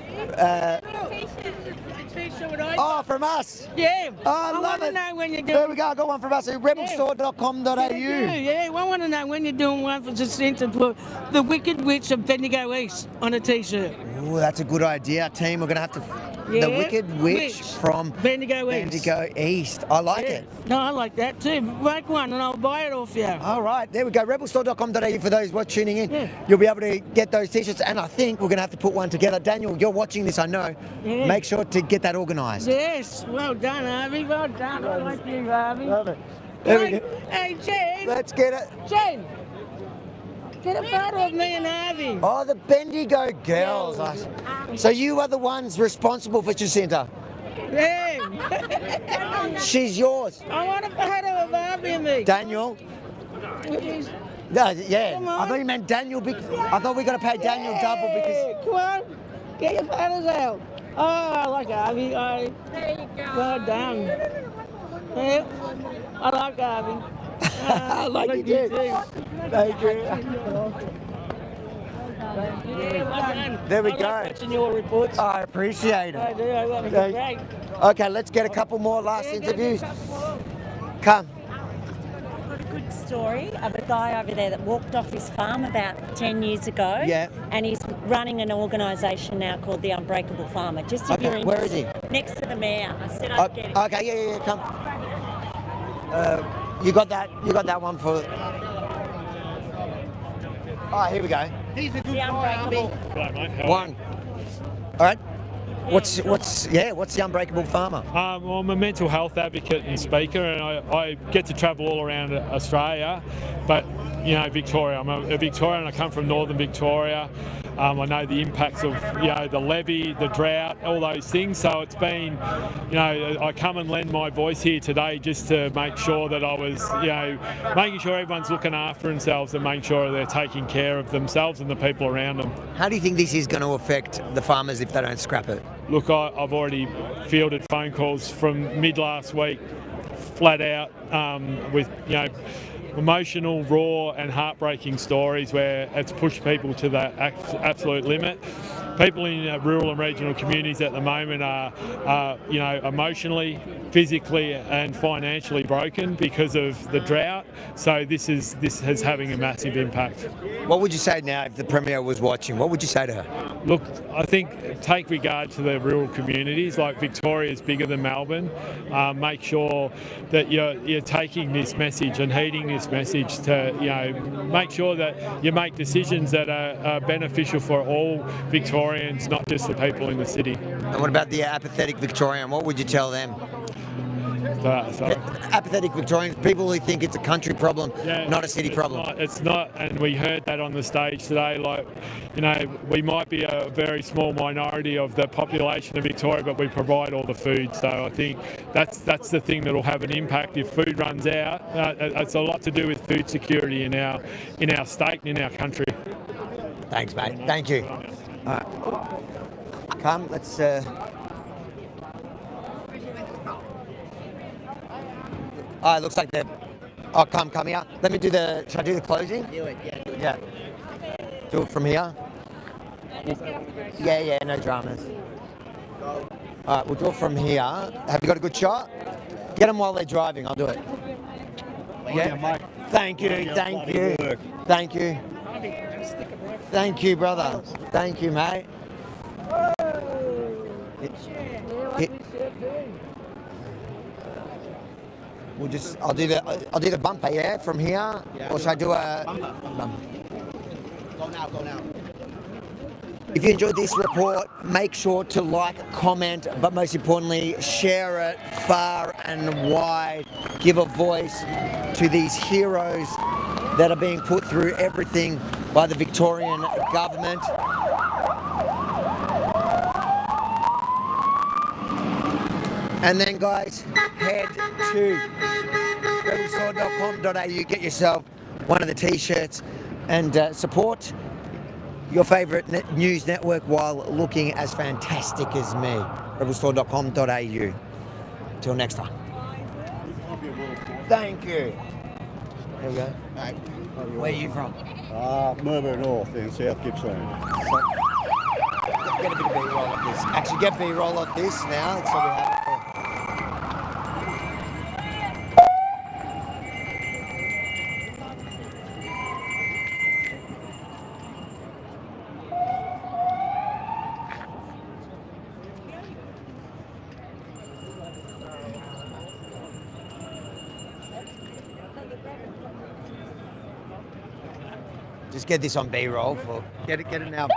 Oh, from us. Yeah. Oh, I love want to it. know when you're doing. There we go. I got one from us at rebelstore.com.au. Yeah, I want to know when you're doing one for Jacinta for the Wicked Witch of Bendigo East on a T-shirt. Oh, that's a good idea, team. We're going to have to. Yeah, The Wicked Witch from Bendigo East. I like it. No, I like that too. Make one and I'll buy it off you. All right, there we go. rebelstore.com.au for those who are tuning in. Yeah. You'll be able to get those t-shirts, and I think we're going to have to put one together. Daniel, you're watching this, I know. Yeah. Make sure to get that organised. Yes, well done, Harvey. Well done. I like you, Harvey. Love it. There we go. Hey, Jen. Let's get it. Jen, get a photo of me and Harvey. Oh, the Bendigo girls. So you are the ones responsible for Jacinta. Yeah. She's yours. I want a photo of Harvey and me. Daniel. Come Yeah, on. I thought you meant Daniel. I thought we got to pay Daniel double because. Come on, get your photos out. Oh, I like Harvey. There you go. Well done. Yeah, I like Harvey. I like you too. Thank you. There we I go. like watching your reports. I appreciate I it. do. I love it. Thank- Great. Okay, let's get a couple more last interviews. Come. Got a good story of a guy over there that walked off his farm about 10 years ago. Yeah. And he's running an organisation now called the Unbreakable Farmer. Just if you're Okay, where is he? interested. Next to the mayor. I said I'd get it. Okay, yeah, come. You got that? You got that one for? Oh, here we go. He's a good guy, Harvey. One. All right. What's the Unbreakable Farmer? Well, I'm a mental health advocate and speaker, and I get to travel all around Australia. But Victoria. I'm a Victorian. I come from northern Victoria. I know the impacts of the levy, the drought, all those things. So it's been, I come and lend my voice here today just to make sure that I was, making sure everyone's looking after themselves and making sure they're taking care of themselves and the people around them. How do you think this is going to affect the farmers if they don't scrap it? Look, I've already fielded phone calls from mid last week, flat out, with emotional, raw and heartbreaking stories where it's pushed people to the absolute limit. People in rural and regional communities at the moment are emotionally, physically and financially broken because of the drought. So this is having a massive impact. What would you say now if the Premier was watching? What would you say to her? Look, I think take regard to the rural communities. Like Victoria is bigger than Melbourne. Make sure that you're taking this message and heeding this message to make sure that you make decisions that are beneficial for all Victorians, not just the people in the city. And what about the apathetic Victorian? What would you tell them? Apathetic Victorians, people who think it's a country problem, not a city problem. It's not, and we heard that on the stage today. Like, you know, we might be a very small minority of the population of Victoria, but we provide all the food. So I think that's the thing that will have an impact if food runs out. It's a lot to do with food security in our state and in our country. Thanks, mate. Thank you. All right. Come, let's. Oh, it looks like they're. Oh, come here. Let me do the. Should I do the closing? Do it, yeah. Yeah. Do it from here. Yeah, no dramas. All right, we'll do it from here. Have you got a good shot? Get them while they're driving. I'll do it. Yeah, mate. Thank you. Thank you, brother. Thank you, mate. I'll do the bumper, yeah, from here. Or should I do a bumper? Go now. If you enjoyed this report, make sure to like, comment, but most importantly, share it far and wide. Give a voice to these heroes that are being put through everything by the Victorian government. And then, guys, head to rebelsword.com.au, get yourself one of the t-shirts and support your favourite news network while looking as fantastic as me. rebelsword.com.au. Till next time. Thank you. There we go. Where are you from? Melbourne North in South Gippsland. Get a bit of B-roll of this. Actually, get B-roll of this now. So we have it for... Just get this on B-roll for get it now.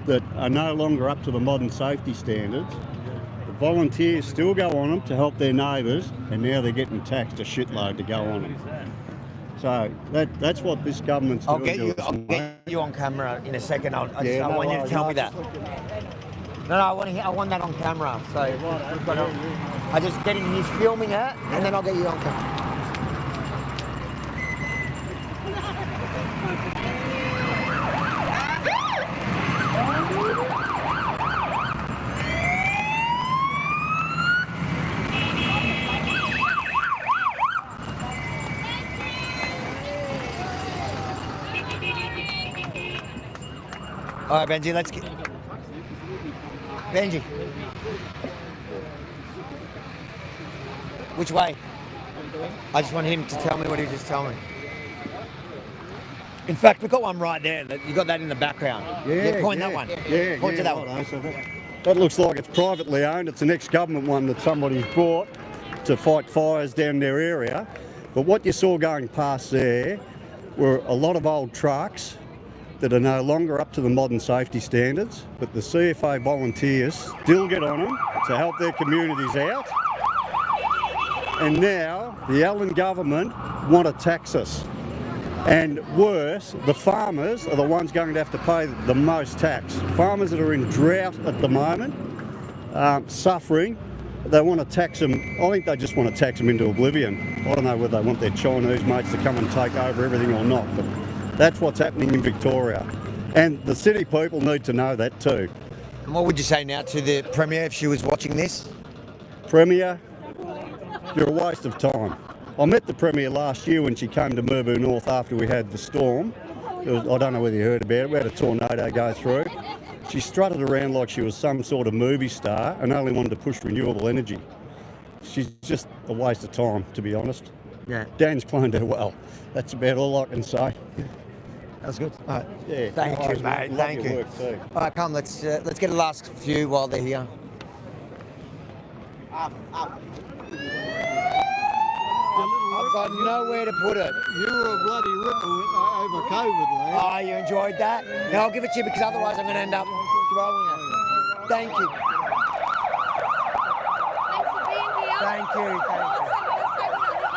That are no longer up to the modern safety standards. The volunteers still go on them to help their neighbours, and now they're getting taxed a shitload to go on them. So that's what this government's doing. I'll get you on camera in a second. I want you to tell me that. No, I want that on camera. So I just get in. He's filming it, and then I'll get you on camera. All right, Benji, let's get... Benji. Which way? I just want him to tell me what he just told me. In fact, we've got one right there. You got that in the background. Point that one. Point to that one. So that looks like it's privately owned. It's an ex-government one that somebody's bought to fight fires down their area. But what you saw going past there were a lot of old trucks that are no longer up to the modern safety standards, but the CFA volunteers still get on them to help their communities out. And now the Allen government want to tax us. And worse, the farmers are the ones going to have to pay the most tax. Farmers that are in drought at the moment, suffering, they want to tax them. I think they just want to tax them into oblivion. I don't know whether they want their Chinese mates to come and take over everything or not, but that's what's happening in Victoria. And the city people need to know that too. And what would you say now to the Premier if she was watching this? Premier, you're a waste of time. I met the Premier last year when she came to Melbourne North after we had the storm. I don't know whether you heard about it. We had a tornado go through. She strutted around like she was some sort of movie star and only wanted to push renewable energy. She's just a waste of time, to be honest. Yeah. Dan's cloned her well. That's about all I can say. That's good. All right. Yeah. Thank you, mate. Love Thank your you. work too. All right, come. Let's get the last few while they're here. I've got nowhere to put it. You were a bloody ripper over COVID, lad. Oh, you enjoyed that? Now I'll give it to you because otherwise I'm going to end up throwing it. Thank you. Thank you. The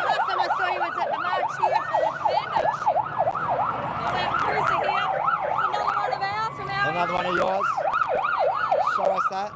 last time I saw you was at the march here for the membership. That cruiser here. Another one of ours from our Another one of yours. Show us that.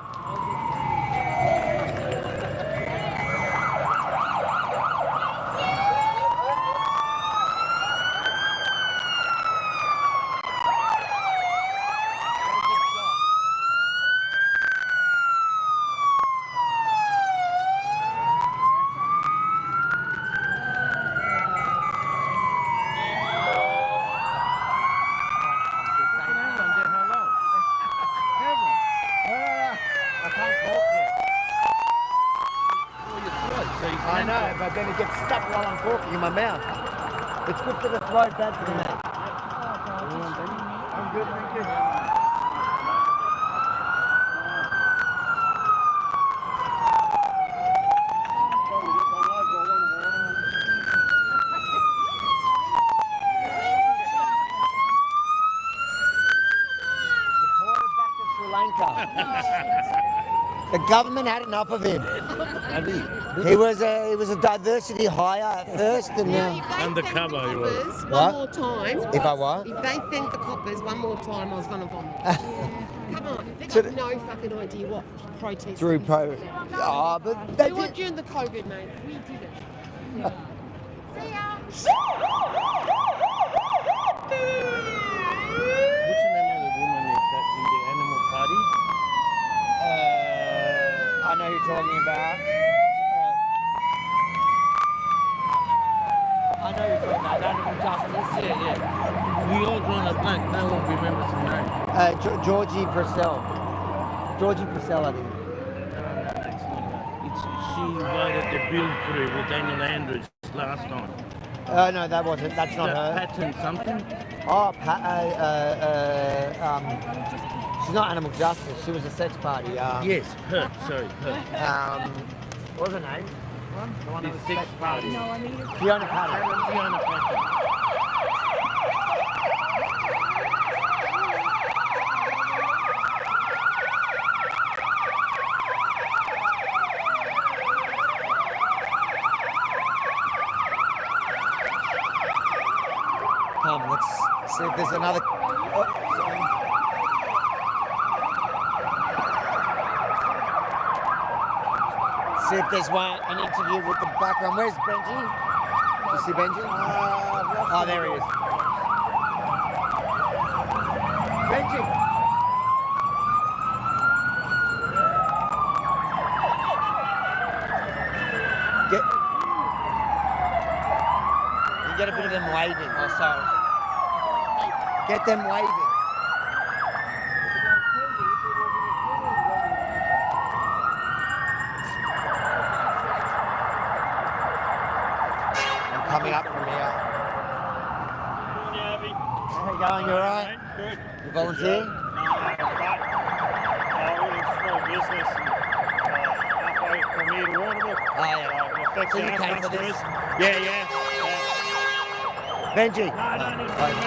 I know, but then it gets stuck while I'm talking in my mouth. It's good for the throat, bad for the mouth. I'm good, thank you. Deported back to Sri Lanka. The government had enough of him. He was a diversity hire at first, and undercover he was. What? One more time. If I what? If they thank the coppers one more time, I was going to vomit. Come on, they So got no fucking idea what protest Through is. pro. Oh, but they We weren't during the COVID, mate. We did it. See ya. What's the name of the woman in the animal party? I know who you're talking about. I know you're talking about animal justice. Yeah. We all drawn a blank. No one remembers her name. Georgie Purcell. Georgie Purcell, I think. She invited the bill through with Daniel Andrews last time. No, that wasn't. That's not her. Patton something? Oh, she's not animal justice. She was a sex party. Yes, her. Sorry, her. What was her name? The one that was sex party. Fiona Patton. Fiona Patton. Come, let's see if there's another. See if there's an interview with the background. Where's Benji? Do you see Benji? Oh, there he is. Benji! You get a bit of them waving also. Get them waving. Coming up from here. How you going? You alright? Good. You volunteer? No, really small business. Halfway from here to Warrnambool. Oh, yeah. Affects So you our came for this? customers. Yeah. Benji? No,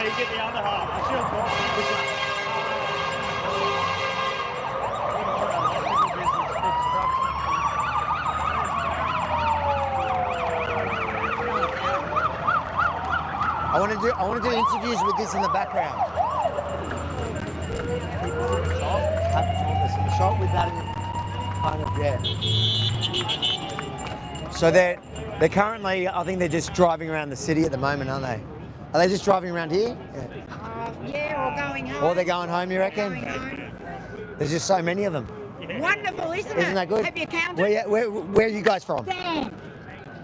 you get the other half. The shield I want to do interviews with this in the background. Some shot with that kind of, yeah. So they're currently, I think they're just driving around the city at the moment, aren't they? Are they just driving around here? Yeah, or going home. Or they're going home, you reckon? There's just so many of them. Wonderful, isn't it? Isn't that good? Have you counted? Where are you guys from? Damn.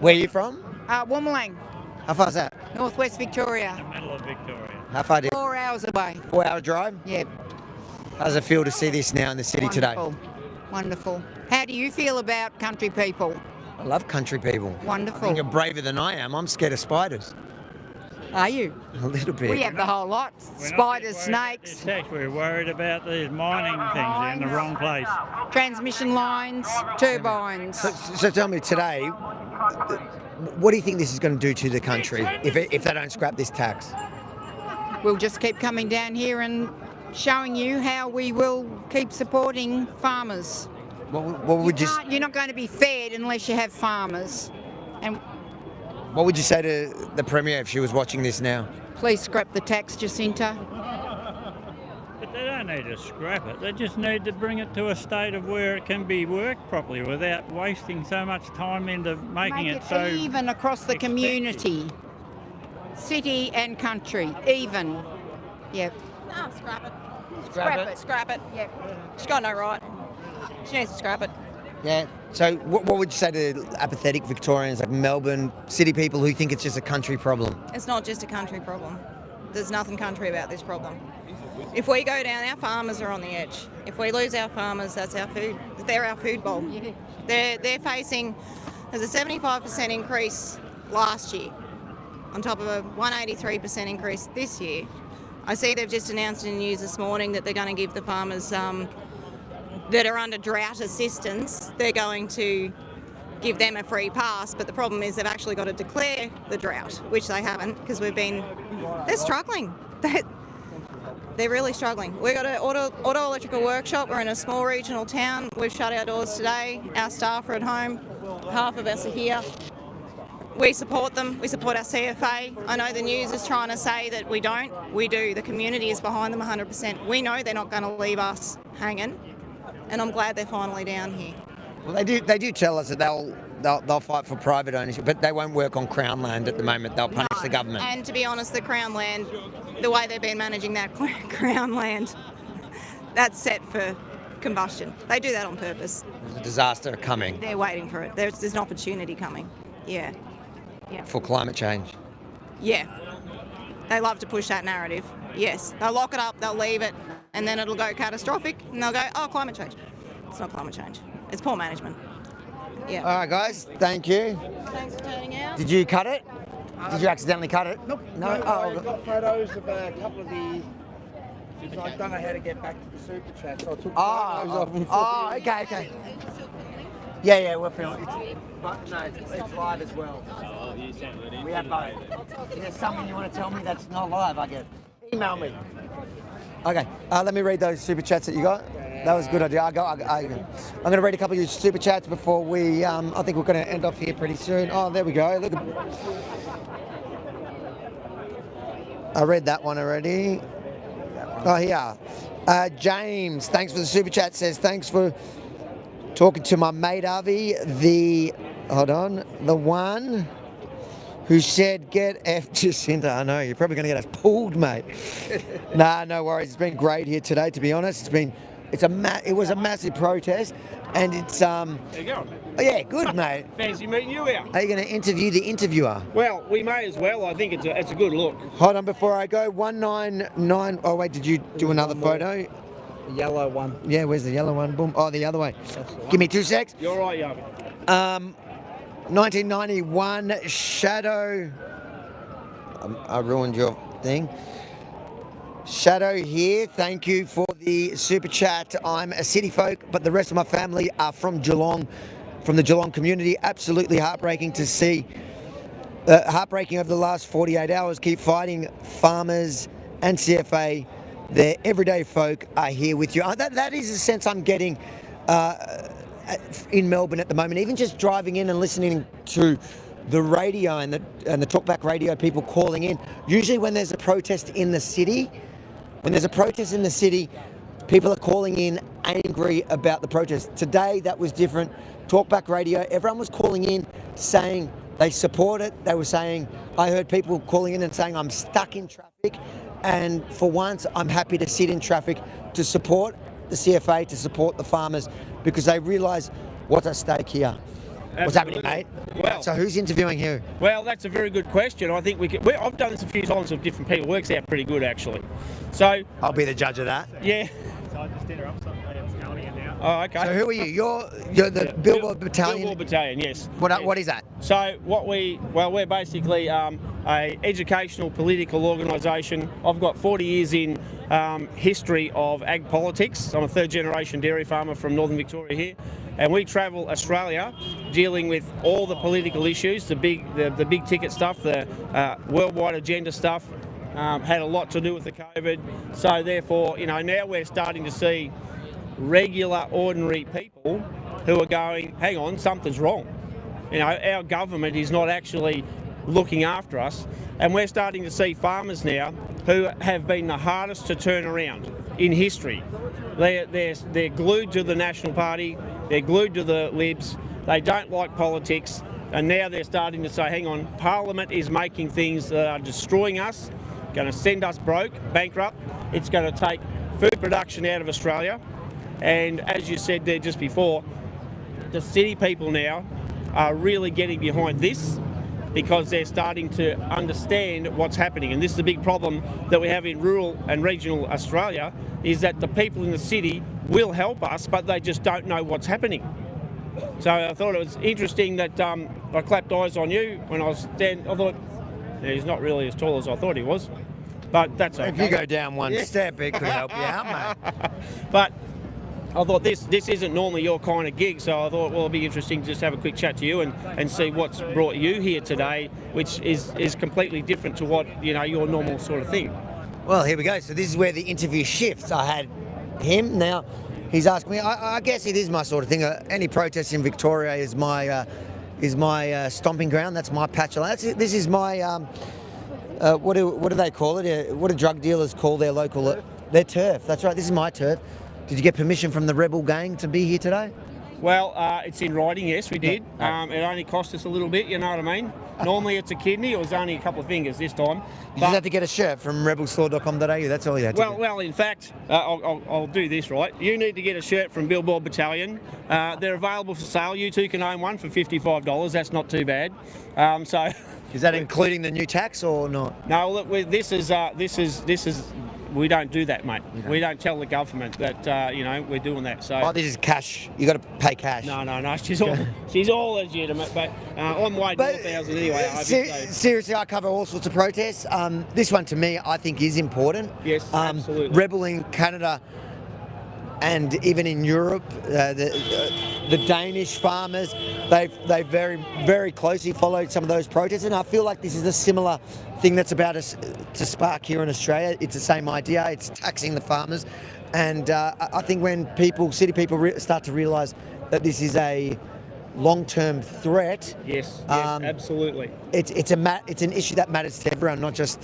Where are you from? Woomling, How far's that? northwest Victoria. Middle of Victoria. How far do you? 4 hours away. 4 hour drive? Yep. How does it feel to see this now in the city today? Wonderful. How do you feel about country people? I love country people. Wonderful. I think you're braver than I am. I'm scared of spiders. Are you? A little bit. We have the whole lot. Spiders, snakes. We're worried about these mining things in the wrong place. Transmission lines, turbines. So tell me today, what do you think this is going to do to the country if they don't scrap this tax? We'll just keep coming down here and showing you how we will keep supporting farmers. What would you? You're not going to be fed unless you have farmers. And What would you say to the Premier if she was watching this now? please scrap the tax, Jacinta. But they don't need to scrap it. They just need to bring it to a state of where it can be worked properly without wasting so much time into making Make it so even across the community, city and country, even. Yep. No, scrap it. Scrap it? Scrap it. Yep. She's got no right. She needs to scrap it. Yeah. So what would you say to apathetic Victorians like Melbourne, city people who think it's just a country problem? It's not just a country problem. There's nothing country about this problem. If we go down, our farmers are on the edge. If we lose our farmers, that's our food. They're our food bowl. They're facing, there's a 75% increase last year on top of a 183% increase this year. I see they've just announced in the news this morning that they're going to give the farmers that are under drought assistance, they're going to give them a free pass, but the problem is they've actually got to declare the drought, which they haven't, because they're struggling. They're really struggling. We've got an auto electrical workshop. We're in a small regional town. We've shut our doors today. Our staff are at home. Half of us are here. We support them. We support our CFA. I know the news is trying to say that we don't. We do. The community is behind them 100%. We know they're not going to leave us hanging, and I'm glad they're finally down here. Well, they do tell us that they'll fight for private ownership, but they won't work on Crown land at the moment. They'll punish the government. And to be honest, the Crown land, the way they've been managing that Crown land, that's set for combustion. They do that on purpose. There's a disaster coming They're waiting for it. There's an opportunity coming. Yeah. for climate change. Yeah. They love to push that narrative. Yes. They'll lock it up, they'll leave it, and then it'll go catastrophic, and they'll go, oh, climate change. It's not climate change. It's poor management. Yeah. All right, guys. Thank you. Thanks for turning out. Did you cut it? Did you accidentally cut it? Nope. No. I've got photos of a couple of the. I don't know how to get back to the super chat, so I took photos of them. Okay. Yeah, we're filming. But no, it's live as well. We have both. If there's something you want to tell me that's not live, I guess. Email me. Okay, let me read those super chats that you got. That was a good idea. I'm going to read a couple of your super chats before we. I think we're going to end off here pretty soon. Oh, there we go. Look. I read that one already. Oh, here. James, thanks for the super chat. Says thanks for talking to my mate Avi, the one who said get F Jacinta. I know you're probably going to get us pulled, mate. Nah, no worries. It's been great here today. To be honest, it was a massive protest, and it's There you go. Oh, yeah, good, mate. Fancy meeting you out. Are you going to interview the interviewer? Well, we may as well. I think it's a good look. Hold on, before I go, 199. Oh wait, did you do another photo? The yellow one. Yeah, where's the yellow one? Boom. Oh, the other way. Give me 2 secs. You're right, Yogi. 1991 Shadow. I ruined your thing. Shadow here. Thank you for the super chat. I'm a city folk, but the rest of my family are from Geelong, from the Geelong community. Absolutely heartbreaking to see. Heartbreaking over the last 48 hours. Keep fighting, farmers and CFA. The everyday folk are here with you. That is the sense I'm getting in Melbourne at the moment. Even just driving in and listening to the radio and the talkback radio people calling in. Usually when there's a protest in the city, people are calling in angry about the protest. Today that was different. Talkback radio, everyone was calling in saying they support it. They were saying, I heard people calling in and saying, I'm stuck in traffic, and for once I'm happy to sit in traffic to support the CFA, to support the farmers, because they realise what's at stake here. What's happening, mate? Well, so who's interviewing who? Well, that's a very good question. I think I've done this a few times with different people. It works out pretty good, actually. So I'll be the judge of that. Yeah. So I just interrupt something that's going in now. Oh, okay. So who are you? You're the Billboard Battalion. Billboard Battalion, yes. What is that? So we're basically a educational political organisation. I've got 40 years in history of ag politics. I'm a third generation dairy farmer from northern Victoria here, and we travel Australia dealing with all the political issues, the big ticket stuff, the worldwide agenda stuff. Had a lot to do with the COVID. So therefore, now we're starting to see regular, ordinary people who are going, hang on, something's wrong. Our government is not actually looking after us, and we're starting to see farmers now who have been the hardest to turn around in history. They're glued to the National Party, they're glued to the Libs, they don't like politics, and now they're starting to say, hang on, Parliament is making things that are destroying us, going to send us bankrupt. It's going to take food production out of Australia. And as you said there just before, the city people now are really getting behind this because they're starting to understand what's happening. And this is a big problem that we have in rural and regional Australia, is that the people in the city will help us, but they just don't know what's happening. So I thought it was interesting that I clapped eyes on you when I was standing. I thought, yeah, he's not really as tall as I thought he was, but that's okay. If you go down one step, it could help you out, mate. But I thought this isn't normally your kind of gig, so I thought, well, it'd be interesting to just have a quick chat to you and see what's brought you here today, which is completely different to what, your normal sort of thing. Well, here we go. So this is where the interview shifts. I had him. Now he's asking me, I guess it is my sort of thing. Any protest in Victoria is my stomping ground. That's my patch of land. This is my, what do they call it? What do drug dealers call their local, their turf? That's right, this is my turf. Did you get permission from the rebel gang to be here today? Well, it's in writing, yes, we did. It only cost us a little bit, you know what I mean? Normally it's a kidney, it was only a couple of fingers this time. You just have to get a shirt from rebelstore.com.au, that's all you had to do. Well, in fact, I'll do this, right? You need to get a shirt from Billboard Battalion. They're available for sale. You two can own one for $55, that's not too bad. So, is that including the new tax or not? No, look, this is we don't do that, mate. We don't tell the government that we're doing that. So this is cash. You got to pay cash. No. She's all legitimate, but I'm way north thousand anyway. Seriously, I cover all sorts of protests. This one to me, I think, is important. Yes, absolutely. Rebel in Canada and even in Europe, the Danish farmers, they very, very closely followed some of those protests, and I feel like this is a similar thing that's about to spark here in Australia. It's the same idea. It's taxing the farmers, and I think when city people start to realise that this is a long-term threat. Yes, absolutely. It's an issue that matters to everyone, not just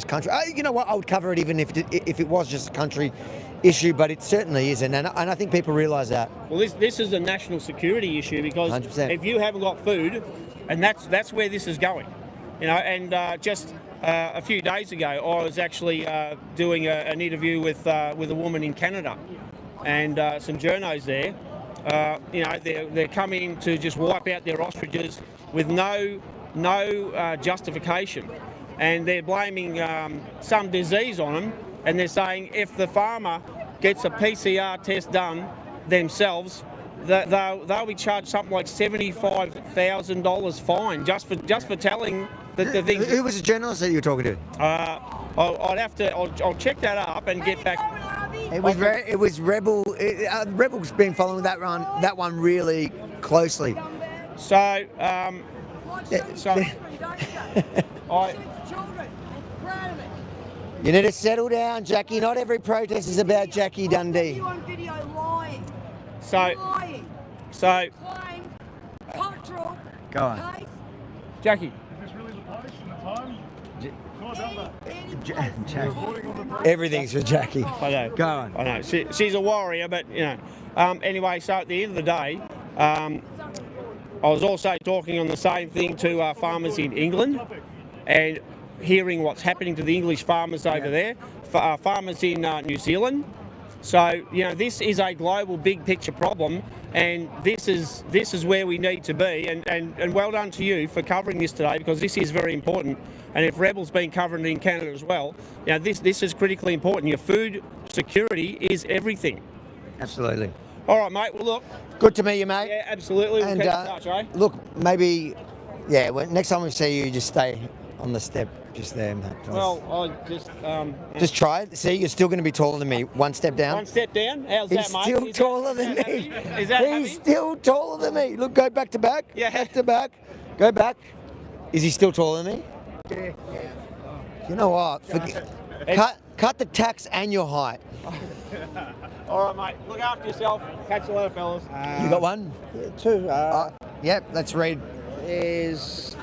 country. You know what? I would cover it even if it was just a country issue, but it certainly isn't, and I think people realise that. Well, this is a national security issue because 100%. If you haven't got food, and that's where this is going, and just a few days ago, I was actually doing an interview with a woman in Canada, and some journos there. They're coming to just wipe out their ostriches with no justification, and they're blaming some disease on them, and they're saying if the farmer gets a PCR test done themselves, they'll be charged something like $75,000 fine just for telling the things. Who was the journalist that you were talking to? I'll check that up and get back. It was Rebel. Rebel's been following that one really closely. So, you need to settle down, Jackie. Not every protest is about Jackie Dundee. You on video lying. So, lying. So. Claimed cultural Go on. case Jackie. Is this really the place and the time? Everything's for Jackie. I know. Go on. I know. She's a warrior, but you know. Anyway, so at the end of the day, I was also talking on the same thing to farmers in England, and hearing what's happening to the English farmers over there, farmers in New Zealand. So you know, this is a global, big picture problem, and this is where we need to be. And well done to you for covering this today, because this is very important. And if Rebel's been covered in Canada as well, you know, this is critically important. Your food security is everything. Absolutely. All right, mate. Well, look. Good to meet you, mate. Yeah, absolutely. We'll And keep in touch, eh? look, maybe, yeah. Next time we see you, just stay on the step, just there, mate. Please. Well, I just just try it. See, you're still going to be taller than me. One step down. One step down. How's He's that, mate? still Is taller that than me. happy? Is that He's happy? still taller than me. Look, go back to back. Yeah. Back to back. Go back. Is he still taller than me? Yeah. You know what? Cut the tax and your height. All right, mate. Look after yourself. Catch you later, fellas. You got one? Two. Yep. Let's read. Is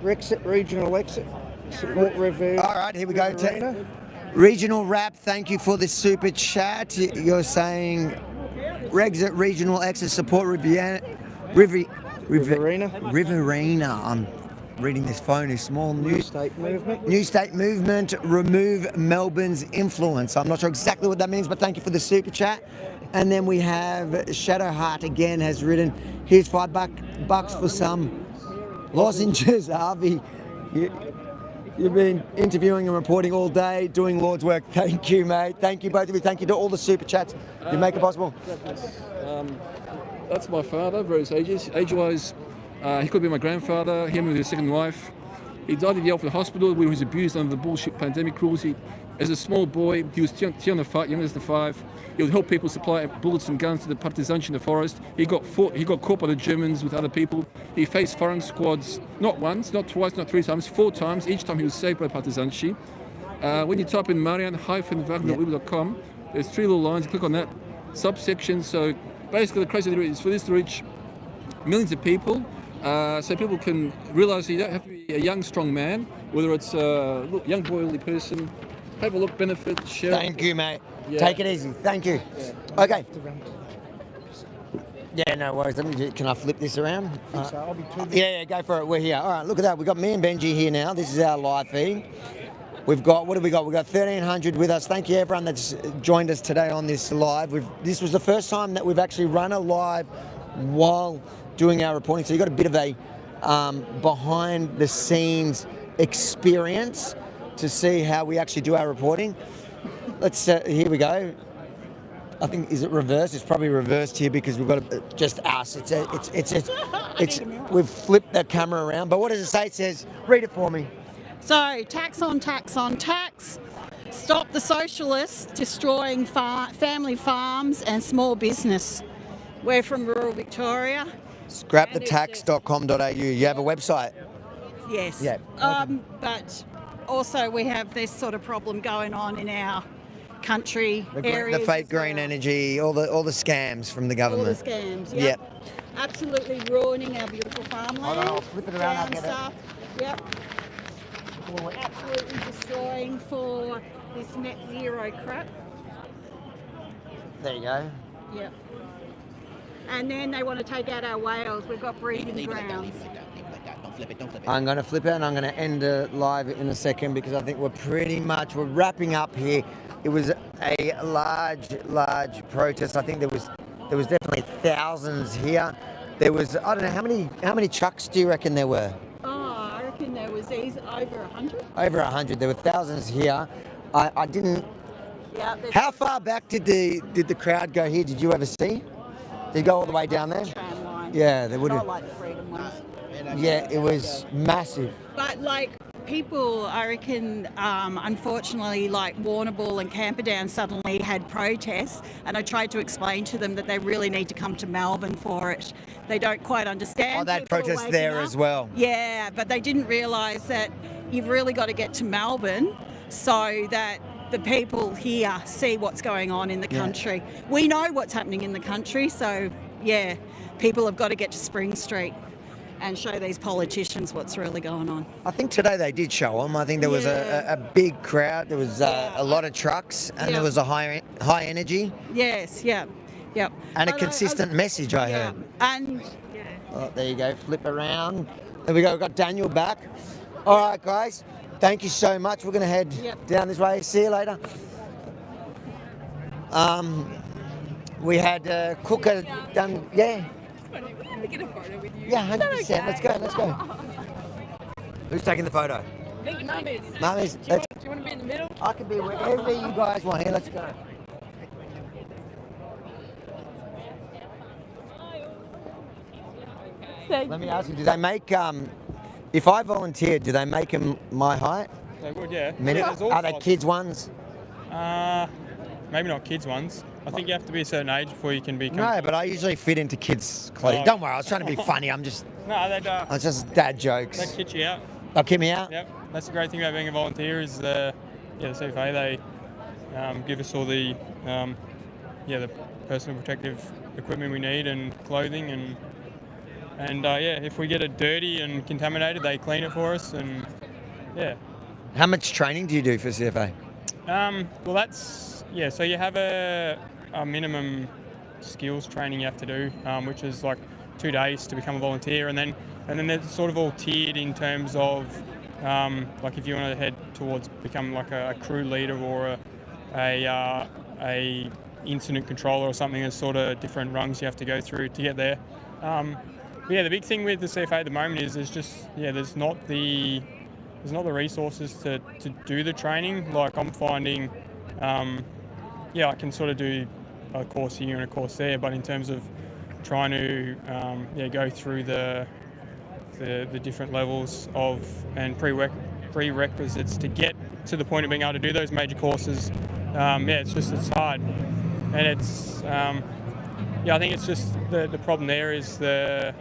Rexit regional exit support review. All right, here we go. Regional Rap, thank you for the super chat. You're saying Rexit regional exit support Riverina. I'm reading this phone is small. New State Movement. New State Movement, remove Melbourne's influence. I'm not sure exactly what that means, but thank you for the super chat. And then we have Shadowheart again has written, here's $5 for some lozenges. Harvey, you've been interviewing and reporting all day, doing Lord's work. Thank you, mate. Thank you, both of you. Thank you to all the super chats. You make it possible. That's my father, various ages. Age-wise, he could be my grandfather, him with his second wife. He died in the Alfred Hospital where he was abused under the bullshit pandemic rules. As a small boy, he was young as the 5. He would help people supply bullets and guns to the partisans in the forest. He got caught by the Germans with other people. He faced foreign squads, not once, not twice, not 3 times, 4 times. Each time he was saved by partisanship. When you type in Marian-Wagner.com, there's 3 little lines. You click on that subsection. So basically, the crazy is for this to reach millions of people. So people can realise you don't have to be a young, strong man, whether it's a young boy, elderly person. Have a look, benefit, share. Thank you, mate. Yeah. Take it easy. Thank you. Yeah. Okay. Yeah, no worries. Can I flip this around? So I'll be Yeah, go for it. We're here. All right, look at that. We've got me and Benji here now. This is our live feed. We've got, what have we got? We've got 1,300 with us. Thank you, everyone that's joined us today on this live. This was the first time that we've actually run a live while doing our reporting. So you've got a bit of a behind-the-scenes experience to see how we actually do our reporting. Let's, here we go. I think, is it reversed? It's probably reversed here because we've got just us. We've flipped the camera around. But what does it say? It says, read it for me. So, tax on tax on tax. Stop the socialists destroying family farms and small business. We're from rural Victoria. Scrapthetax.com.au. You have a website? Yes. Yeah. But also we have this sort of problem going on in our country areas. The fake green energy, all the scams from the government. All the scams, yep. Absolutely ruining our beautiful farmland. Hold on, I'll flip it around, I'll get it. Stuff. Yep. Absolutely destroying for this net zero crap. There you go. Yep. And then they want to take out our whales. We've got breeding grounds. I'm going to flip it and I'm going to end the live in a second because I think we're wrapping up here. It was a large protest. I think there was definitely thousands here. There was, I don't know, how many trucks do you reckon there were? Oh, I reckon there was over 100. Over 100. There were thousands here. I didn't. Yeah. How far back did the crowd go here? Did you ever see? Did it go all the way down there? Tram line. Yeah, they would have. Not like the freedom ones. Yeah, it was massive. But like people, I reckon, unfortunately, like Warrnambool and Camperdown suddenly had protests, and I tried to explain to them that they really need to come to Melbourne for it. They don't quite understand. Oh, they had People are protests waking there up. as well. Yeah, but they didn't realise that you've really got to get to Melbourne so that the people here see what's going on in the country. We know what's happening in the country, so yeah, people have got to get to Spring Street. and show these politicians what's really going on. I think today they did show them. I think there was a big crowd. There was a lot of trucks, and there was a high energy. Yes, yeah, yep. And a But consistent message, I heard. And Oh, there you go, flip around. There we go, we've got Daniel back. All right, guys, thank you so much. We're going to head down this way. See you later. We had Cooker done, yeah. Get a photo with you. Yeah, 100%. Let's go. Who's taking the photo? I think Mum is. Mum is. Do you want to be in the middle? I can be wherever you guys want. Here, let's go. Let me ask you, do they make, if I volunteered, do they make them my height? They would, yeah. Minute? Yeah, there's all Are they sizes. kids ones? Maybe not kids ones. I think you have to be a certain age before you can be. No, but I usually fit into kids' clothing. Oh. Don't worry, I was trying to be funny. I'm just, No, they'd. it's just dad jokes. They kit you out. They'll kid me out? Yep. That's the great thing about being a volunteer is the CFA. They give us all the the personal protective equipment we need and clothing and if we get it dirty and contaminated, they clean it for us and yeah. How much training do you do for CFA? Well, that's so you have a minimum skills training you have to do, which is like 2 days to become a volunteer, and then they're sort of all tiered in terms of like if you want to head towards become like a crew leader or a incident controller or something. There's sort of different rungs you have to go through to get there. The big thing with the CFA at the moment is there's not the resources to do the training. Like I'm finding, I can sort of do a course here and a course there, but in terms of trying to go through the different levels of and prerequisites to get to the point of being able to do those major courses, it's hard, and it's I think it's just the problem there is the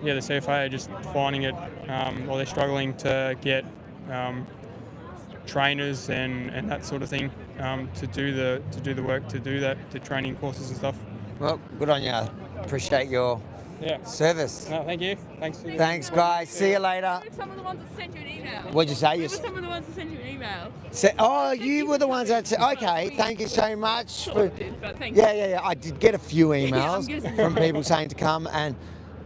CFA are just finding it, or they're struggling to get trainers and that sort of thing to do the work, to do that, to training courses and stuff. Well, good on you. Appreciate your service. No, thank you. Thanks, guys. See you later. Some of the ones that sent you an email. What'd you say? We were some of the ones that sent you an email. You were the ones that said, okay, thank you so much. But thank you. Yeah. I did get a few emails from people saying to come, and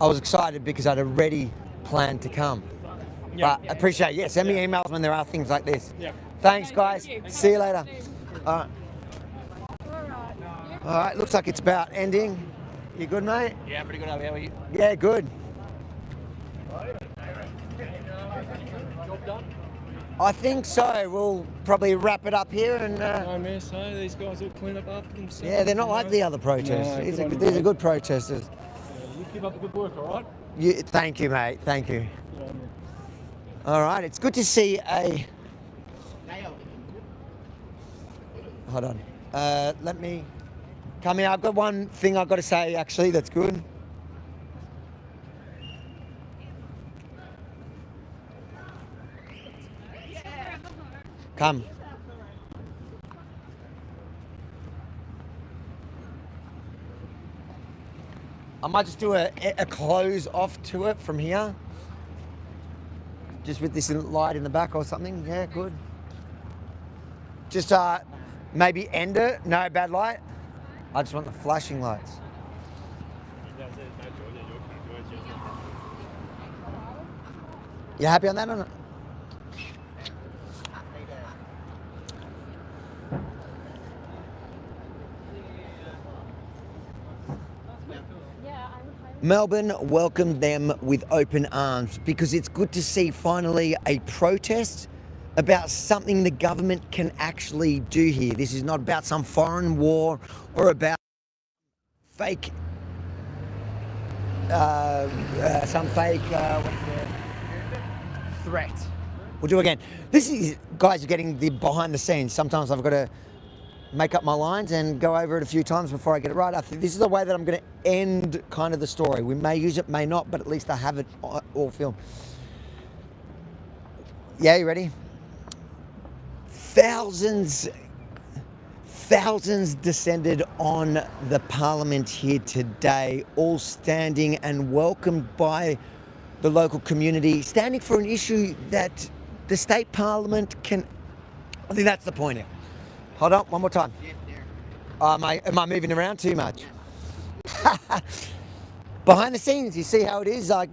I was excited because I'd already planned to come. But I appreciate it. Send me emails when there are things like this. Yeah. Thanks, guys. See you later. All right, looks like it's about ending. You good, mate? Yeah, pretty good. How are you? Yeah, good. Job done? I think so. We'll probably wrap it up here and. These guys will clean up after themselves. Yeah, they're not like the other protesters. These are good protesters. You keep up the good work, all right? Thank you, mate. Thank you. All right, it's good to see a. Hold on. Let me come here. I've got one thing I've got to say, actually, that's good. Come. I might just do a close off to it from here. Just with this light in the back or something. Yeah, good. Just maybe end it. No bad light. I just want the flashing lights. You happy on that or not? Melbourne welcomed them with open arms because it's good to see finally a protest about something the government can actually do here. This is not about some foreign war or about fake, threat. We'll do it again. This is, guys, you're getting the behind the scenes. Sometimes I've got to make up my lines and go over it a few times before I get it right. I think this is the way that I'm going to end kind of the story. We may use it, may not, but at least I have it all filmed. Yeah, you ready? Thousands descended on the Parliament here today, all standing and welcomed by the local community, standing for an issue that the state parliament can. I think that's the point here. Hold on, one more time. Am I moving around too much? Behind the scenes, you see how it is. Like